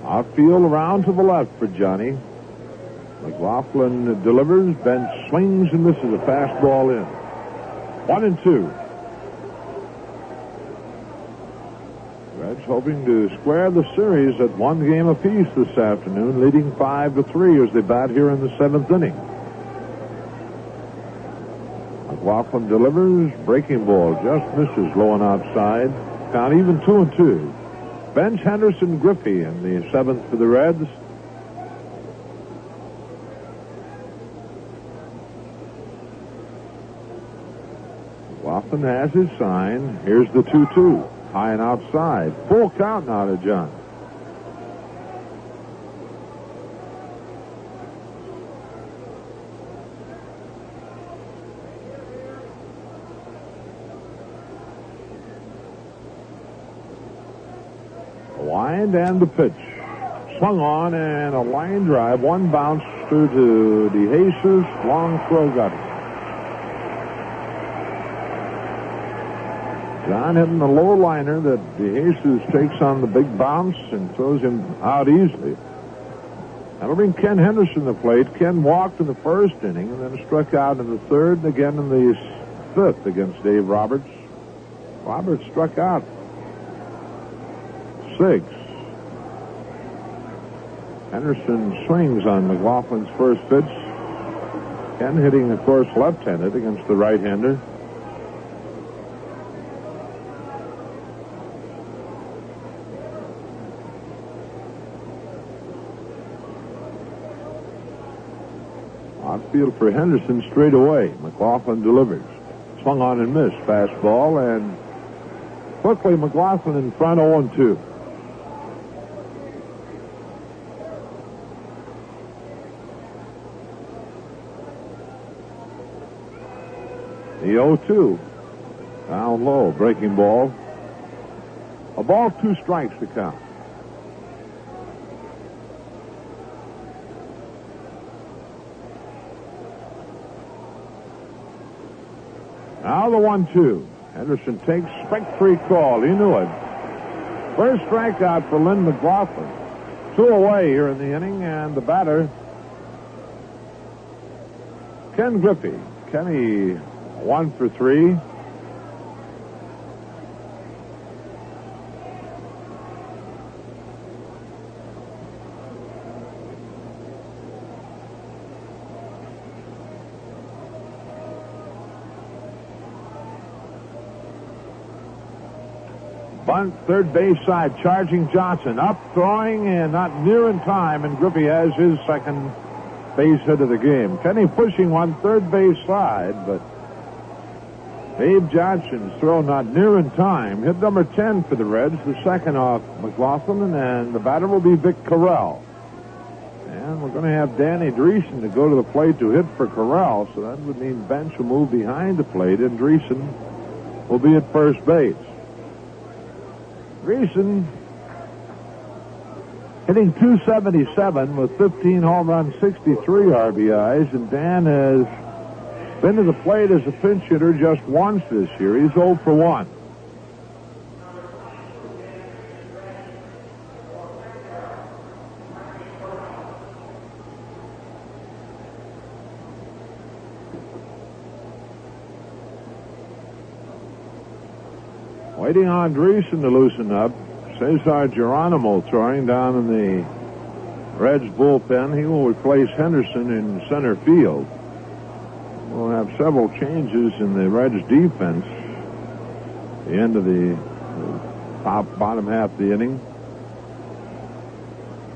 Outfield around to the left for Johnny. McLaughlin delivers. Bench swings and misses a fastball in. 1-2. Reds hoping to square the series at 1 game apiece this afternoon, leading 5-3 as they bat here in the 7th inning. McLaughlin delivers. Breaking ball just misses low and outside. Count even 2-2. Bench, Henderson, Griffey in the 7th for the Reds. McLaughlin has his sign. Here's the 2-2. High and outside. Full count now to John. A wind and the pitch. Swung on and a line drive. One bounce through to DeJesus. Long throw got it. John hitting the low liner that DeJesus takes on the big bounce and throws him out easily. That'll bring Ken Henderson to the plate. Ken walked in the 1st inning and then struck out in the 3rd and again in the 5th against Dave Roberts. Roberts struck out 6. Henderson swings on McLaughlin's first pitch. Ken hitting, of course, left-handed against the right-hander. Outfield for Henderson straight away. McLaughlin delivers. Swung on and missed. Fastball, and quickly McLaughlin in front, 0-2. The 0-2. Down low. Breaking ball. A ball, 2 strikes to count. Now the 1-2. Henderson takes strike-free call. He knew it. First strikeout for Lynn McLaughlin. 2 away here in the inning, and the batter, Ken Griffey. Kenny 1 for 3. Bunt, third base side, charging Johnson. Up, throwing, and not near in time, and Griffey has his second base hit of the game. Kenny pushing one, third base side, but Dave Johnson's throw not near in time. Hit number 10 for the Reds, the second off McLaughlin, and the batter will be Vic Corral. And we're going to have Danny Dreesen to go to the plate to hit for Corral, so that would mean Bench will move behind the plate, and Dreesen will be at first base. Dreesen hitting .277 with 15 home runs, 63 RBIs, and Dan has been to the plate as a pinch hitter just once this year. He's 0 for 1. Waiting on Dreesen to loosen up. Cesar Geronimo throwing down in the Reds bullpen. He will replace Henderson in center field. We'll have several changes in the Reds defense. The end of the bottom half of the inning.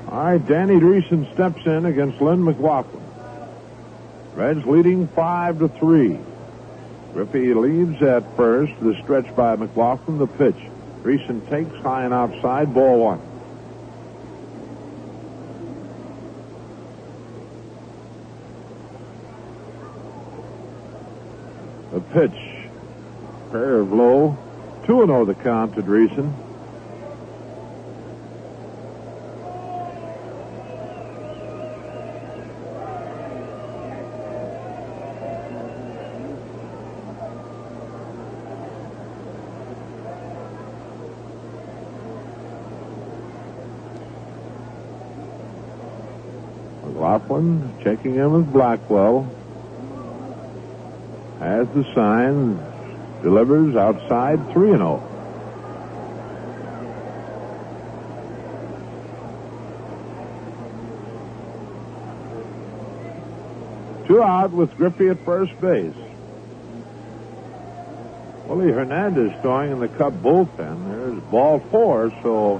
All right, Danny Dreesen steps in against Lynn McLaughlin. Reds leading 5-3. Griffey leads at first. The stretch by McLaughlin. The pitch. Dreesen takes high and outside. Ball 1. The pitch. Pair of low. 2-0 the count to Dreesen. McLaughlin checking in with Blackwell. Has the sign. Delivers outside, 3-0. Two out with Griffey at first base. Willie Hernandez throwing in the Cub bullpen. There's ball 4, so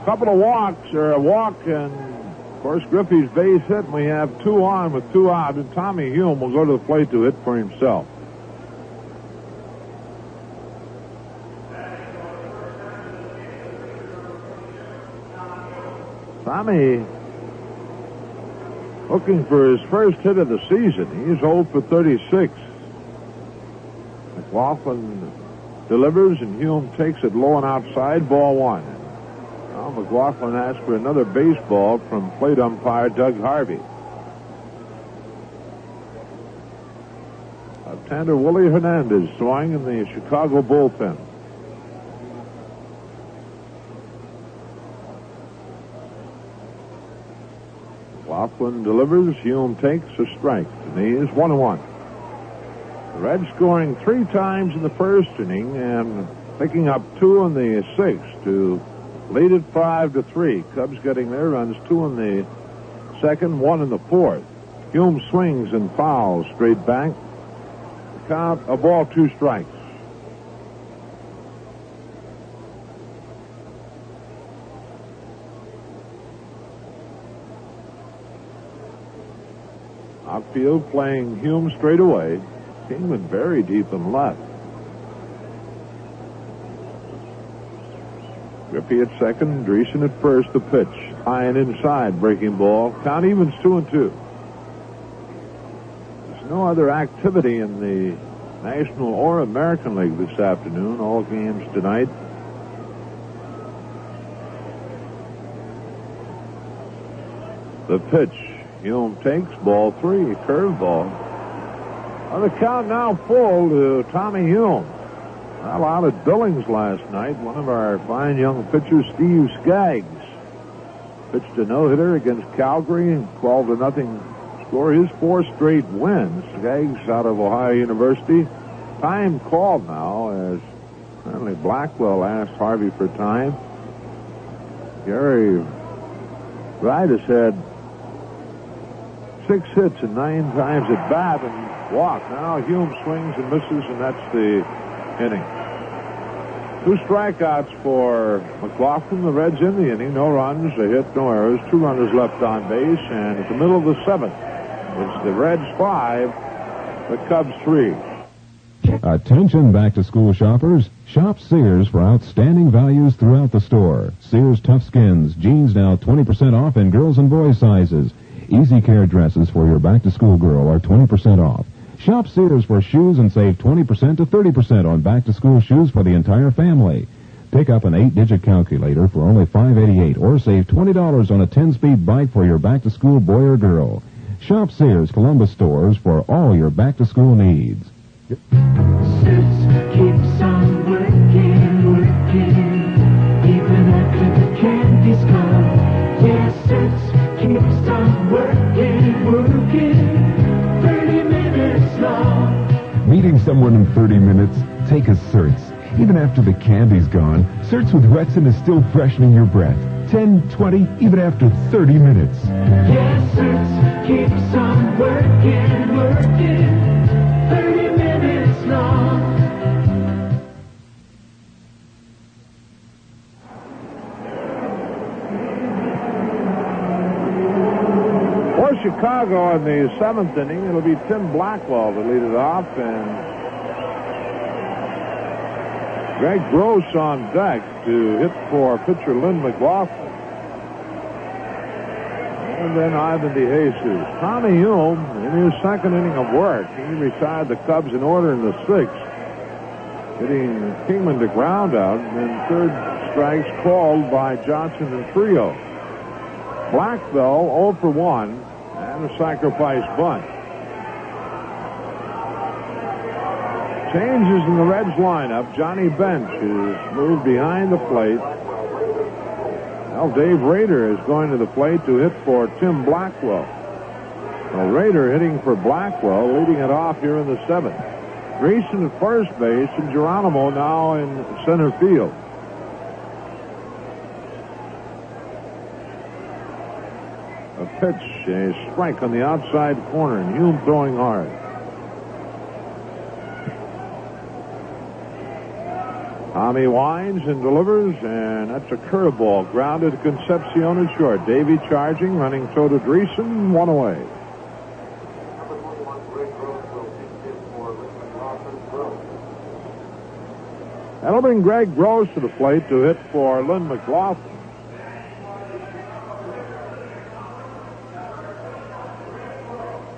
a couple of walks, or a walk, and of course Griffey's base hit, and we have 2 on with 2 out, and Tommy Hume will go to the plate to hit for himself. Tommy looking for his first hit of the season. He's 0 for 36. McLaughlin delivers, and Hume takes it low and outside, ball 1. Now McLaughlin asks for another baseball from plate umpire Doug Harvey. Left-hander Willie Hernandez throwing in the Chicago bullpen. McLaughlin delivers. Hume takes a strike. And he is 1-1. The Reds scoring 3 times in the first inning and picking up 2 in the 6th to lead it 5-3. Cubs getting their runs, 2 in the second, 1 in the 4th. Hume swings and fouls straight back. Count, a ball, 2 strikes. Outfield playing Hume straight away. Kingman very deep in left. Griffey at second, Dreesen at first. The pitch, high and inside, breaking ball. Count evens 2-2. There's no other activity in the National or American League this afternoon. All games tonight. The pitch, Hume takes, ball 3, curveball. On the count now full to Tommy Hume. Well, out at Billings last night, one of our fine young pitchers, Steve Skaggs, pitched a no-hitter against Calgary and 12-0 score. His 4 straight wins. Skaggs out of Ohio University. Time called now as apparently Blackwell asked Harvey for time. Gary Wright has had 6 hits and 9 times at bat and walked. Now Hume swings and misses, and that's the inning. 2 strikeouts for McLaughlin. The Reds in the inning. No runs, a hit, no errors. 2 runners left on base, and at the middle of the 7th, it's the Reds 5, the Cubs 3. Attention back-to-school shoppers. Shop Sears for outstanding values throughout the store. Sears Tough Skins. Jeans now 20% off in girls and boys sizes. Easy Care dresses for your back-to-school girl are 20% off. Shop Sears for shoes and save 20% to 30% on back-to-school shoes for the entire family. Pick up an 8-digit calculator for only $5.88 or save $20 on a 10-speed bike for your back-to-school boy or girl. Shop Sears Columbus stores for all your back-to-school needs. Suits keeps on working, even after the candy's gone. Yes, Suits keeps on working, 30 minutes long. Needing someone in 30 minutes? Take a Certs. Even after the candy's gone, Certs with Retsin is still freshening your breath. 10, 20, even after 30 minutes. Yes, Certs keeps on working, 30 minutes long. For Chicago in the 7th inning, it'll be Tim Blackwell to lead it off, and Greg Gross on deck to hit for pitcher Lynn McLaughlin. And then Ivan DeJesus. Tommy Hume, in his 2nd inning of work, he retired the Cubs in order in the 6th, hitting Kingman to ground out, and then 3rd strikes called by Johnson and Trio. Blackwell 0 for 1 and a sacrifice bunt. Changes in the Reds lineup. Johnny Bench is moved behind the plate. Now Dave Rader is going to the plate to hit for Tim Blackwell. Well, Rader hitting for Blackwell, leading it off here in the 7th. Dreesen at first base and Geronimo now in center field. A pitch, a strike on the outside corner, and Hume throwing hard. Tommy winds and delivers, and that's a curveball. Grounded to Concepcion at short. Davey charging, running toe to Dreesen, 1 away. That'll bring Greg Gross to the plate to hit for Lynn McLaughlin.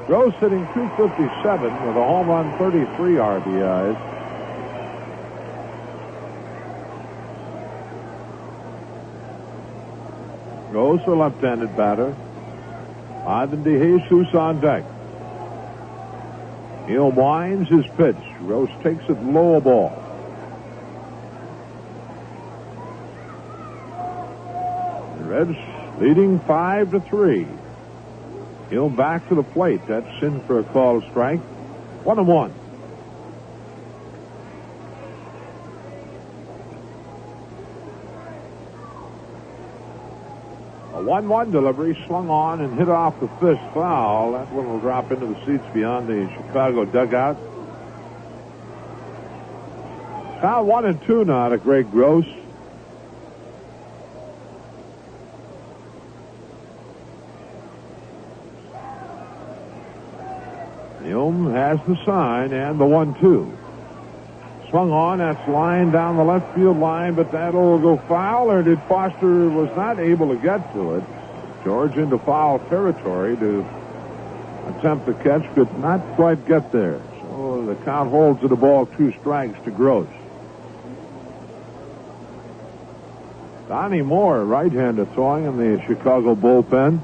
Gross hitting .257 with a home run, 33 RBIs. Gross, a left-handed batter. Ivan DeJesus on deck. Hume winds his pitch. Gross takes it low, a ball. The Reds leading 5-3. Hume back to the plate. That's in for a called strike. 1-1. A 1-1 delivery, swung on and hit off the fifth foul. That one will drop into the seats beyond the Chicago dugout. Count 1-2 now to Greg Gross. Hume has the sign and the 1-2. Swung on, that's line down the left field line, but that'll go foul, or did Foster was not able to get to it. George into foul territory to attempt the catch, could not quite get there. So the count holds to the ball, 2 strikes to Gross. Donnie Moore, right-hander throwing in the Chicago bullpen.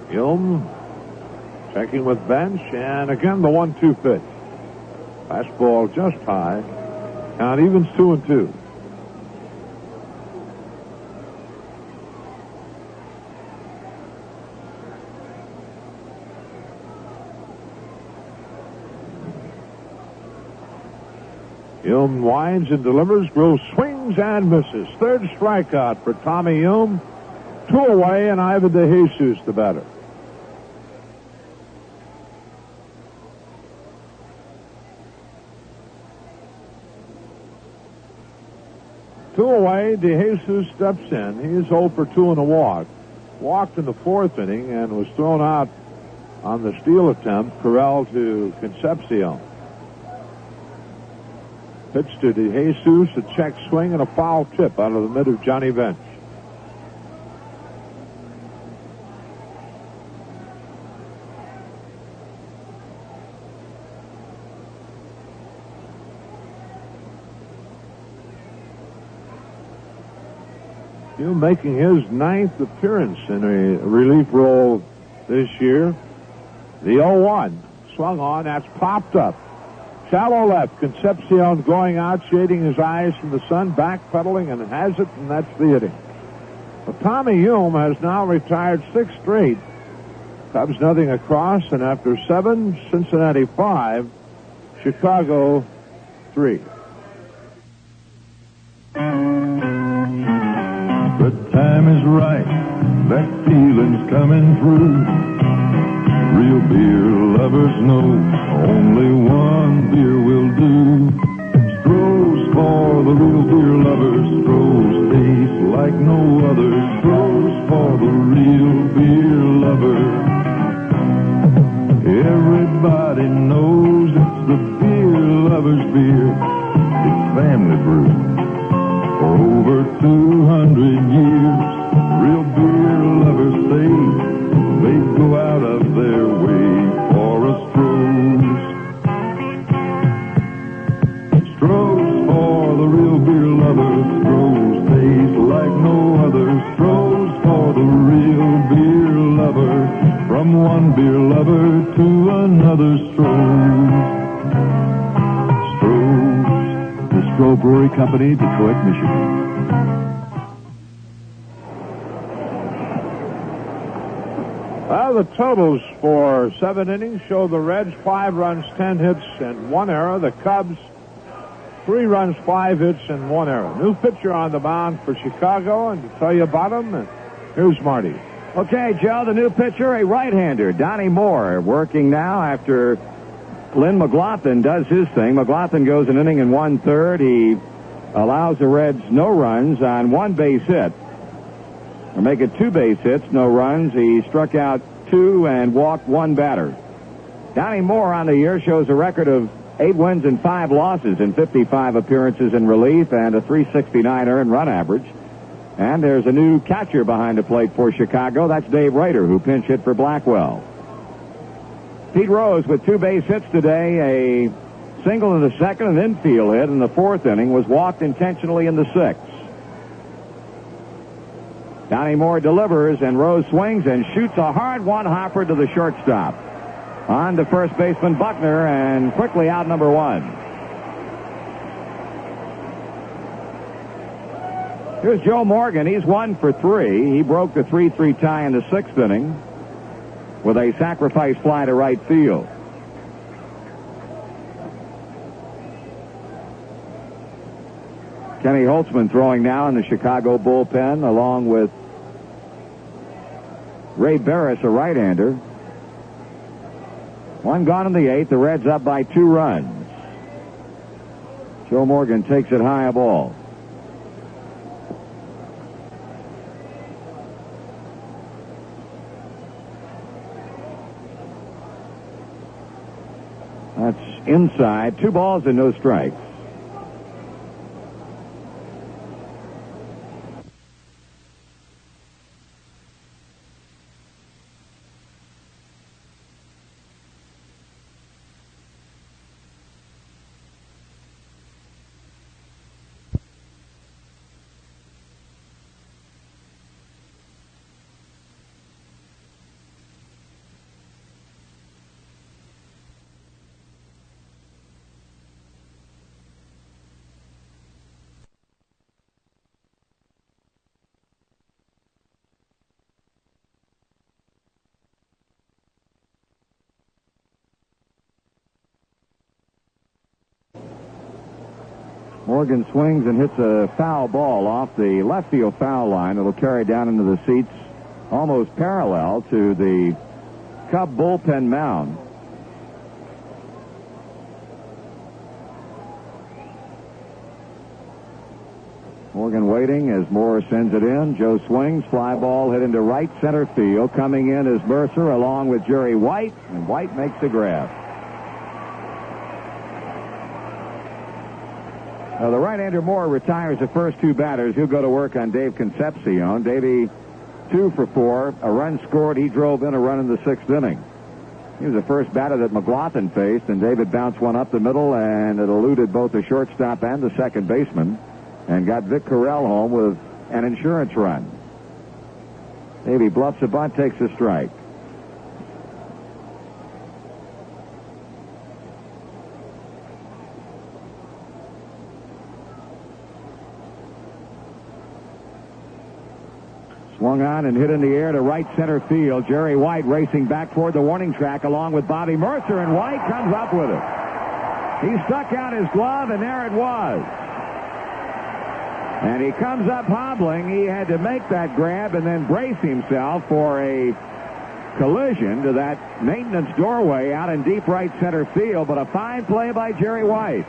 Hume checking with bench, and again the 1-2 pitch. Fastball just high. Count evens 2-2. Hume winds and delivers. Gross swings and misses. Third strikeout for Tommy Hume. 2 away, and Ivan DeJesus the batter. Two away, DeJesus steps in. He is 0 for 2 in a walk. Walked in the 4th inning and was thrown out on the steal attempt. Corral to Concepcion. Pitch to DeJesus, a check swing and a foul tip out of the mid of Johnny Bench. Hume making his 9th appearance in a relief role this year. The 0-1 swung on. That's popped up. Shallow left. Concepcion going out, shading his eyes from the sun, backpedaling, and has it, and that's the inning. Well, Tommy Hume has now retired 6 straight. Cubs nothing across, and after 7, Cincinnati 5, Chicago 3. The time is right, that feeling's coming through. Real beer lovers know only one beer will do. Stroh's for the real beer lovers. Stroh's tastes like no other. Stroh's for the real beer lover. Everybody knows it's the beer lover's beer. It's family brew. For over 200 years, real beer lovers say they go out of their way for a Stroh's. Stroh's for the real beer lovers. Stroh's tastes like no other. Stroh's for the real beer lover. From one beer lover to another Stroh's. Stroh's. The Stroh Brewery Company, Detroit, Michigan. Well, the totals for 7 innings show the Reds 5 runs, 10 hits, and 1 error. The Cubs 3 runs, 5 hits, and 1 error. New pitcher on the mound for Chicago, and to tell you about him, here's Marty. Okay, Joe, the new pitcher, a right-hander, Donnie Moore, working now after Lynn McLaughlin does his thing. McLaughlin goes an inning and 1/3. He allows the Reds no runs on 1 base hit. Or make it 2 base hits, no runs. He struck out 2 and walked 1 batter. Donnie Moore on the year shows a record of 8 wins and 5 losses in 55 appearances in relief and a .369 earned run average. And there's a new catcher behind the plate for Chicago. That's Dave Rader, who pinch hit for Blackwell. Pete Rose with 2 base hits today, a single in the 2nd, an infield hit in the 4th inning, was walked intentionally in the 6th. Donnie Moore delivers, and Rose swings and shoots a hard one-hopper to the shortstop. On to first baseman Buckner, and quickly out number 1. Here's Joe Morgan. He's 1 for 3. He broke the 3-3 tie in the 6th inning. with a sacrifice fly to right field. Kenny Holtzman throwing now in the Chicago bullpen, along with Ray Barris, a right-hander. One gone in the 8th. The Reds up by 2 runs. Joe Morgan takes it high, a ball. That's inside. 2 balls and no strikes. Morgan swings and hits a foul ball off the left field foul line. It'll carry down into the seats almost parallel to the Cub bullpen mound. Morgan waiting as Moore sends it in. Joe swings. Fly ball hit into right center field. Coming in is Mercer along with Jerry White, and White makes the grab. The right-hander Moore retires the first 2 batters. He'll go to work on Dave Concepcion. Davey 2 for 4. A run scored. He drove in a run in the 6th inning. He was the first batter that McLaughlin faced, and David bounced one up the middle, and it eluded both the shortstop and the second baseman, and got Vic Carell home with an insurance run. Davey bluffs a bunt, takes a strike. Swung on and hit in the air to right center field. Jerry White racing back toward the warning track along with Bobby Mercer, and White comes up with it. He stuck out his glove, and there it was. And he comes up hobbling. He had to make that grab and then brace himself for a collision to that maintenance doorway out in deep right center field, but a fine play by Jerry White.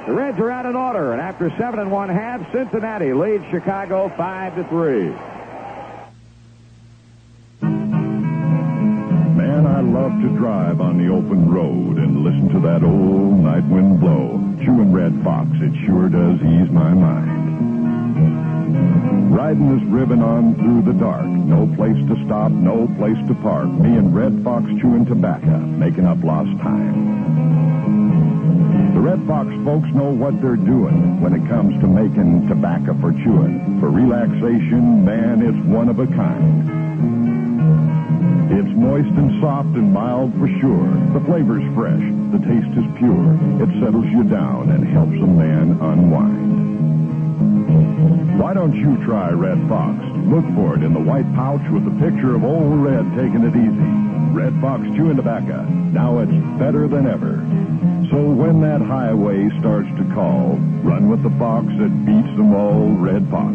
The Reds are out in order, and after 7 1/2, Cincinnati leads Chicago 5-3. Man, I love to drive on the open road and listen to that old night wind blow. Chewing Red Fox, it sure does ease my mind. Riding this ribbon on through the dark, no place to stop, no place to park. Me and Red Fox chewing tobacco, making up lost time. The Red Fox folks know what they're doing when it comes to making tobacco for chewing. For relaxation, man, it's one of a kind. It's moist and soft and mild for sure. The flavor's fresh. The taste is pure. It settles you down and helps a man unwind. Why don't you try Red Fox? Look for it in the white pouch with the picture of Old Red taking it easy. Red Fox chewing tobacco. Now it's better than ever. So when that highway starts to call, run with the fox that beats them all, Red Fox.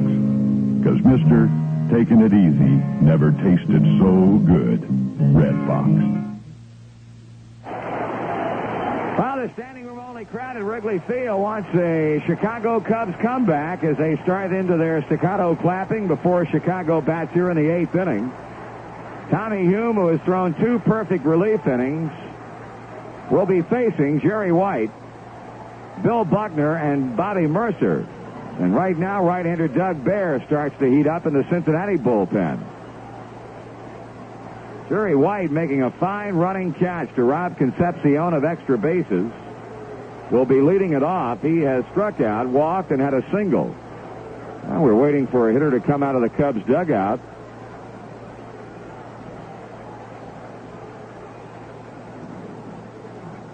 'Cause mister, taking it easy never tasted so good. Red Fox. Well, the standing room only crowd at Wrigley Field wants a Chicago Cubs comeback as they start into their staccato clapping before Chicago bats here in the 8th inning. Tommy Hume, who has thrown 2 perfect relief innings, will be facing Jerry White, Bill Buckner, and Bobby Mercer. And right now, right-hander Doug Bear starts to heat up in the Cincinnati bullpen. Jerry White making a fine running catch to rob Concepcion of extra bases. Will be leading it off. He has struck out, walked, and had a single. Now we're waiting for a hitter to come out of the Cubs dugout.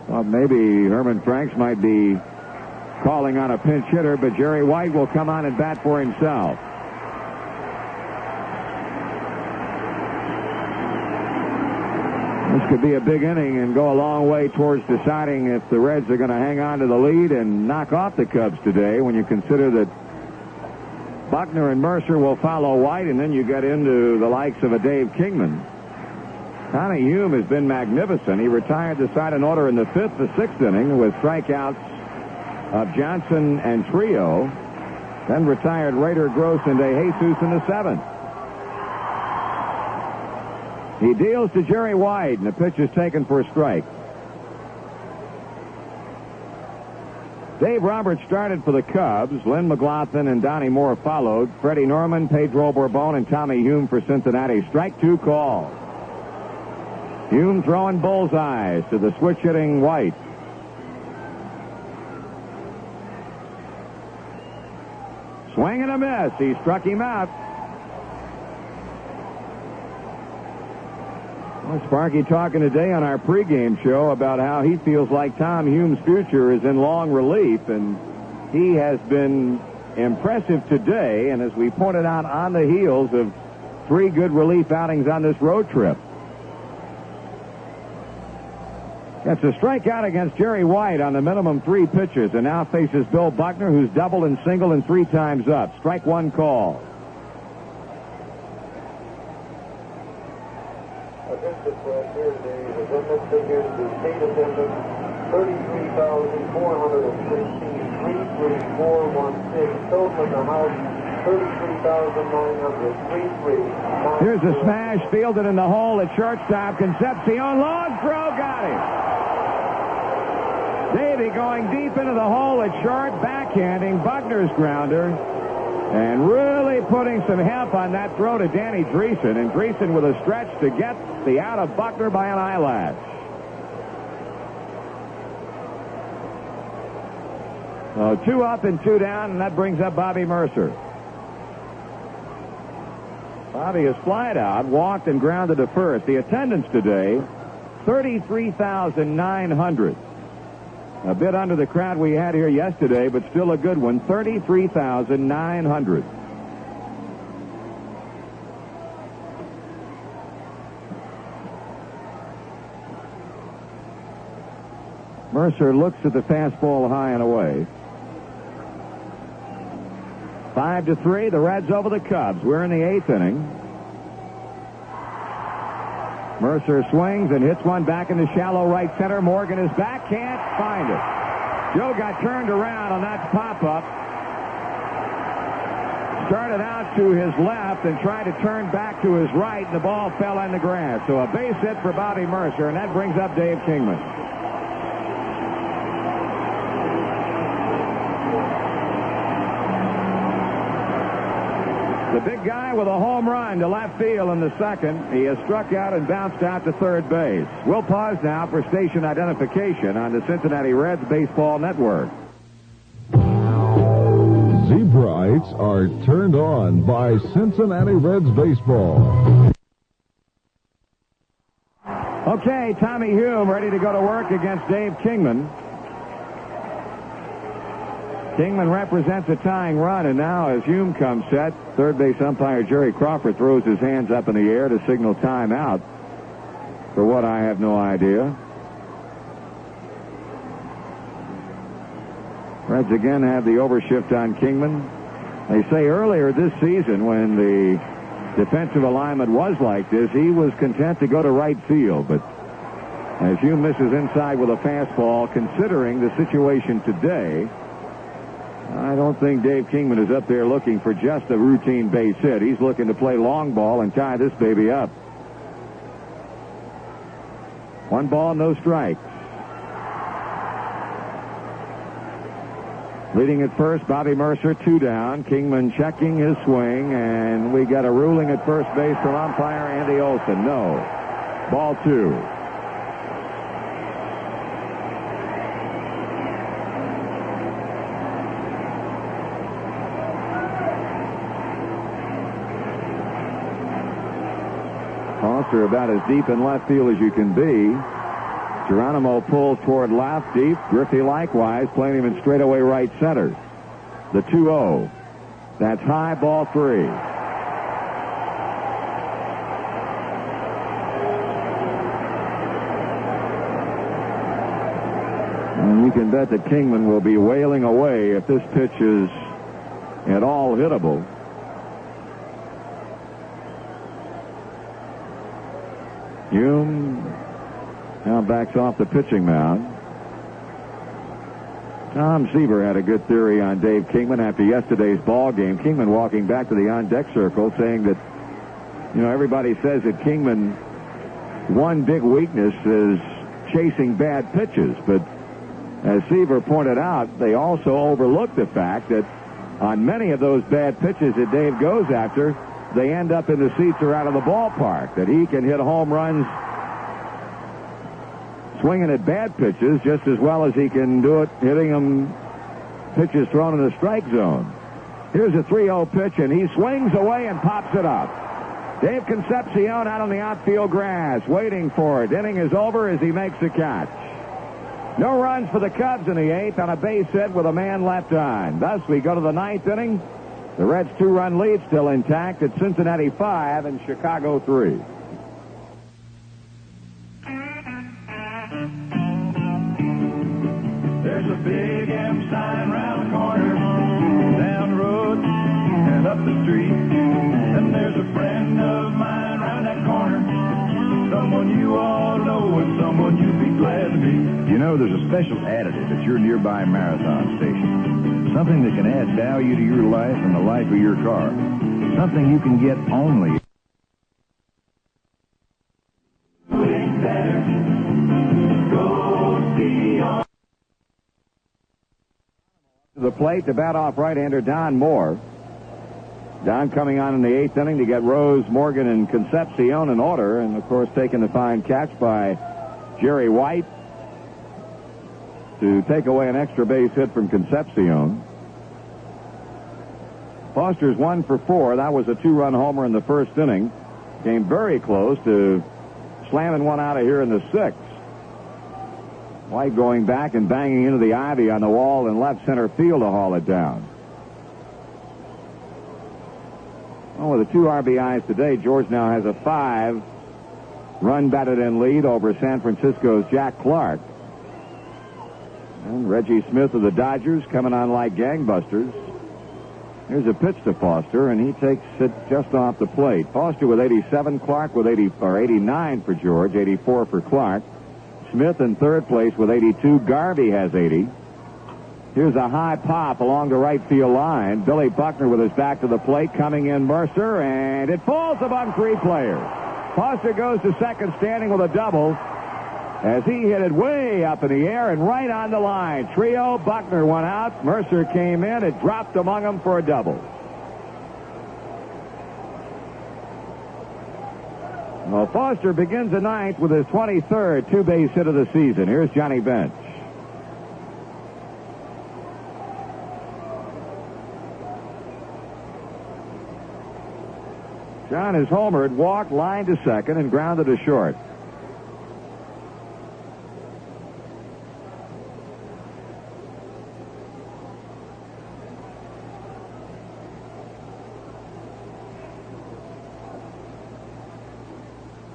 Well, maybe Herman Franks might be calling on a pinch hitter, but Jerry White will come on and bat for himself. This could be a big inning and go a long way towards deciding if the Reds are going to hang on to the lead and knock off the Cubs today, when you consider that Buckner and Mercer will follow White, and then you get into the likes of a Dave Kingman. Tommy Hume has been magnificent. He retired the side in order in the 5th, the 6th inning with strikeouts of Johnson and Trio, then retired Raider, Gross, and De Jesus in the 7th. He deals to Jerry White, and the pitch is taken for a strike. Dave Roberts started for the Cubs. Lynn McLaughlin and Donnie Moore followed. Freddie Norman, Pedro Bourbon, and Tommy Hume for Cincinnati. Strike 2 call. Hume throwing bullseyes to the switch-hitting White. Swing and a miss. He struck him out. Well, Sparky talking today on our pregame show about how he feels like Tom Hume's future is in long relief, and he has been impressive today, and as we pointed out, on the heels of 3 good relief outings on this road trip. That's a strikeout against Jerry White on the minimum 3 pitches, and now faces Bill Buckner, who's doubled and singled and 3 times up. Strike 1 call. Attendance here today, the attendance figures the state attendance 33,416, 33416, total in the house 33,900, 33. Here's a smash fielded in the hole at shortstop. Concepcion, long throw, got him. Davey going deep into the hole at short, backhanding Buckner's grounder, and really putting some help on that throw to Danny Dreesen, and Dreesen with a stretch to get the out of Buckner by an eyelash. So 2 up and 2 down, and that brings up Bobby Mercer. Bobby is flied out, walked and grounded to first. The attendance today, 33,900. A bit under the crowd we had here yesterday, but still a good one. 33,900. Mercer looks at the fastball high and away. 5-3, the Reds over the Cubs. We're in the 8th inning. Mercer swings and hits one back in the shallow right center. Morgan is back, can't find it. Joe got turned around on that pop-up. Started out to his left and tried to turn back to his right, and the ball fell on the grass. So a base hit for Bobby Mercer, and that brings up Dave Kingman. The big guy with a home run to left field in the 2nd. He has struck out and bounced out to 3rd base. We'll pause now for station identification on the Cincinnati Reds Baseball Network. Zebrites are turned on by Cincinnati Reds Baseball. Okay, Tommy Hume ready to go to work against Dave Kingman. Kingman represents a tying run, and now as Hume comes set, 3rd base umpire Jerry Crawford throws his hands up in the air to signal timeout. For what, I have no idea. Reds again have the overshift on Kingman. They say earlier this season, when the defensive alignment was like this, he was content to go to right field, but as Hume misses inside with a fastball, considering the situation today, I don't think Dave Kingman is up there looking for just a routine base hit. He's looking to play long ball and tie this baby up. 1 ball, no strikes. Leading at first, Bobby Mercer, 2 down. Kingman checking his swing, and we got a ruling at first base from umpire Andy Olson. No. Ball 2. Are about as deep in left field as you can be. Geronimo pulled toward left deep. Griffey likewise playing him in straightaway right center. The 2-0. That's high, ball 3. can bet that Kingman will be wailing away if this pitch is at all hittable. Hume now backs off the pitching mound. Tom Seaver had a good theory on Dave Kingman after yesterday's ball game. Kingman walking back to the on-deck circle saying that, everybody says that Kingman, one big weakness is chasing bad pitches. But as Seaver pointed out, they also overlooked the fact that on many of those bad pitches that Dave goes after, they end up in the seats or out of the ballpark. That he can hit home runs swinging at bad pitches just as well as he can do it hitting them pitches thrown in the strike zone. Here's a 3-0 pitch, and he swings away and pops it up. Dave Concepcion out on the outfield grass, waiting for it. Inning is over as he makes the catch. No runs for the Cubs in the 8th on a base hit with a man left on. Thus, we go to the 9th inning. The Reds' 2-run lead still intact at Cincinnati 5 and Chicago 3. There's a big M sign round the corner, down the road and up the street. And there's a friend of mine round that corner, someone you all know and someone you'd be glad to meet. There's a special additive at your nearby Marathon station. Something that can add value to your life and the life of your car. Something you can get only. To the plate, the bat-off right-hander Don Moore. Don coming on in the 8th inning to get Rose, Morgan, and Concepcion in order, and of course taking the fine catch by Jerry White to take away an extra base hit from Concepcion. Foster's 1 for 4. That was a 2-run homer in the first inning. Came very close to slamming one out of here in the 6th. White going back and banging into the ivy on the wall in left center field to haul it down. Well, with the 2 RBIs today, George now has a 5-run batted-in lead over San Francisco's Jack Clark. And Reggie Smith of the Dodgers coming on like gangbusters. Here's a pitch to Foster, and he takes it just off the plate. Foster with 87, Clark with 89 for George, 84 for Clark. Smith in third place with 82. Garvey has 80. Here's a high pop along the right field line. Billy Buckner with his back to the plate, coming in Mercer, and it falls among 3 players. Foster goes to second, standing with a double, as he hit it way up in the air and right on the line. Trio, Buckner went out. Mercer came in. It dropped among them for a double. Well, Foster begins the 9th with his 23rd 2-base hit of the season. Here's Johnny Bench. John is homered, walked, lined to second, and grounded to short.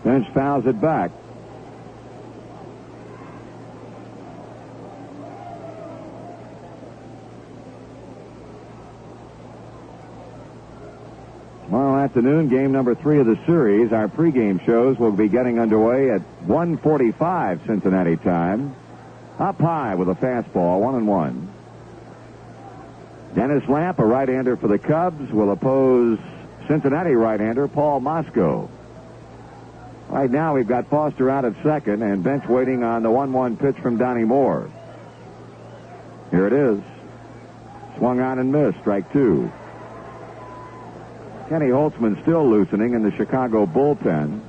Bench fouls it back. Tomorrow afternoon, game number 3 of the series. Our pregame shows will be getting underway at 1:45 Cincinnati time. Up high with a fastball, 1-1. Dennis Lamp, a right-hander for the Cubs, will oppose Cincinnati right-hander Paul Mosco. Right now, we've got Foster out at second and Bench waiting on the 1-1 pitch from Donnie Moore. Here it is. Swung on and missed. Strike 2. Kenny Holtzman still loosening in the Chicago bullpen.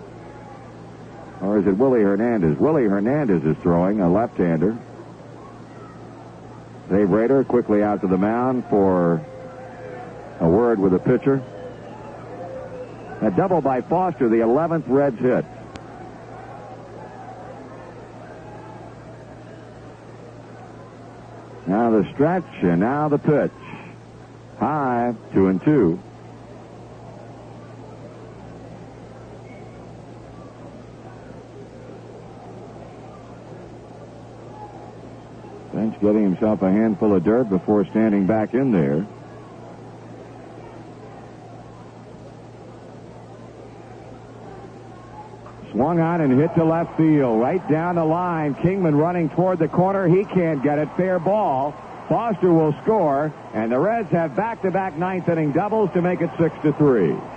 Or is it Willie Hernandez? Willie Hernandez is throwing, a left-hander. Dave Rader quickly out to the mound for a word with the pitcher. A double by Foster, the 11th Reds hit. Now the stretch, and now the pitch. High, 2-2. Bench getting himself a handful of dirt before standing back in there. Swung on and hit to left field. Right down the line. Kingman running toward the corner. He can't get it. Fair ball. Foster will score, and the Reds have back-to-back ninth-inning doubles to make it 6-3.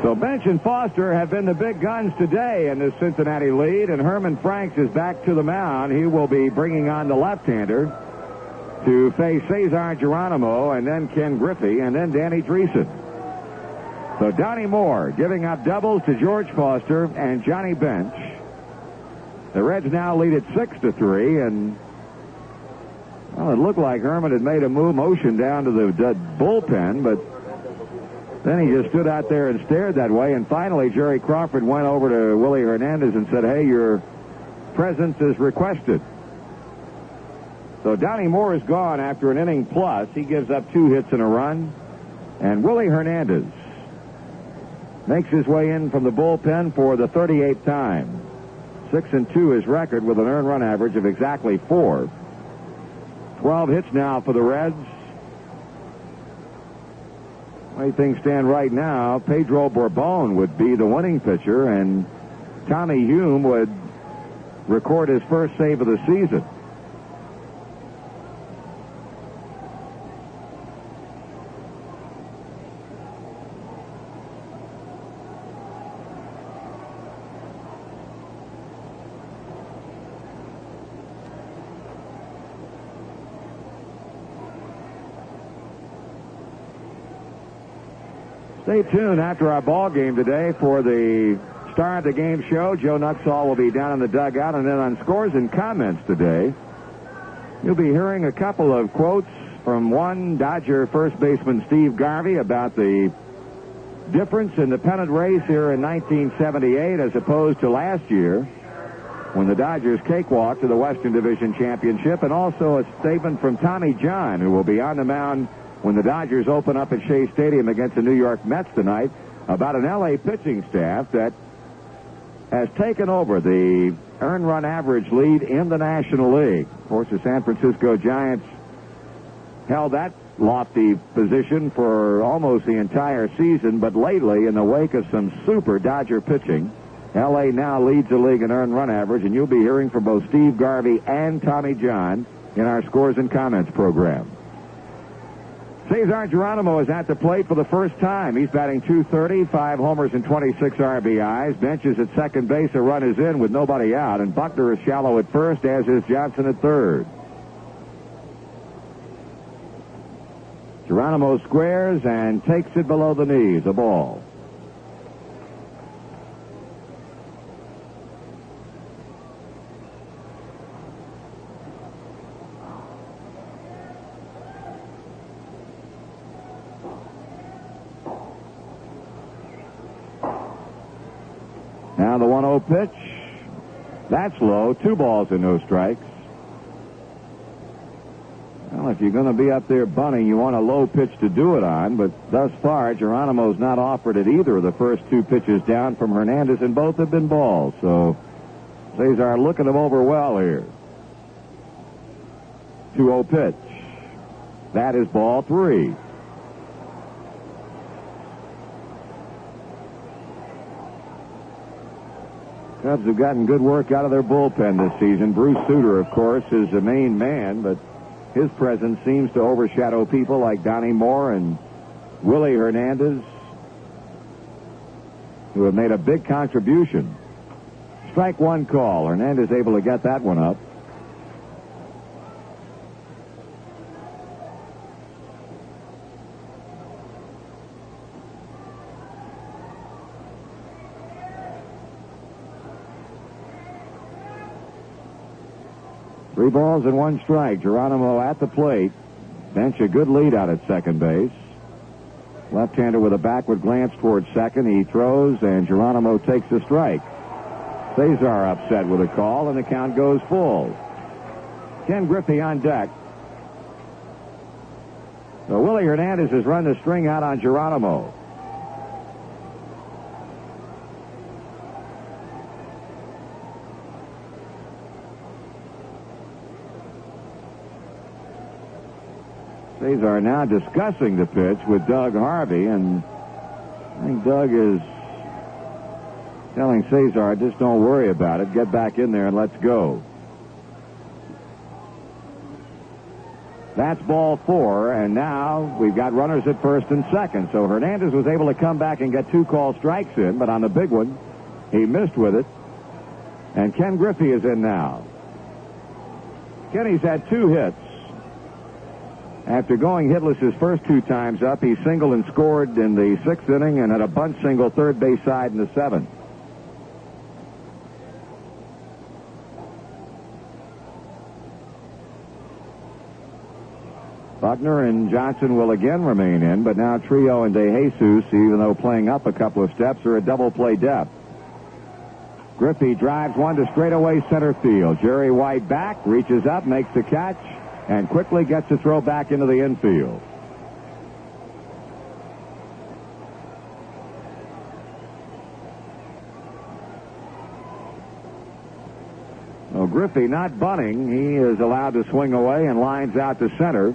So Bench and Foster have been the big guns today in this Cincinnati lead, and Herman Franks is back to the mound. He will be bringing on the left-hander to face Cesar Geronimo, and then Ken Griffey, and then Danny Dreesen. So Donnie Moore giving up doubles to George Foster and Johnny Bench. The Reds now lead at 6-3, and well, it looked like Herman had made a motion down to the bullpen, but then he just stood out there and stared that way, and finally Jerry Crawford went over to Willie Hernandez and said, "Hey, your presence is requested." So Donnie Moore is gone after an inning plus. He gives up 2 hits and a run, and Willie Hernandez makes his way in from the bullpen for the 38th time. 6-2 his record with an earned run average of exactly 4. 12 hits now for the Reds. The way things stand right now, Pedro Bourbon would be the winning pitcher, and Tommy Hume would record his first save of the season. Stay tuned after our ball game today for the Star of the Game show. Joe Nuxhall will be down in the dugout, and then on Scores and Comments today, you'll be hearing a couple of quotes from one Dodger first baseman Steve Garvey about the difference in the pennant race here in 1978 as opposed to last year when the Dodgers cakewalked to the Western Division Championship, and also a statement from Tommy John, who will be on the mound when the Dodgers open up at Shea Stadium against the New York Mets tonight, about an L.A. pitching staff that has taken over the earned run average lead in the National League. Of course, the San Francisco Giants held that lofty position for almost the entire season, but lately, in the wake of some super Dodger pitching, L.A. now leads the league in earned run average, and you'll be hearing from both Steve Garvey and Tommy John in our Scores and Comments program. Cesar Geronimo is at the plate for the first time. He's batting .230, 5 homers and 26 RBIs. Bench is at second base. A run is in with nobody out, and Buckner is shallow at first, as is Johnson at third. Geronimo squares and takes it below the knees. A ball. Now the 1-0 pitch. That's low. 2 balls and no strikes. Well, if you're going to be up there bunting, you want a low pitch to do it on, but thus far, Geronimo's not offered at either of the first 2 pitches down from Hernandez, and both have been balls. So Cesar looking them over well here. 2-0 pitch. That is ball 3. Cubs have gotten good work out of their bullpen this season. Bruce Sutter, of course, is the main man, but his presence seems to overshadow people like Donnie Moore and Willie Hernandez, who have made a big contribution. Strike 1 call. Hernandez able to get that one up. Three balls and 1 strike. Geronimo at the plate. Bench a good lead out at second base. Left-hander with a backward glance towards second. He throws, and Geronimo takes the strike. Cesar upset with a call, and the count goes full. Ken Griffey on deck. So Willie Hernandez has run the string out on Geronimo. Cesar now discussing the pitch with Doug Harvey, and I think Doug is telling Cesar, just don't worry about it. Get back in there and let's go. That's ball 4, and now we've got runners at first and second. So Hernandez was able to come back and get 2 called strikes in, but on the big one, he missed with it. And Ken Griffey is in now. Kenny's had 2 hits. After going hitless his first 2 times up, he singled and scored in the 6th inning and had a bunt single third base side in the 7th. Buckner and Johnson will again remain in, but now Trio and DeJesus, even though playing up a couple of steps, are at double play depth. Griffey drives one to straightaway center field. Jerry White back, reaches up, makes the catch, and quickly gets the throw back into the infield. So Griffey not bunting. He is allowed to swing away and lines out to center.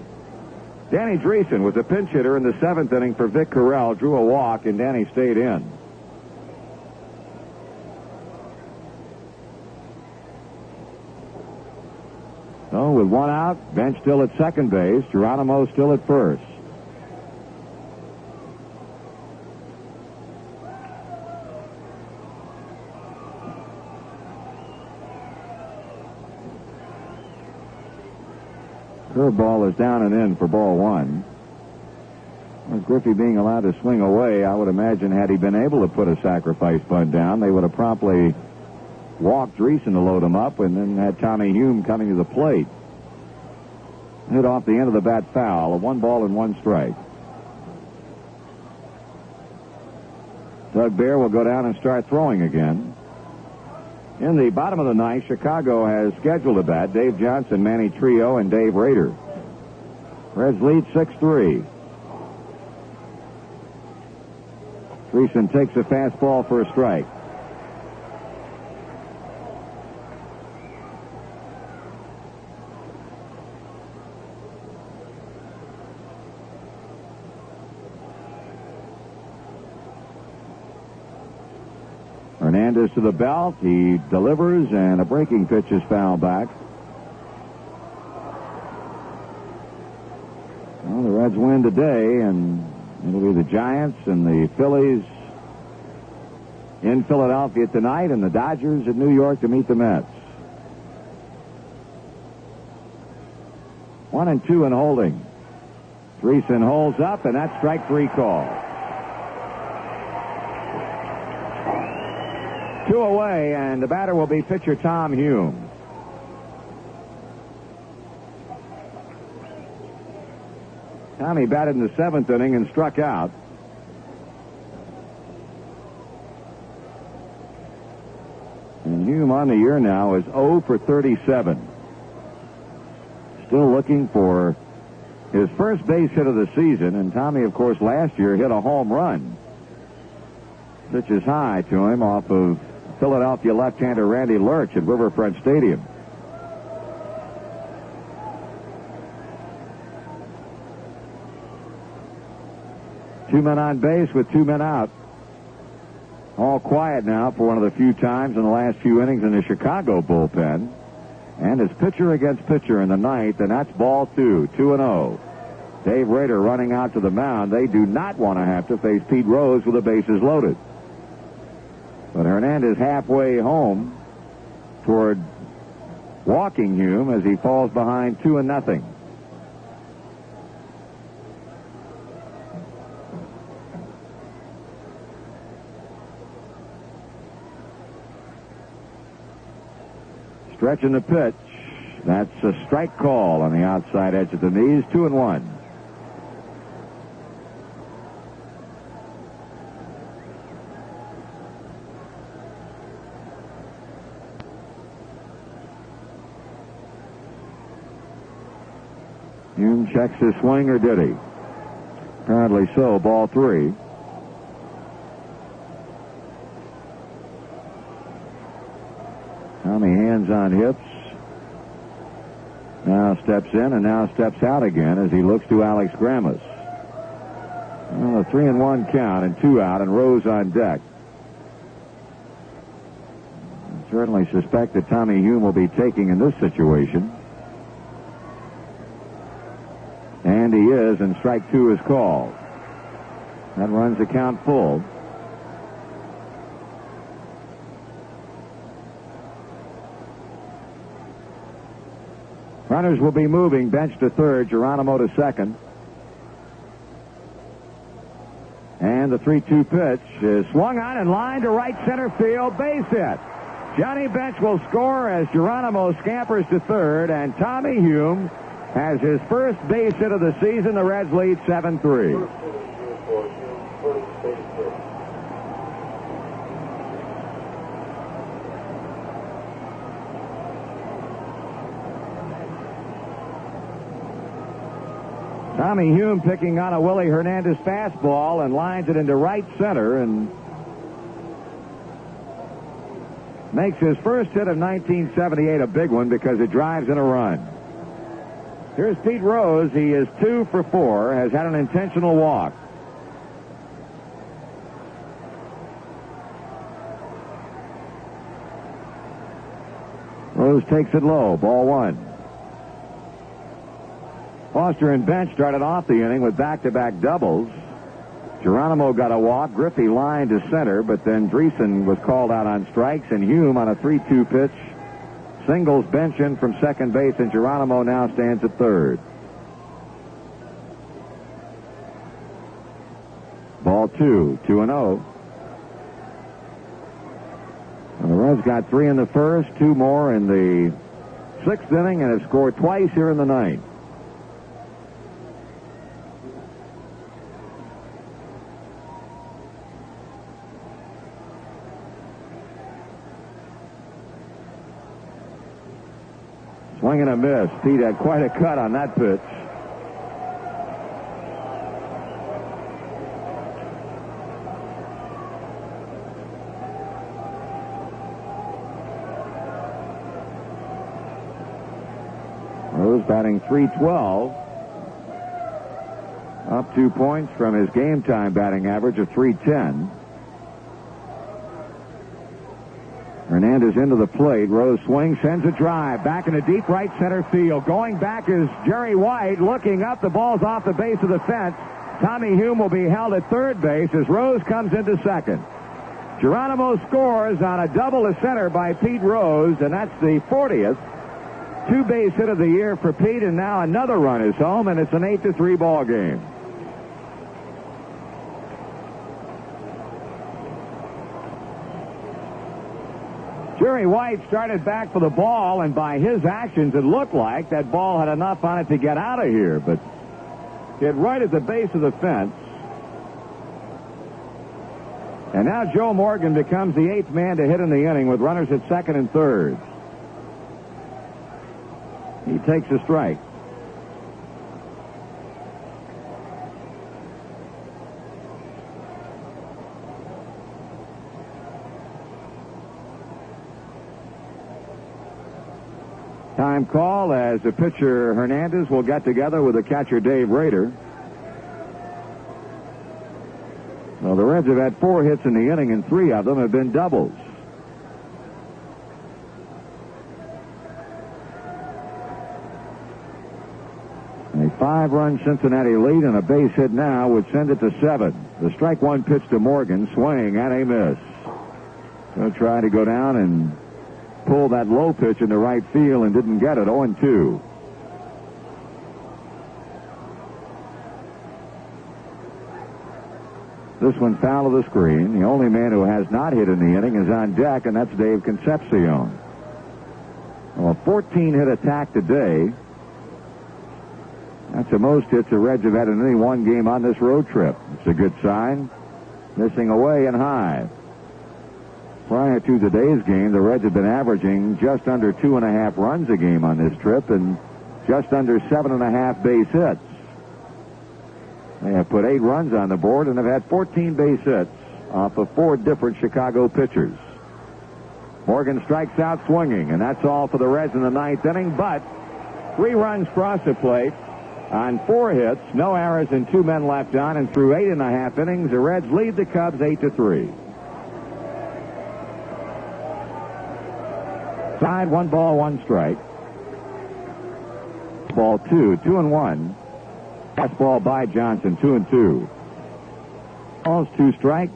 Danny Dreesen was a pinch hitter in the 7th inning for Vic Carrell, drew a walk, and Danny stayed in. So with 1 out, Bench still at second base, Geronimo still at first. Curveball is down and in for ball 1. With Griffey being allowed to swing away, I would imagine had he been able to put a sacrifice bunt down, they would have promptly walked Dreesen to load him up and then had Tommy Hume coming to the plate. Hit off the end of the bat foul, a 1 ball and 1 strike. Doug Bear will go down and start throwing again. In the bottom of the 9th, Chicago has scheduled a bat. Dave Johnson, Manny Trio, and Dave Rader. Reds lead 6-3. Dreesen takes a fastball for a strike. Hernandez to the belt. He delivers, and a breaking pitch is fouled back. Well, the Reds win today, and it'll be the Giants and the Phillies in Philadelphia tonight, and the Dodgers at New York to meet the Mets. 1-2 in holding. Dreesen holds up, and that's strike 3 call. 2 away, and the batter will be pitcher Tom Hume. Tommy batted in the 7th inning and struck out. And Hume on the year now is 0 for 37. Still looking for his first base hit of the season, and Tommy, of course, last year hit a home run. Pitches high to him off of Philadelphia left-hander Randy Lurch at Riverfront Stadium. Two men on base with 2 men out. All quiet now for one of the few times in the last few innings in the Chicago bullpen. And it's pitcher against pitcher in the 9th, and that's ball 2, 2-0. Dave Rader running out to the mound. They do not want to have to face Pete Rose with the bases loaded. But Hernandez halfway home toward walking Hume as he falls behind 2-0. Stretching the pitch. That's a strike call on the outside edge of the knees. 2-1. Hume checks his swing, or did he? Apparently so. Ball 3. Tommy hands on hips. Now steps in and now steps out again as he looks to Alex Grammas. Well, a 3-1 count and 2 out and Rose on deck. I certainly suspect that Tommy Hume will be taking in this situation. And he is, and strike 2 is called. That runs the count full. Runners will be moving. Bench to third, Geronimo to second. And the 3-2 pitch is swung on and lined to right center field. Base hit. Johnny Bench will score as Geronimo scampers to third, and Tommy Hume has his first base hit of the season. The Reds lead 7-3. Tommy Hume picking on a Willie Hernandez fastball and lines it into right center and makes his first hit of 1978 a big one because it drives in a run. Here's Pete Rose. He is 2 for 4, has had an intentional walk. Rose takes it low. Ball 1. Foster and Bench started off the inning with back-to-back doubles. Geronimo got a walk. Griffey lined to center, but then Dreesen was called out on strikes, and Hume on a 3-2 pitch singles Bench in from second base, and Geronimo now stands at third. Ball 2, 2-0. The Reds got 3 in the first, 2 more in the 6th inning, and have scored twice here in the 9th. Swing and a miss. Pete had quite a cut on that pitch. Rose batting .312. Up 2 points from his game time batting average of .310. Hernandez into the plate. Rose swings, sends a drive. Back into deep right center field. Going back is Jerry White. Looking up, the ball's off the base of the fence. Tommy Hume will be held at third base as Rose comes into second. Geronimo scores on a double to center by Pete Rose, and that's the 40th 2-base hit of the year for Pete, and now another run is home, and it's an 8-3 ball game. Jerry White started back for the ball, and by his actions, it looked like that ball had enough on it to get out of here, but hit right at the base of the fence. And now Joe Morgan becomes the 8th man to hit in the inning with runners at second and third. He takes a strike. Time call as the pitcher Hernandez will get together with the catcher Dave Rader. Well, the Reds have had 4 hits in the inning, and 3 of them have been doubles. A 5-run Cincinnati lead and a base hit now would send it to 7. The strike 1 pitch to Morgan, swing and a miss. He'll try to go down and pull that low pitch into right field and didn't get it. 0-2. This one foul of the screen. The only man who has not hit in the inning is on deck, and that's Dave Concepcion. Well, a 14-hit attack today. That's the most hits the Reds have had in any one game on this road trip. It's a good sign. Missing away and high. Prior to today's game, the Reds have been averaging just under 2.5 runs a game on this trip and just under 7.5 base hits. They have put 8 runs on the board and have had 14 base hits off of 4 different Chicago pitchers. Morgan strikes out swinging, and that's all for the Reds in the 9th inning, but 3 runs cross the plate on 4 hits, no errors, and 2 men left on, and through 8.5 innings, the Reds lead the Cubs 8-3. Side, 1 ball, 1 strike. Ball 2, 2-1. Fastball by Johnson, 2-2. Balls, 2 strikes.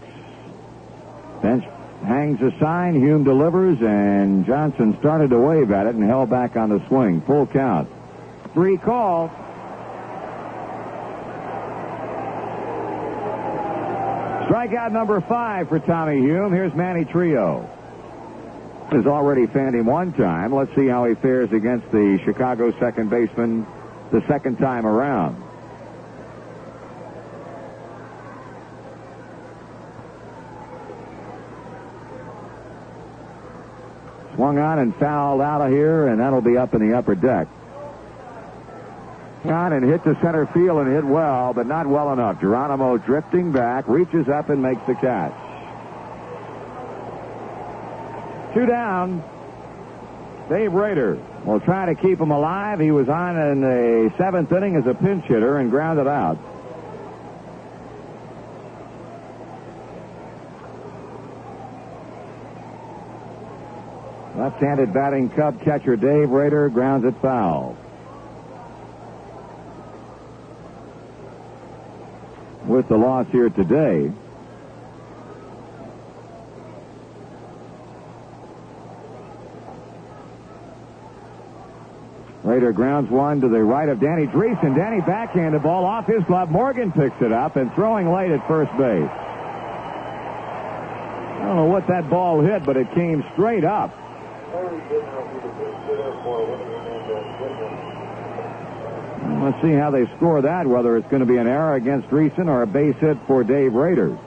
Bench hangs a sign. Hume delivers, and Johnson started to wave at it and held back on the swing. Full count. 3 call. Strikeout number 5 for Tommy Hume. Here's Manny Trio. Has already fanned him 1 time. Let's see how he fares against the Chicago second baseman the second time around. Swung on and fouled out of here, and that'll be up in the upper deck. On and hit to center field and hit well, but not well enough. Geronimo drifting back, reaches up and makes the catch. 2 down. Dave Rader will try to keep him alive. He was on in the 7th inning as a pinch hitter and grounded out. Left-handed batting Cub catcher Dave Rader grounds it foul. With the loss here today, Rader grounds one to the right of Danny Dreesen. Danny backhand the ball off his glove. Morgan picks it up and throwing late at first base. I don't know what that ball hit, but it came straight up. Let's see how they score that, whether it's going to be an error against Dreesen or a base hit for Dave Rader.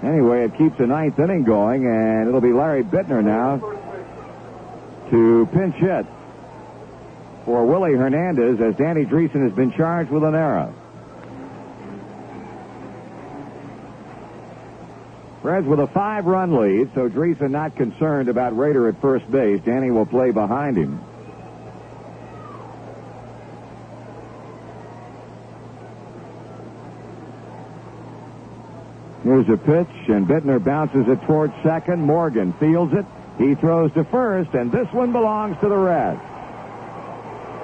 Anyway, it keeps the 9th inning going, and it'll be Larry Bittner now to pinch hit for Willie Hernandez as Danny Dreesen has been charged with an error. Reds with a 5-run lead, so Dreesen not concerned about Rader at first base. Danny will play behind him. Here's a pitch, and Bittner bounces it towards second. Morgan fields it. He throws to first, and this one belongs to the Reds.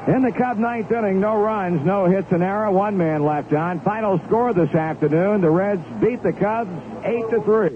In the Cub 9th inning, no runs, no hits, an error, 1 man left on. Final score this afternoon, the Reds beat the Cubs 8-3.